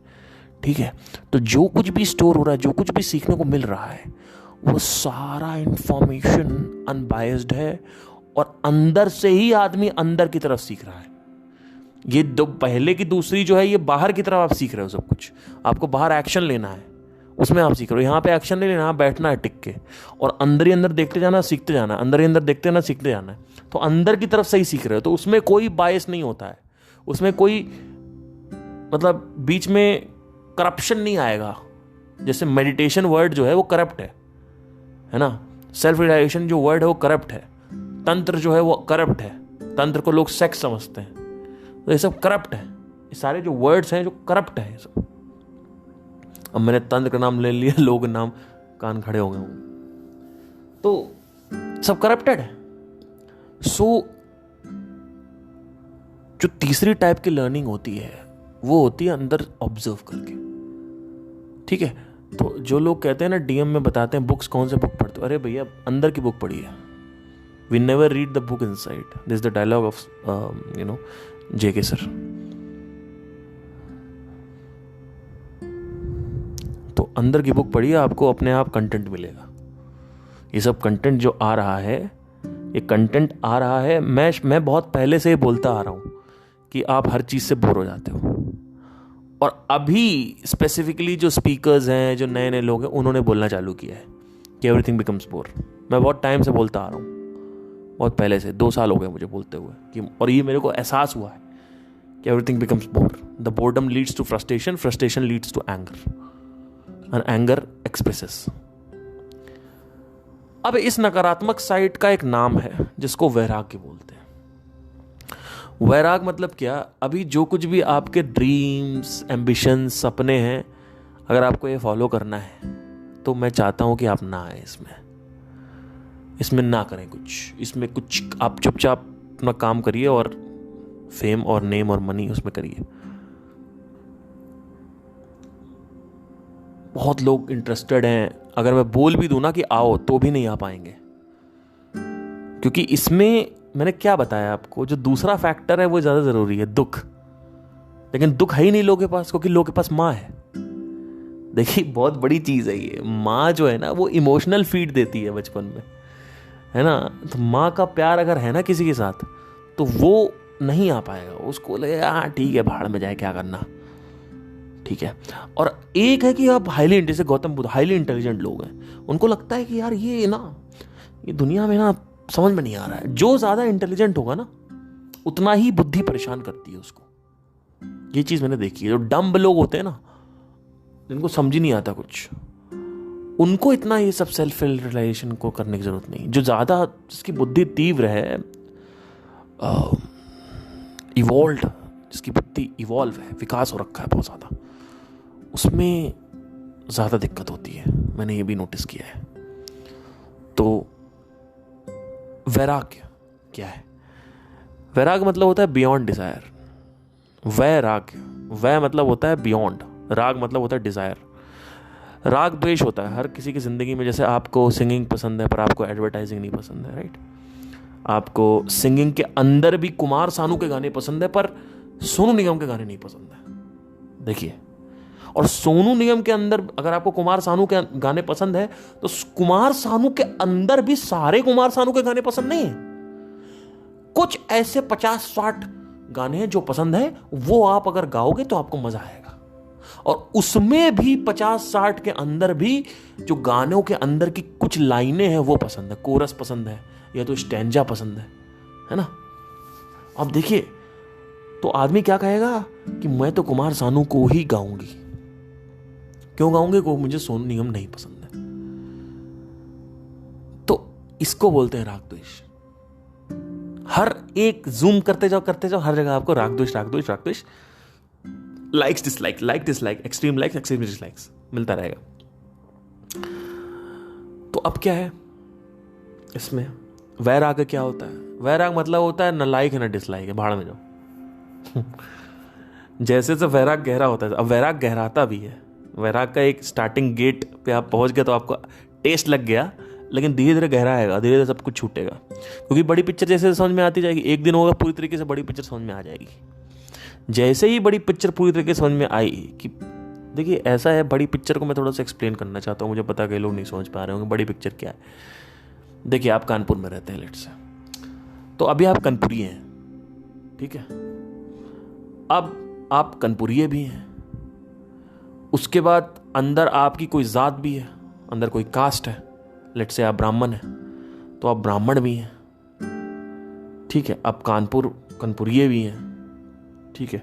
ठीक है। तो जो कुछ भी स्टोर हो रहा है, जो कुछ भी सीखने को मिल रहा है, वो सारा इंफॉर्मेशन अनबायस्ड है, और अंदर से ही आदमी अंदर की तरफ सीख रहा है। ये दो पहले की दूसरी जो है, ये बाहर की तरफ आप सीख रहे हो सब कुछ, आपको बाहर एक्शन लेना है, उसमें आप सीख रहे हो। यहाँ पे एक्शन नहीं लेना, यहाँ बैठना है टिक के, और अंदर ही अंदर देखते जाना, सीखते जाना, अंदर ही अंदर देखते जाना, सीखते जाना है। तो अंदर की तरफ से ही सीख रहे हो, तो उसमें कोई बायस नहीं होता है, उसमें कोई मतलब बीच में करप्शन नहीं आएगा। जैसे मेडिटेशन वर्ड जो है वो करप्ट है ना, सेल्फ रियलाइजेशन जो वर्ड है वो करप्ट है, तंत्र जो है वो करप्ट है, तंत्र को लोग सेक्स समझते हैं, तो ये सब करप्ट है, ये सारे जो वर्ड्स हैं जो करप्ट है ये सब। अब मैंने तंत्र का नाम ले लिया, लोग नाम कान खड़े हो गए होंगे, तो सब करप्टेड है। सो जो तीसरी टाइप की लर्निंग होती है वो होती है अंदर ऑब्जर्व करके, ठीक है। तो जो लोग कहते हैं ना, डीएम में बताते हैं बुक्स कौन से बुक पढ़ते हो, अरे भैया अंदर की बुक पढ़िए। We never read the book inside, this the dialogue of JK sir. तो अंदर की बुक पढ़िए, आपको अपने आप कंटेंट मिलेगा। ये सब कंटेंट जो आ रहा है, ये कंटेंट आ रहा है, मैं बहुत पहले से ही बोलता आ रहा हूं कि आप हर चीज से बोर हो जाते हो, और अभी स्पेसिफिकली जो स्पीकर्स हैं, जो नए नए लोग हैं, उन्होंने बोलना चालू किया है कि एवरीथिंग बिकम्स बोर। मैं बहुत टाइम से बोलता आ रहा हूँ, बहुत पहले से, 2 साल हो गए मुझे बोलते हुए कि, और ये मेरे को एहसास हुआ है कि everything becomes bore. The boredom leads to frustration, frustration leads to anger, and anger expresses. अब इस नकारात्मक साइड का एक नाम है जिसको वैराग्य बोलते हैं। वैराग मतलब क्या, अभी जो कुछ भी आपके ड्रीम्स, एम्बिशंस, सपने हैं, अगर आपको ये फॉलो करना है तो मैं चाहता हूं कि आप ना आए इसमें ना करें कुछ, इसमें कुछ आप चुपचाप अपना काम करिए और फेम और नेम और मनी उसमें करिए। बहुत लोग इंटरेस्टेड हैं, अगर मैं बोल भी दूं ना कि आओ तो भी नहीं आ पाएंगे, क्योंकि इसमें मैंने क्या बताया आपको, जो दूसरा फैक्टर है वो ज्यादा जरूरी है, दुख। लेकिन दुख है ही नहीं लोगों के पास, क्योंकि लोगों के पास माँ है। देखिए बहुत बड़ी चीज है ये, माँ जो है ना वो इमोशनल फीड देती है बचपन में, है ना। तो माँ का प्यार अगर है ना किसी के साथ, तो वो नहीं आ पाएगा, उसको लगेगा हाँ ठीक है भाड़ में जाए क्या करना, ठीक है। और एक है कि आप हाईली, जैसे गौतम बुद्ध हाईली इंटेलिजेंट लोग हैं, उनको लगता है कि यार ये ना, ये दुनिया में ना समझ में नहीं आ रहा है। जो ज्यादा इंटेलिजेंट होगा ना, उतना ही बुद्धि परेशान करती है उसको। ये चीज मैंने देखी है। जो डम्ब लोग होते हैं ना, जिनको समझ ही नहीं आता कुछ, उनको इतना ये सब सेल्फ रियलाइजेशन को करने की जरूरत नहीं। जो ज्यादा, जिसकी बुद्धि तीव्र है, इवॉल्व, जिसकी बुद्धि इवॉल्व है, विकास हो रखा है बहुत ज्यादा, उसमें ज्यादा दिक्कत होती है, मैंने ये भी नोटिस किया है। तो वैराग्य क्या है? वैराग मतलब होता है बियॉन्ड डिजायर। वैराग्य, वै मतलब होता है बियॉन्ड, राग मतलब होता है डिजायर। राग द्वेष होता है हर किसी की जिंदगी में। जैसे आपको सिंगिंग पसंद है पर आपको एडवर्टाइजिंग नहीं पसंद है, राइट। आपको सिंगिंग के अंदर भी कुमार सानू के गाने पसंद है पर सोनू निगम के गाने नहीं पसंद है। देखिए, और सोनू निगम के अंदर अगर आपको कुमार सानू के गाने पसंद है, तो कुमार सानू के अंदर भी सारे कुमार सानू के गाने पसंद नहीं है। कुछ ऐसे 50-60 गाने हैं जो पसंद है, वो आप अगर गाओगे तो आपको मजा आएगा। और उसमें भी 50-60 के अंदर भी जो गानों के अंदर की कुछ लाइनें हैं वो पसंद है, कोरस पसंद है, या तो स्टैंजा पसंद है ना। अब देखिए, तो आदमी क्या कहेगा कि मैं तो कुमार सानू को ही गाऊंगी। क्यों गाऊंगे? को मुझे सोनू निगम नहीं पसंद है। तो इसको बोलते हैं राग द्वेष। हर एक जूम करते जाओ, हर जगह आपको राग द्वेष, likes dislike, like dislike, extreme likes, extreme dislikes मिलता रहेगा। तो अब क्या है इसमें, वैराग क्या होता है? वैराग मतलब होता है न लाइक है न डिसलाइक है, भाड़ में जाओ। जैसे से वैराग गहरा होता है, अब वैराग गहराता भी है। वैराग का एक स्टार्टिंग गेट पे आप पहुंच गए तो आपको टेस्ट लग गया, लेकिन धीरे धीरे गहरा आएगा, धीरे धीरे सब कुछ छूटेगा, क्योंकि बड़ी पिक्चर जैसे समझ में आती जाएगी। एक दिन होगा पूरी तरीके से बड़ी पिक्चर समझ में आ जाएगी। जैसे ही बड़ी पिक्चर पूरी तरीके से समझ में आई कि देखिए ऐसा है, बड़ी पिक्चर को मैं थोड़ा सा एक्सप्लेन करना चाहता हूँ, मुझे पता है लोग नहीं समझ पा रहे होंगे बड़ी पिक्चर क्या है। देखिए आप कानपुर में रहते हैं लेट से, तो अभी आप कनपुरी हैं, ठीक है। अब आप कनपुरिये भी हैं, उसके बाद अंदर आपकी कोई जात भी है, अंदर कोई कास्ट है, लेट से आप ब्राह्मण हैं तो आप ब्राह्मण भी हैं, ठीक है। अब कानपुरिये भी हैं, ठीक है।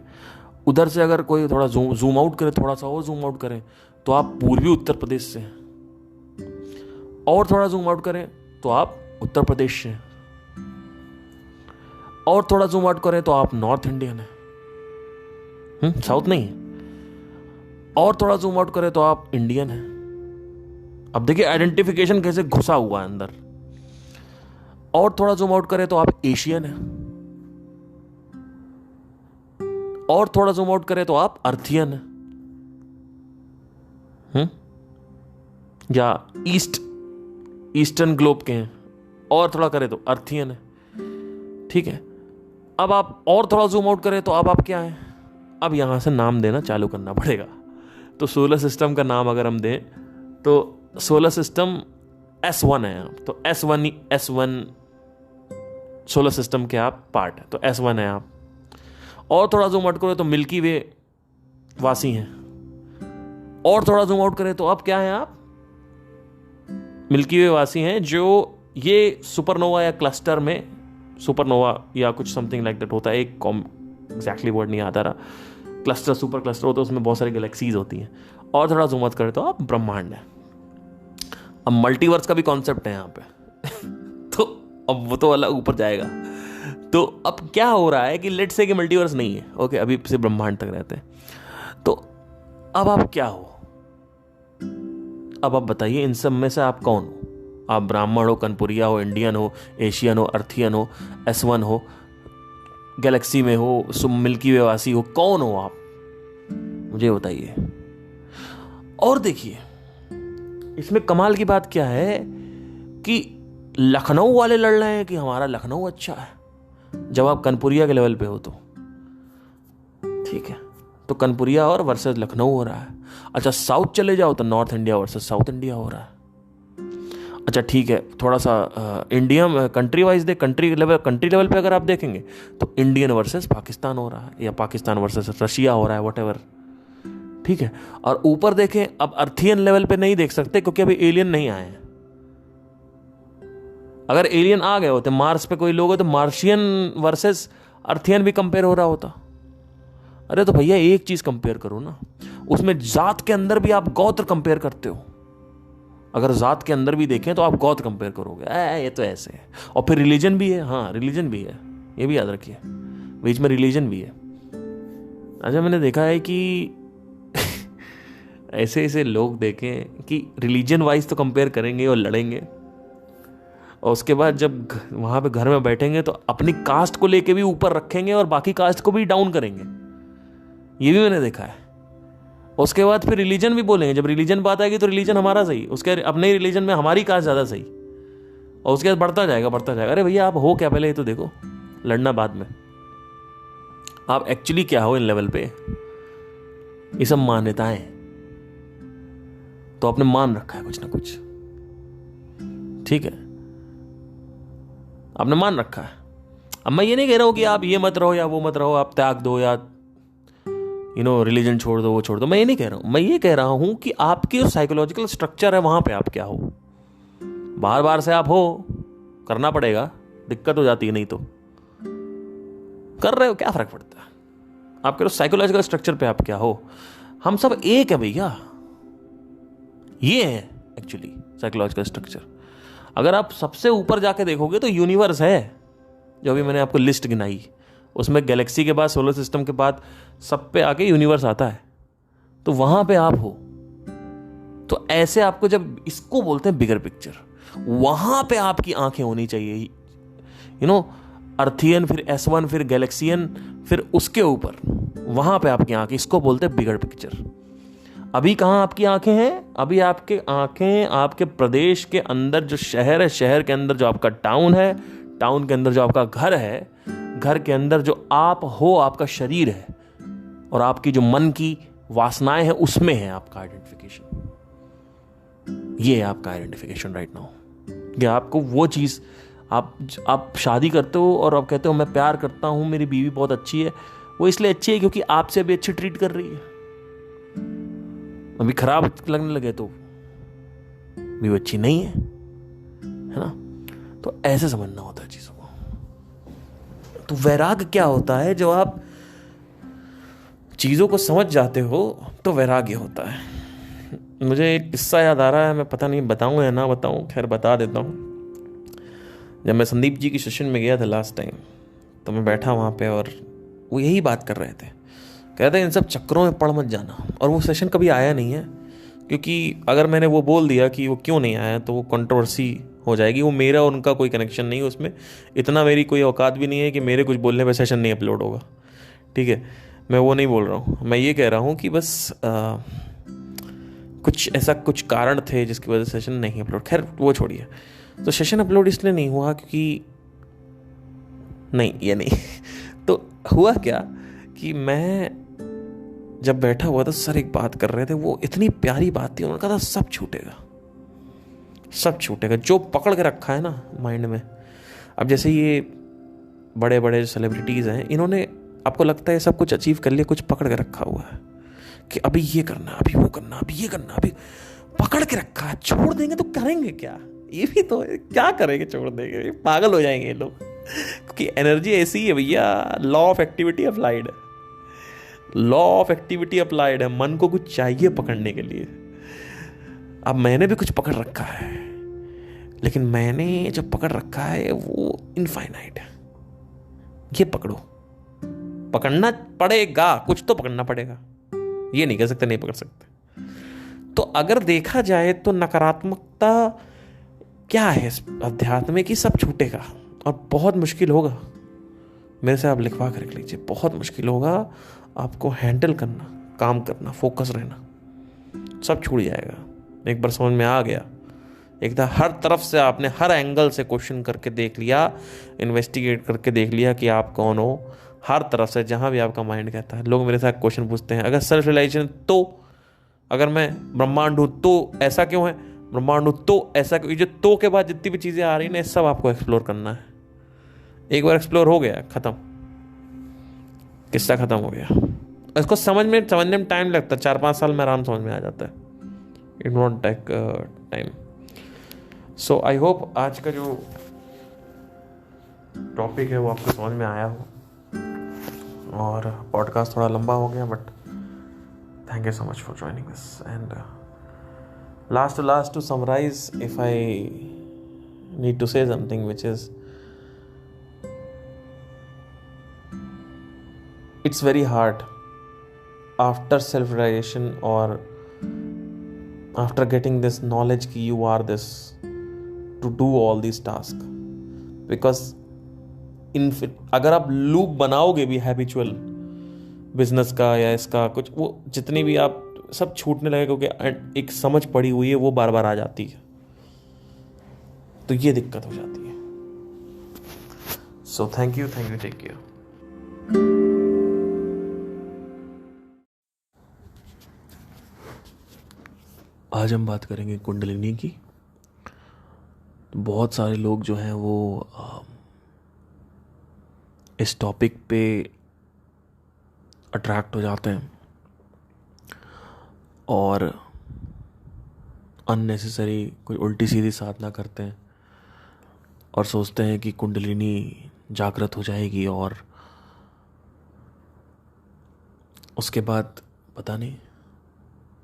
उधर से अगर कोई थोड़ा जूम आउट करे, थोड़ा सा और जूम आउट करें तो आप पूर्वी उत्तर प्रदेश से हैं, और थोड़ा जूम आउट करें तो आप उत्तर प्रदेश से हैं, और थोड़ा जूम आउट करें तो आप नॉर्थ इंडियन हैं, साउथ नहीं है, और थोड़ा जूम आउट करें तो आप इंडियन हैं। अब देखिए आइडेंटिफिकेशन कैसे घुसा हुआ है अंदर। और थोड़ा जूम आउट करें तो आप एशियन हैं, और थोड़ा जूम आउट करें तो आप अर्थियन हैं, या ईस्टर्न ग्लोब के हैं, और थोड़ा करें तो अर्थियन है, ठीक है। अब आप और थोड़ा जूम आउट करें तो अब आप क्या हैं, अब यहां से नाम देना चालू करना पड़ेगा। तो सोलर सिस्टम का नाम अगर हम दें तो सोलर सिस्टम S1 है आप, तो S1 सोलर सिस्टम के आप पार्ट है, तो S1 है आप। और थोड़ा जूम आउट करें तो मिल्की वे वासी हैं, और थोड़ा जूम आउट करें तो अब क्या है आप, मिल्की वे वासी हैं, जो ये सुपरनोवा या क्लस्टर में, सुपरनोवा या कुछ समथिंग लाइक दैट होता है, एक एग्जैक्टली वर्ड नहीं आता रहा, क्लस्टर सुपर क्लस्टर होता है, उसमें बहुत सारी गैलेक्सीज होती हैं। और थोड़ा जूम आउट करें तो आप ब्रह्मांड है। अब मल्टीवर्स का भी कॉन्सेप्ट है यहाँ पे। तो अब वो तो अलग ऊपर जाएगा। तो अब क्या हो रहा है कि लेट से कि मल्टीवर्स नहीं है, ओके, अभी सिर्फ ब्रह्मांड तक रहते हैं। तो अब आप क्या हो, अब आप बताइए इन सब में से आप कौन हो? आप ब्राह्मण हो, कनपुरिया हो, इंडियन हो, एशियन हो, अर्थियन हो, S1 हो, गैलेक्सी में हो, मिल्की वे वासी हो, कौन हो आप, मुझे बताइए। और देखिए इसमें कमाल की बात क्या है कि लखनऊ वाले लड़ रहे हैं कि हमारा लखनऊ अच्छा है, जब आप कनपुरिया के लेवल पे हो तो, ठीक है। तो कनपुरिया और वर्सेस लखनऊ हो रहा है। अच्छा साउथ चले जाओ तो north India versus south India हो रहा है। अच्छा ठीक है, थोड़ा सा India country wise country level पे अगर आप देखेंगे तो इंडियन वर्सेस पाकिस्तान हो रहा है, या पाकिस्तान वर्सेस रशिया हो रहा है, व्हाटएवर, ठीक है। और ऊपर देखें, अब अर्थियन लेवल पे नहीं देख सकते क्योंकि अभी एलियन नहीं आए हैं। अगर एलियन आ गए होते, मार्स पे कोई लोग हो, तो मार्शियन वर्सेस अर्थियन भी कंपेयर हो रहा होता। अरे तो भैया एक चीज कंपेयर करो ना, उसमें जात के अंदर भी आप गोत्र कंपेयर करते हो। अगर जात के अंदर भी देखें तो आप गोत्र कंपेयर करोगे, ये तो ऐसे है। और फिर रिलीजन भी है, हाँ रिलीजन भी है, ये भी याद रखिए, बीच में रिलीजन भी है। अच्छा मैंने देखा है कि ऐसे ऐसे लोग देखें कि रिलीजन वाइज तो कंपेयर करेंगे और लड़ेंगे, और उसके बाद जब वहां पे घर में बैठेंगे तो अपनी कास्ट को लेके भी ऊपर रखेंगे और बाकी कास्ट को भी डाउन करेंगे, ये भी मैंने देखा है। उसके बाद फिर रिलीजन भी बोलेंगे, जब रिलीजन बात आएगी तो रिलीजन हमारा सही, उसके अपने रिलीजन में हमारी कास्ट ज्यादा सही, और उसके बाद बढ़ता जाएगा बढ़ता जाएगा। अरे भैया आप हो क्या पहले ये तो देखो, लड़ना बाद में। आप एक्चुअली क्या हो इन लेवल पे, ये सब मान्यताएं तो आपने मान रखा है कुछ ना कुछ, ठीक है, आपने मान रखा है। अब मैं ये नहीं कह रहा हूं कि आप ये मत रहो या वो मत रहो, आप त्याग दो या रिलीजन छोड़ दो, वो छोड़ दो, मैं ये नहीं कह रहा हूं। मैं ये कह रहा हूं कि आपकी जो साइकोलॉजिकल स्ट्रक्चर है वहां पे आप क्या हो। बार बार से आप हो, करना पड़ेगा, दिक्कत हो जाती है, नहीं तो कर रहे हो क्या फर्क पड़ता है। आपके साइकोलॉजिकल स्ट्रक्चर पे आप क्या हो। हम सब एक है भैया, ये है एक्चुअली साइकोलॉजिकल स्ट्रक्चर। अगर आप सबसे ऊपर जाके देखोगे तो यूनिवर्स है, जो अभी मैंने आपको लिस्ट गिनाई, उसमें गैलेक्सी के बाद, सोलर सिस्टम के बाद सब पे आके यूनिवर्स आता है, तो वहां पे आप हो। तो ऐसे आपको, जब इसको बोलते हैं बिगर पिक्चर, वहां पे आपकी आंखें होनी चाहिए, अर्थियन, फिर S1, फिर गैलेक्सियन, फिर उसके ऊपर, वहां पे आपकी आंखें, इसको बोलते हैं बिगर पिक्चर। अभी कहाँ आपकी आंखें हैं? अभी आपके आंखें आपके प्रदेश के अंदर जो शहर है, शहर के अंदर जो आपका टाउन है, टाउन के अंदर जो आपका घर है, घर के अंदर जो आप हो, आपका शरीर है, और आपकी जो मन की वासनाएं हैं, उसमें है आपका आइडेंटिफिकेशन। ये है आपका आइडेंटिफिकेशन राइट नाउ। कि आपको वो चीज, आप शादी करते हो और आप कहते हो मैं प्यार करता हूं, मेरी बीवी बहुत अच्छी है, वो इसलिए अच्छी है क्योंकि आपसे भी अच्छी ट्रीट कर रही है। अभी खराब लगने लगे तो भी वो अच्छी नहीं है ना? तो ऐसे समझना होता है चीजों को। तो वैराग्य क्या होता है? जो आप चीजों को समझ जाते हो तो वैराग्य होता है। मुझे एक किस्सा याद आ रहा है, मैं पता नहीं बताऊं या ना बताऊं, खैर बता देता हूं। जब मैं संदीप जी की सेशन में गया था लास्ट टाइम, तो मैं बैठा वहाँ पे और वो यही बात कर रहे थे। कहते हैं इन सब चक्करों में पड़ मत जाना। और वो सेशन कभी आया नहीं है, क्योंकि अगर मैंने वो बोल दिया कि वो क्यों नहीं आया तो वो कंट्रोवर्सी हो जाएगी। वो मेरा और उनका कोई कनेक्शन नहीं है उसमें, इतना मेरी कोई औकात भी नहीं है कि मेरे कुछ बोलने पर सेशन नहीं अपलोड होगा। ठीक है, मैं वो नहीं बोल रहा हूँ। मैं ये कह रहा हूँ कि बस कुछ कारण थे जिसकी वजह से सेशन नहीं अपलोड, खैर वो छोड़िए। तो सेशन अपलोड इसलिए नहीं हुआ क्योंकि नहीं, ये नहीं तो हुआ क्या कि मैं जब बैठा हुआ था, सर एक बात कर रहे थे, वो इतनी प्यारी बात थी। उन्होंने कहा था सब छूटेगा, सब छूटेगा जो पकड़ के रखा है ना माइंड में। अब जैसे ये बड़े बड़े जो सेलिब्रिटीज़ हैं, इन्होंने, आपको लगता है सब कुछ अचीव कर लिया, कुछ पकड़ के रखा हुआ है कि अभी ये करना, अभी वो करना, अभी ये करना, अभी पकड़ के रखा है। छोड़ देंगे तो करेंगे क्या? ये भी तो है, क्या करेंगे? छोड़ देंगे, पागल हो जाएंगे ये लोग। क्योंकि एनर्जी ऐसी है भैया, लॉ ऑफ एक्टिविटी अप्लाइड है, लॉ ऑफ एक्टिविटी अप्लाइड है। मन को कुछ चाहिए पकड़ने के लिए। अब मैंने भी कुछ पकड़ रखा है, लेकिन मैंने जो पकड़ रखा है वो इनफाइनाइट है। ये पकड़ो, पकड़ना पड़ेगा, कुछ तो पकड़ना पड़ेगा, ये नहीं कह सकते नहीं पकड़ सकते। तो अगर देखा जाए तो नकारात्मकता क्या है इस अध्यात्म में कि सब छूटेगा और बहुत मुश्किल होगा। मेरे से आप लिखवा कर रख लीजिए, बहुत मुश्किल होगा आपको हैंडल करना, काम करना, फोकस रहना, सब छूट जाएगा। एक बार समझ में आ गया, एक बार हर तरफ से आपने हर एंगल से क्वेश्चन करके देख लिया, इन्वेस्टिगेट करके देख लिया कि आप कौन हो, हर तरफ से जहाँ भी आपका माइंड कहता है। लोग मेरे साथ क्वेश्चन पूछते हैं, अगर सेल्फ रियलाइजेशन तो, अगर मैं ब्रह्मांड हूँ तो ऐसा क्यों है, ब्रह्मांड हूँ तो ऐसा क्यों, जो तो के बाद जितनी भी चीज़ें आ रही हैं सब आपको एक्सप्लोर करना है। एक बार एक्सप्लोर हो गया, खत्म, किस्सा खत्म हो गया। इसको समझने में टाइम लगता है, 4-5 साल में आराम समझ में आ जाता है। It won't take time. So I hope आज का जो टॉपिक है वो आपको समझ में आया हो। और पॉडकास्ट थोड़ा लंबा हो गया, but thank you so much for joining this. And last to summarize, if I need to say something, which is, it's very hard after self-realization or after getting this knowledge कि you are this, to do all these tasks, because अगर आप लूप बनाओगे भी हैबिचुअल बिजनेस का या इसका कुछ, वो जितनी भी आप सब छूटने लगे, क्योंकि एक समझ पड़ी हुई है वो बार बार आ जाती है, तो ये दिक्कत हो जाती है। So thank you, take care. आज हम बात करेंगे कुंडलिनी की। बहुत सारे लोग जो हैं वो इस टॉपिक पे अट्रैक्ट हो जाते हैं और अननेसेसरी कोई उल्टी सीधी साधना करते हैं और सोचते हैं कि कुंडलिनी जागृत हो जाएगी, और उसके बाद पता नहीं,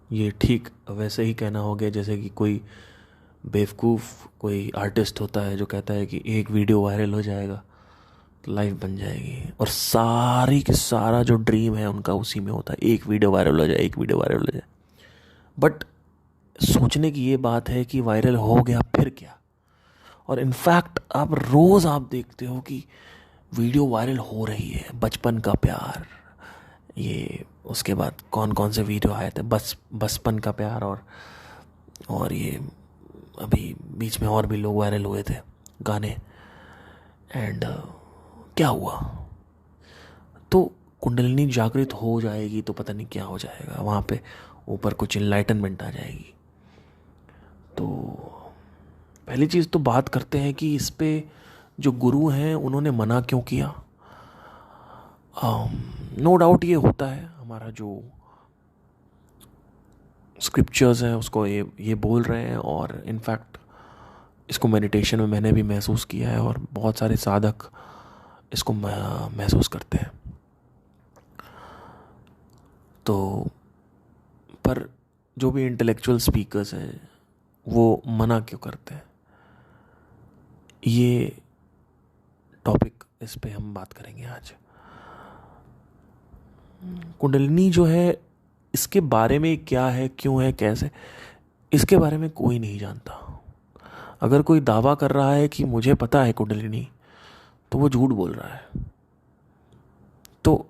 ये ठीक वैसे ही कहना हो गया जैसे कि कोई बेवकूफ़ कोई आर्टिस्ट होता है जो कहता है कि एक वीडियो वायरल हो जाएगा लाइफ बन जाएगी और सारी के सारा जो ड्रीम है उनका उसी में होता है, एक वीडियो वायरल हो जाए, एक वीडियो वायरल हो जाए। बट सोचने की ये बात है कि वायरल हो गया फिर क्या। और इनफैक्ट अब रोज़ आप देखते हो कि वीडियो वायरल हो रही है, बचपन का प्यार, ये उसके बाद कौन कौन से वीडियो आए थे, बचपन का प्यार, और ये अभी बीच में और भी लोग वायरल हुए थे गाने। एंड क्या हुआ, तो कुंडलिनी जागृत हो जाएगी तो पता नहीं क्या हो जाएगा, वहाँ पे ऊपर कुछ इनलाइटनमेंट आ जाएगी। तो पहली चीज़ तो बात करते हैं कि इस पे जो गुरु हैं उन्होंने मना क्यों किया। नो डाउट ये होता है, हमारा जो स्क्रिप्चर्स हैं उसको ये बोल रहे हैं, और इनफैक्ट इसको मेडिटेशन में मैंने भी महसूस किया है और बहुत सारे साधक इसको महसूस करते हैं। तो पर जो भी इंटेलेक्चुअल स्पीकर्स हैं वो मना क्यों करते हैं, ये टॉपिक, इस पे हम बात करेंगे आज। कुंडलिनी जो है इसके बारे में क्या है, क्यों है, कैसे, इसके बारे में कोई नहीं जानता। अगर कोई दावा कर रहा है कि मुझे पता है कुंडलिनी, तो वो झूठ बोल रहा है। तो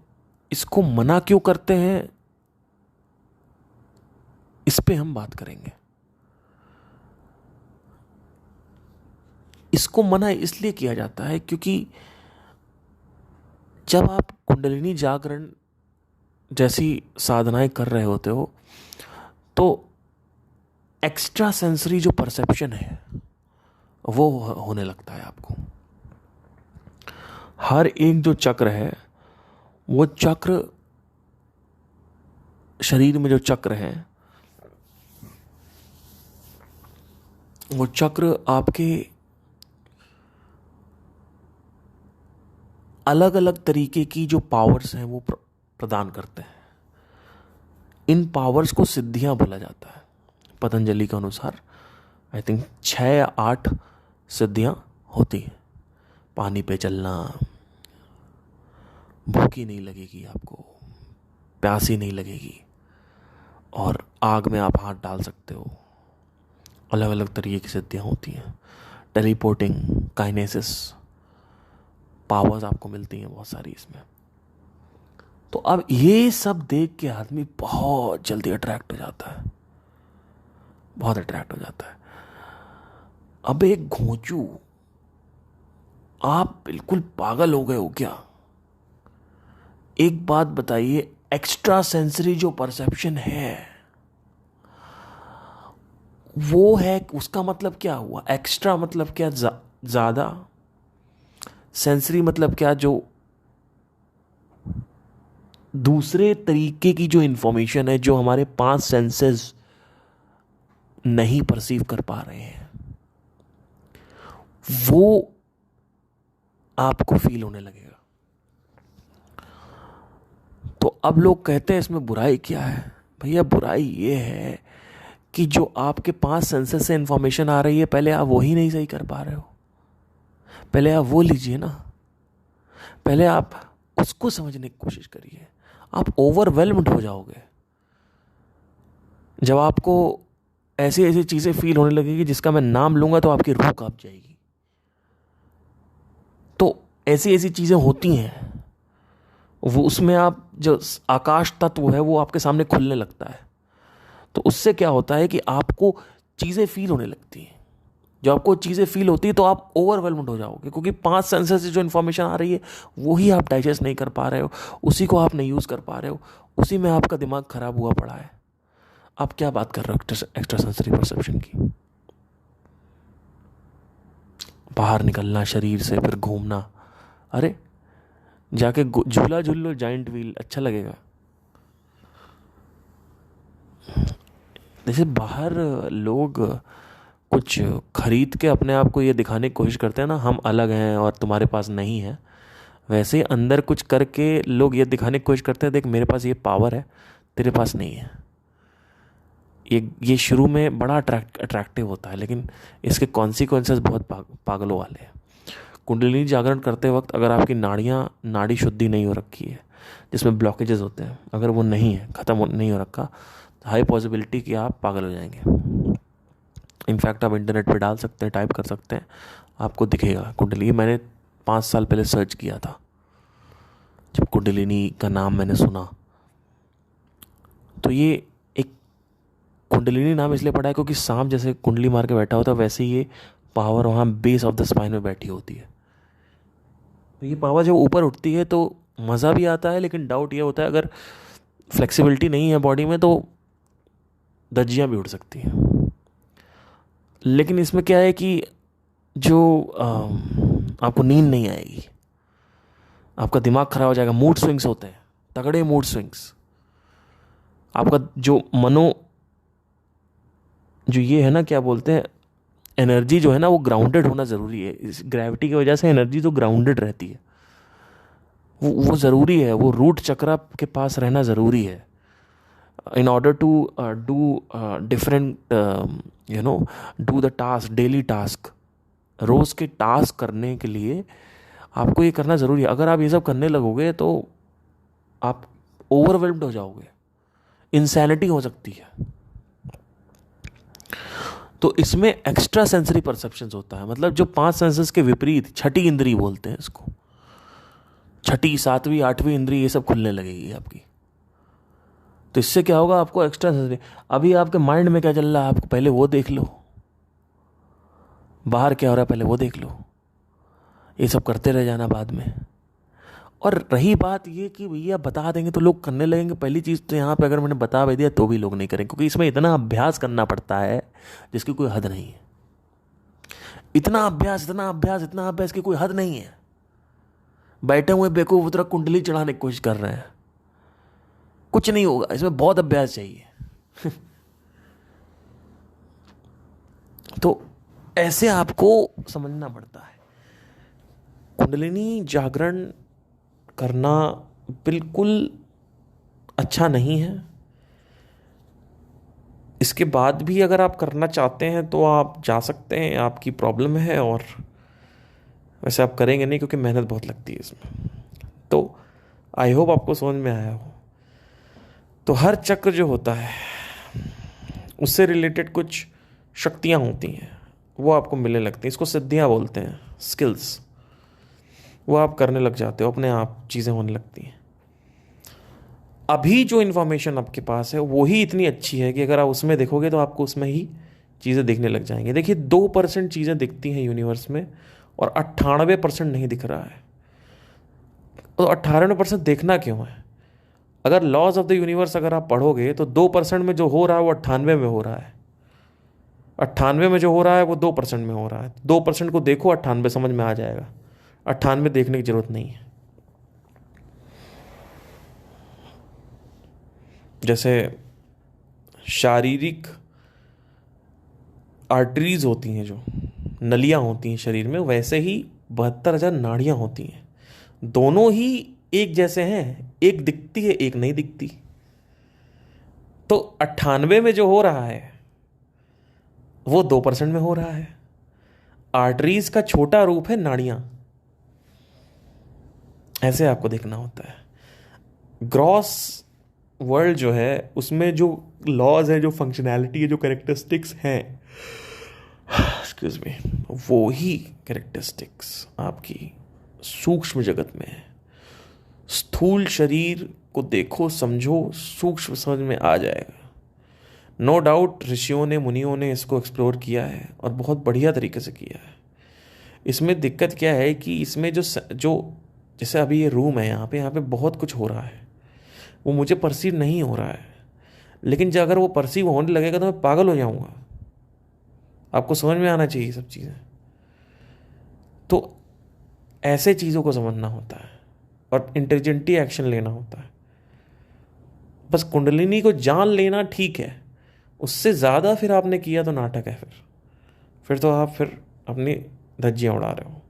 इसको मना क्यों करते हैं, इस पे हम बात करेंगे। इसको मना इसलिए किया जाता है क्योंकि जब आप कुंडलिनी जागरण जैसी साधनाएं कर रहे होते हो तो एक्स्ट्रा सेंसरी जो परसेप्शन है वो होने लगता है आपको। हर एक जो चक्र है, वो चक्र, शरीर में जो चक्र है, वो चक्र आपके अलग अलग तरीके की जो पावर्स हैं वो प्रदान करते हैं। इन पावर्स को सिद्धियां बोला जाता है। पतंजलि के अनुसार आई थिंक 6 या 8 सिद्धियां होती हैं। पानी पे चलना, भूखी नहीं लगेगी आपको, प्यासी नहीं लगेगी, और आग में आप हाथ डाल सकते हो। अलग अलग तरीके की सिद्धियां होती हैं। टेलीपोर्टिंग, काइनेसिस पावर्स आपको मिलती हैं बहुत सारी इसमें। तो अब ये सब देख के आदमी बहुत जल्दी अट्रैक्ट हो जाता है, बहुत अट्रैक्ट हो जाता है। अब एक घोंचू, आप बिल्कुल पागल हो गए हो क्या? एक बात बताइए, एक्स्ट्रा सेंसरी जो परसेप्शन है वो है, उसका मतलब क्या हुआ? एक्स्ट्रा मतलब क्या? ज्यादा। सेंसरी मतलब क्या? जो दूसरे तरीके की जो इंफॉर्मेशन है, जो हमारे 5 सेंसेस नहीं परसीव कर पा रहे हैं, वो आपको फील होने लगेगा। तो अब लोग कहते हैं इसमें बुराई क्या है? भैया बुराई ये है कि जो आपके 5 सेंसेस से इंफॉर्मेशन आ रही है, पहले आप वही नहीं सही कर पा रहे हो। पहले आप वो लीजिए ना, पहले आप उसको समझने की कोशिश करिए। आप ओवरवेल्म्ड हो जाओगे जब आपको ऐसी ऐसी चीजें फील होने लगेगी जिसका मैं नाम लूंगा तो आपकी रूह कांप जाएगी। तो ऐसी ऐसी चीजें होती हैं, वो उसमें आप जो आकाश तत्व है वो आपके सामने खुलने लगता है। तो उससे क्या होता है कि आपको चीजें फील होने लगती हैं। जब आपको चीज़ें फील होती है तो आप ओवरवेल्म्ड हो जाओगे, क्योंकि 5 सेंसेस से जो इन्फॉर्मेशन आ रही है वही आप डाइजेस्ट नहीं कर पा रहे हो, उसी को आप नहीं यूज़ कर पा रहे हो, उसी में आपका दिमाग खराब हुआ पड़ा है। आप क्या बात कर रहे हो एक्स्ट्रा सेंसरी परसेप्शन की? बाहर निकलना शरीर से, फिर घूमना, अरे जाके झूला झूल लो, जाइंट व्हील, अच्छा लगेगा। जैसे बाहर लोग कुछ खरीद के अपने आप को ये दिखाने की कोशिश करते हैं ना, हम अलग हैं और तुम्हारे पास नहीं है, वैसे ही अंदर कुछ करके लोग ये दिखाने की कोशिश करते हैं, देख मेरे पास ये पावर है, तेरे पास नहीं है। ये शुरू में बड़ा अट्रैक्टिव होता है, लेकिन इसके कॉन्सिक्वेंसेस बहुत पागलों वाले हैं। कुंडलिनी जागरण करते वक्त अगर आपकी नाड़ी शुद्धि नहीं हो रखी है, जिसमें ब्लॉकेजेस होते हैं, अगर वो नहीं है, नहीं हो रखा, तो हाई पॉसिबिलिटी कि आप पागल हो जाएंगे। इनफैक्ट आप इंटरनेट पे डाल सकते हैं, टाइप कर सकते हैं, आपको दिखेगा कुंडलिनी। मैंने 5 साल पहले सर्च किया था, जब कुंडलिनी का नाम मैंने सुना, तो ये एक कुंडलिनी नाम इसलिए पड़ा है क्योंकि सांप जैसे कुंडली मार के बैठा होता है, वैसे ये पावर वहाँ बेस ऑफ द स्पाइन में बैठी होती है। तो ये पावर जब ऊपर उठती है तो मज़ा भी आता है, लेकिन डाउट ये होता है अगर फ्लेक्सिबिलिटी नहीं है बॉडी में तो धज्जियाँ भी उड़ सकती हैं। लेकिन इसमें क्या है कि जो आपको नींद नहीं आएगी, आपका दिमाग खराब हो जाएगा, मूड स्विंग्स होते हैं, तगड़े मूड स्विंग्स। आपका जो ये है ना, क्या बोलते हैं, एनर्जी जो है ना, वो ग्राउंडेड होना ज़रूरी है। इस ग्रेविटी की वजह से एनर्जी तो ग्राउंडेड रहती है, वो ज़रूरी है, वो रूट चक्र के पास रहना ज़रूरी है। In order to do different do the task, daily task, रोज़ के टास्क करने के लिए आपको ये करना ज़रूरी है। अगर आप ये सब करने लगोगे तो आप ओवरवेल्म्ड हो जाओगे, इंसैनिटी हो सकती है। तो इसमें एक्स्ट्रा सेंसरी परसेप्शंस होता है, मतलब जो 5 सेंसेस के विपरीत छठी इंद्री बोलते हैं इसको, छठी, 7वीं, 8वीं इंद्री, ये सब खुलने लगेगी आपकी। तो इससे क्या होगा, आपको एक्स्ट्रा सेंसरी। अभी आपके माइंड में क्या चल रहा है, आपको पहले वो देख लो, बाहर क्या हो रहा है पहले वो देख लो, ये सब करते रह जाना बाद में। और रही बात ये कि भैया बता देंगे तो लोग करने लगेंगे, पहली चीज़ तो यहाँ पे अगर मैंने बता भी दिया तो भी लोग नहीं करेंगे, क्योंकि इसमें इतना अभ्यास करना पड़ता है जिसकी कोई हद नहीं है। इतना अभ्यास, इतना अभ्यास, इतना अभ्यास की कोई हद नहीं है। बैठे हुए बेवकूफ उधर कुंडली चढ़ाने की कोशिश कर रहे हैं, कुछ नहीं होगा, इसमें बहुत अभ्यास चाहिए। तो ऐसे आपको समझना पड़ता है। कुंडलिनी जागरण करना बिल्कुल अच्छा नहीं है। इसके बाद भी अगर आप करना चाहते हैं तो आप जा सकते हैं, आपकी प्रॉब्लम है, और वैसे आप करेंगे नहीं क्योंकि मेहनत बहुत लगती है इसमें। तो आई होप आपको समझ में आया हो। तो हर चक्र जो होता है उससे रिलेटेड कुछ शक्तियाँ होती हैं, वो आपको मिलने लगती हैं। इसको सिद्धियाँ बोलते हैं, स्किल्स। वो आप करने लग जाते हो, अपने आप चीज़ें होने लगती हैं। अभी जो इन्फॉर्मेशन आपके पास है वो ही इतनी अच्छी है कि अगर आप उसमें देखोगे तो आपको उसमें ही चीज़ें दिखने लग जाएंगी। देखिए 2% चीज़ें दिखती हैं यूनिवर्स में और 98% नहीं दिख रहा है। तो 98% देखना क्यों है? अगर लॉज ऑफ द यूनिवर्स अगर आप पढ़ोगे तो 2% में जो हो रहा है वो 98 में हो रहा है, 98 में जो हो रहा है वो 2% में हो रहा है। 2% को देखो, 98 समझ में आ जाएगा। 98 देखने की जरूरत नहीं है। जैसे शारीरिक आर्टरीज होती हैं, जो नलियां होती हैं शरीर में, वैसे ही 72,000 नाड़ियां होती हैं। दोनों ही एक जैसे हैं, एक दिखती है एक नहीं दिखती। तो 98 में जो हो रहा है वो 2% में हो रहा है। आर्टरीज का छोटा रूप है नाड़ियां, ऐसे आपको देखना होता है। ग्रॉस वर्ल्ड जो है उसमें जो लॉज है, जो फंक्शनैलिटी है, जो कैरेक्टरिस्टिक्स हैं, एक्सक्यूज मी, वो ही कैरेक्टरिस्टिक्स आपकी सूक्ष्म जगत में है। स्थूल शरीर को देखो, समझो, सूक्ष्म समझ में आ जाएगा। नो डाउट ऋषियों ने, मुनियों ने इसको एक्सप्लोर किया है और बहुत बढ़िया तरीके से किया है। इसमें दिक्कत क्या है कि इसमें जो जैसे अभी ये रूम है, यहाँ पे बहुत कुछ हो रहा है, वो मुझे परसीव नहीं हो रहा है। लेकिन जब अगर वो परसीव होने लगेगा तो मैं पागल हो जाऊंगा। आपको समझ में आना चाहिए सब चीज़ें। तो ऐसे चीज़ों को समझना होता है और इंटेलिजेंटली एक्शन लेना होता है। बस कुंडलिनी को जान लेना ठीक है, उससे ज़्यादा फिर आपने किया तो नाटक है। फिर तो आप फिर अपनी धज्जियाँ उड़ा रहे हो।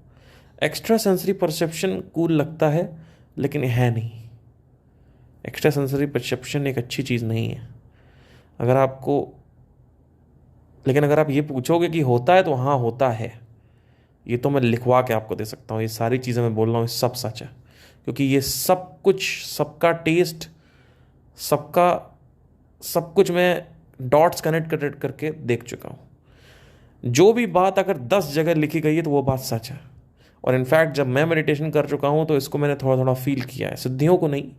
एक्स्ट्रा सेंसरी परसेप्शन कूल लगता है लेकिन है नहीं। एक्स्ट्रा सेंसरी परसेप्शन एक अच्छी चीज़ नहीं है। लेकिन अगर आप ये पूछोगे कि होता है तो हाँ होता है, ये तो मैं लिखवा के आपको दे सकता हूँ, ये सारी चीज़ें मैं बोल रहा हूँ, ये सब सच है, क्योंकि ये सब कुछ, सबका टेस्ट, सबका सब कुछ मैं डॉट्स कनेक्ट करके देख चुका हूँ। जो भी बात अगर 10 जगह लिखी गई है तो वो बात सच है। और इनफैक्ट जब मैं मेडिटेशन कर चुका हूँ तो इसको मैंने थोड़ा थोड़ा फील किया है, सिद्धियों को नहीं,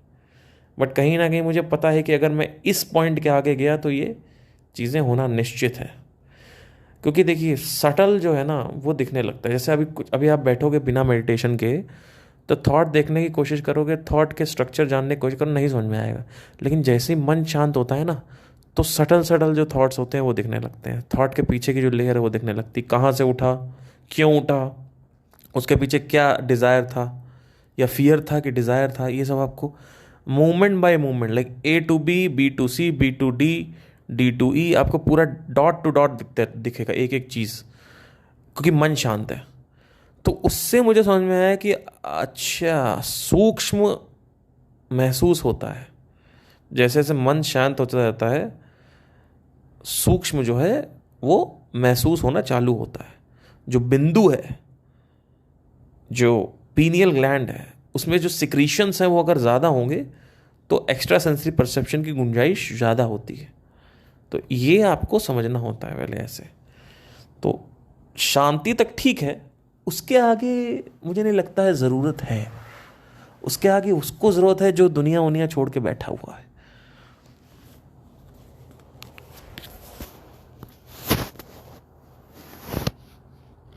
बट कहीं ना कहीं मुझे पता है कि अगर मैं इस पॉइंट के आगे गया तो ये चीज़ें होना निश्चित है। क्योंकि देखिए सटल जो है ना वो दिखने लगता है। जैसे अभी आप बैठोगे बिना मेडिटेशन के तो थॉट देखने की कोशिश करोगे, थॉट के स्ट्रक्चर जानने की कोशिश करो, नहीं समझ में आएगा। लेकिन जैसे ही मन शांत होता है ना तो सटल सटल जो थॉट्स होते हैं वो दिखने लगते हैं। थॉट के पीछे की जो लेयर है वो दिखने लगती, कहाँ से उठा, क्यों उठा, उसके पीछे क्या डिज़ायर था, या फियर था कि डिज़ायर था, ये सब आपको movement by movement, like A to B, B to C, B to D, D to E, आपको पूरा डॉट टू डॉट दिखेगा एक एक चीज़, क्योंकि मन शांत है। तो उससे मुझे समझ में आया कि अच्छा सूक्ष्म महसूस होता है। जैसे जैसे मन शांत होता रहता है, सूक्ष्म जो है वो महसूस होना चालू होता है। जो बिंदु है, जो पीनियल ग्लैंड है, उसमें जो सिक्रीशंस हैं वो अगर ज़्यादा होंगे तो एक्स्ट्रा सेंसरी परसेप्शन की गुंजाइश ज़्यादा होती है। तो ये आपको समझना होता है पहले ऐसे। तो शांति तक ठीक है, उसके आगे मुझे नहीं लगता है ज़रूरत है। उसके आगे उसको ज़रूरत है जो दुनिया छोड़ के बैठा हुआ है।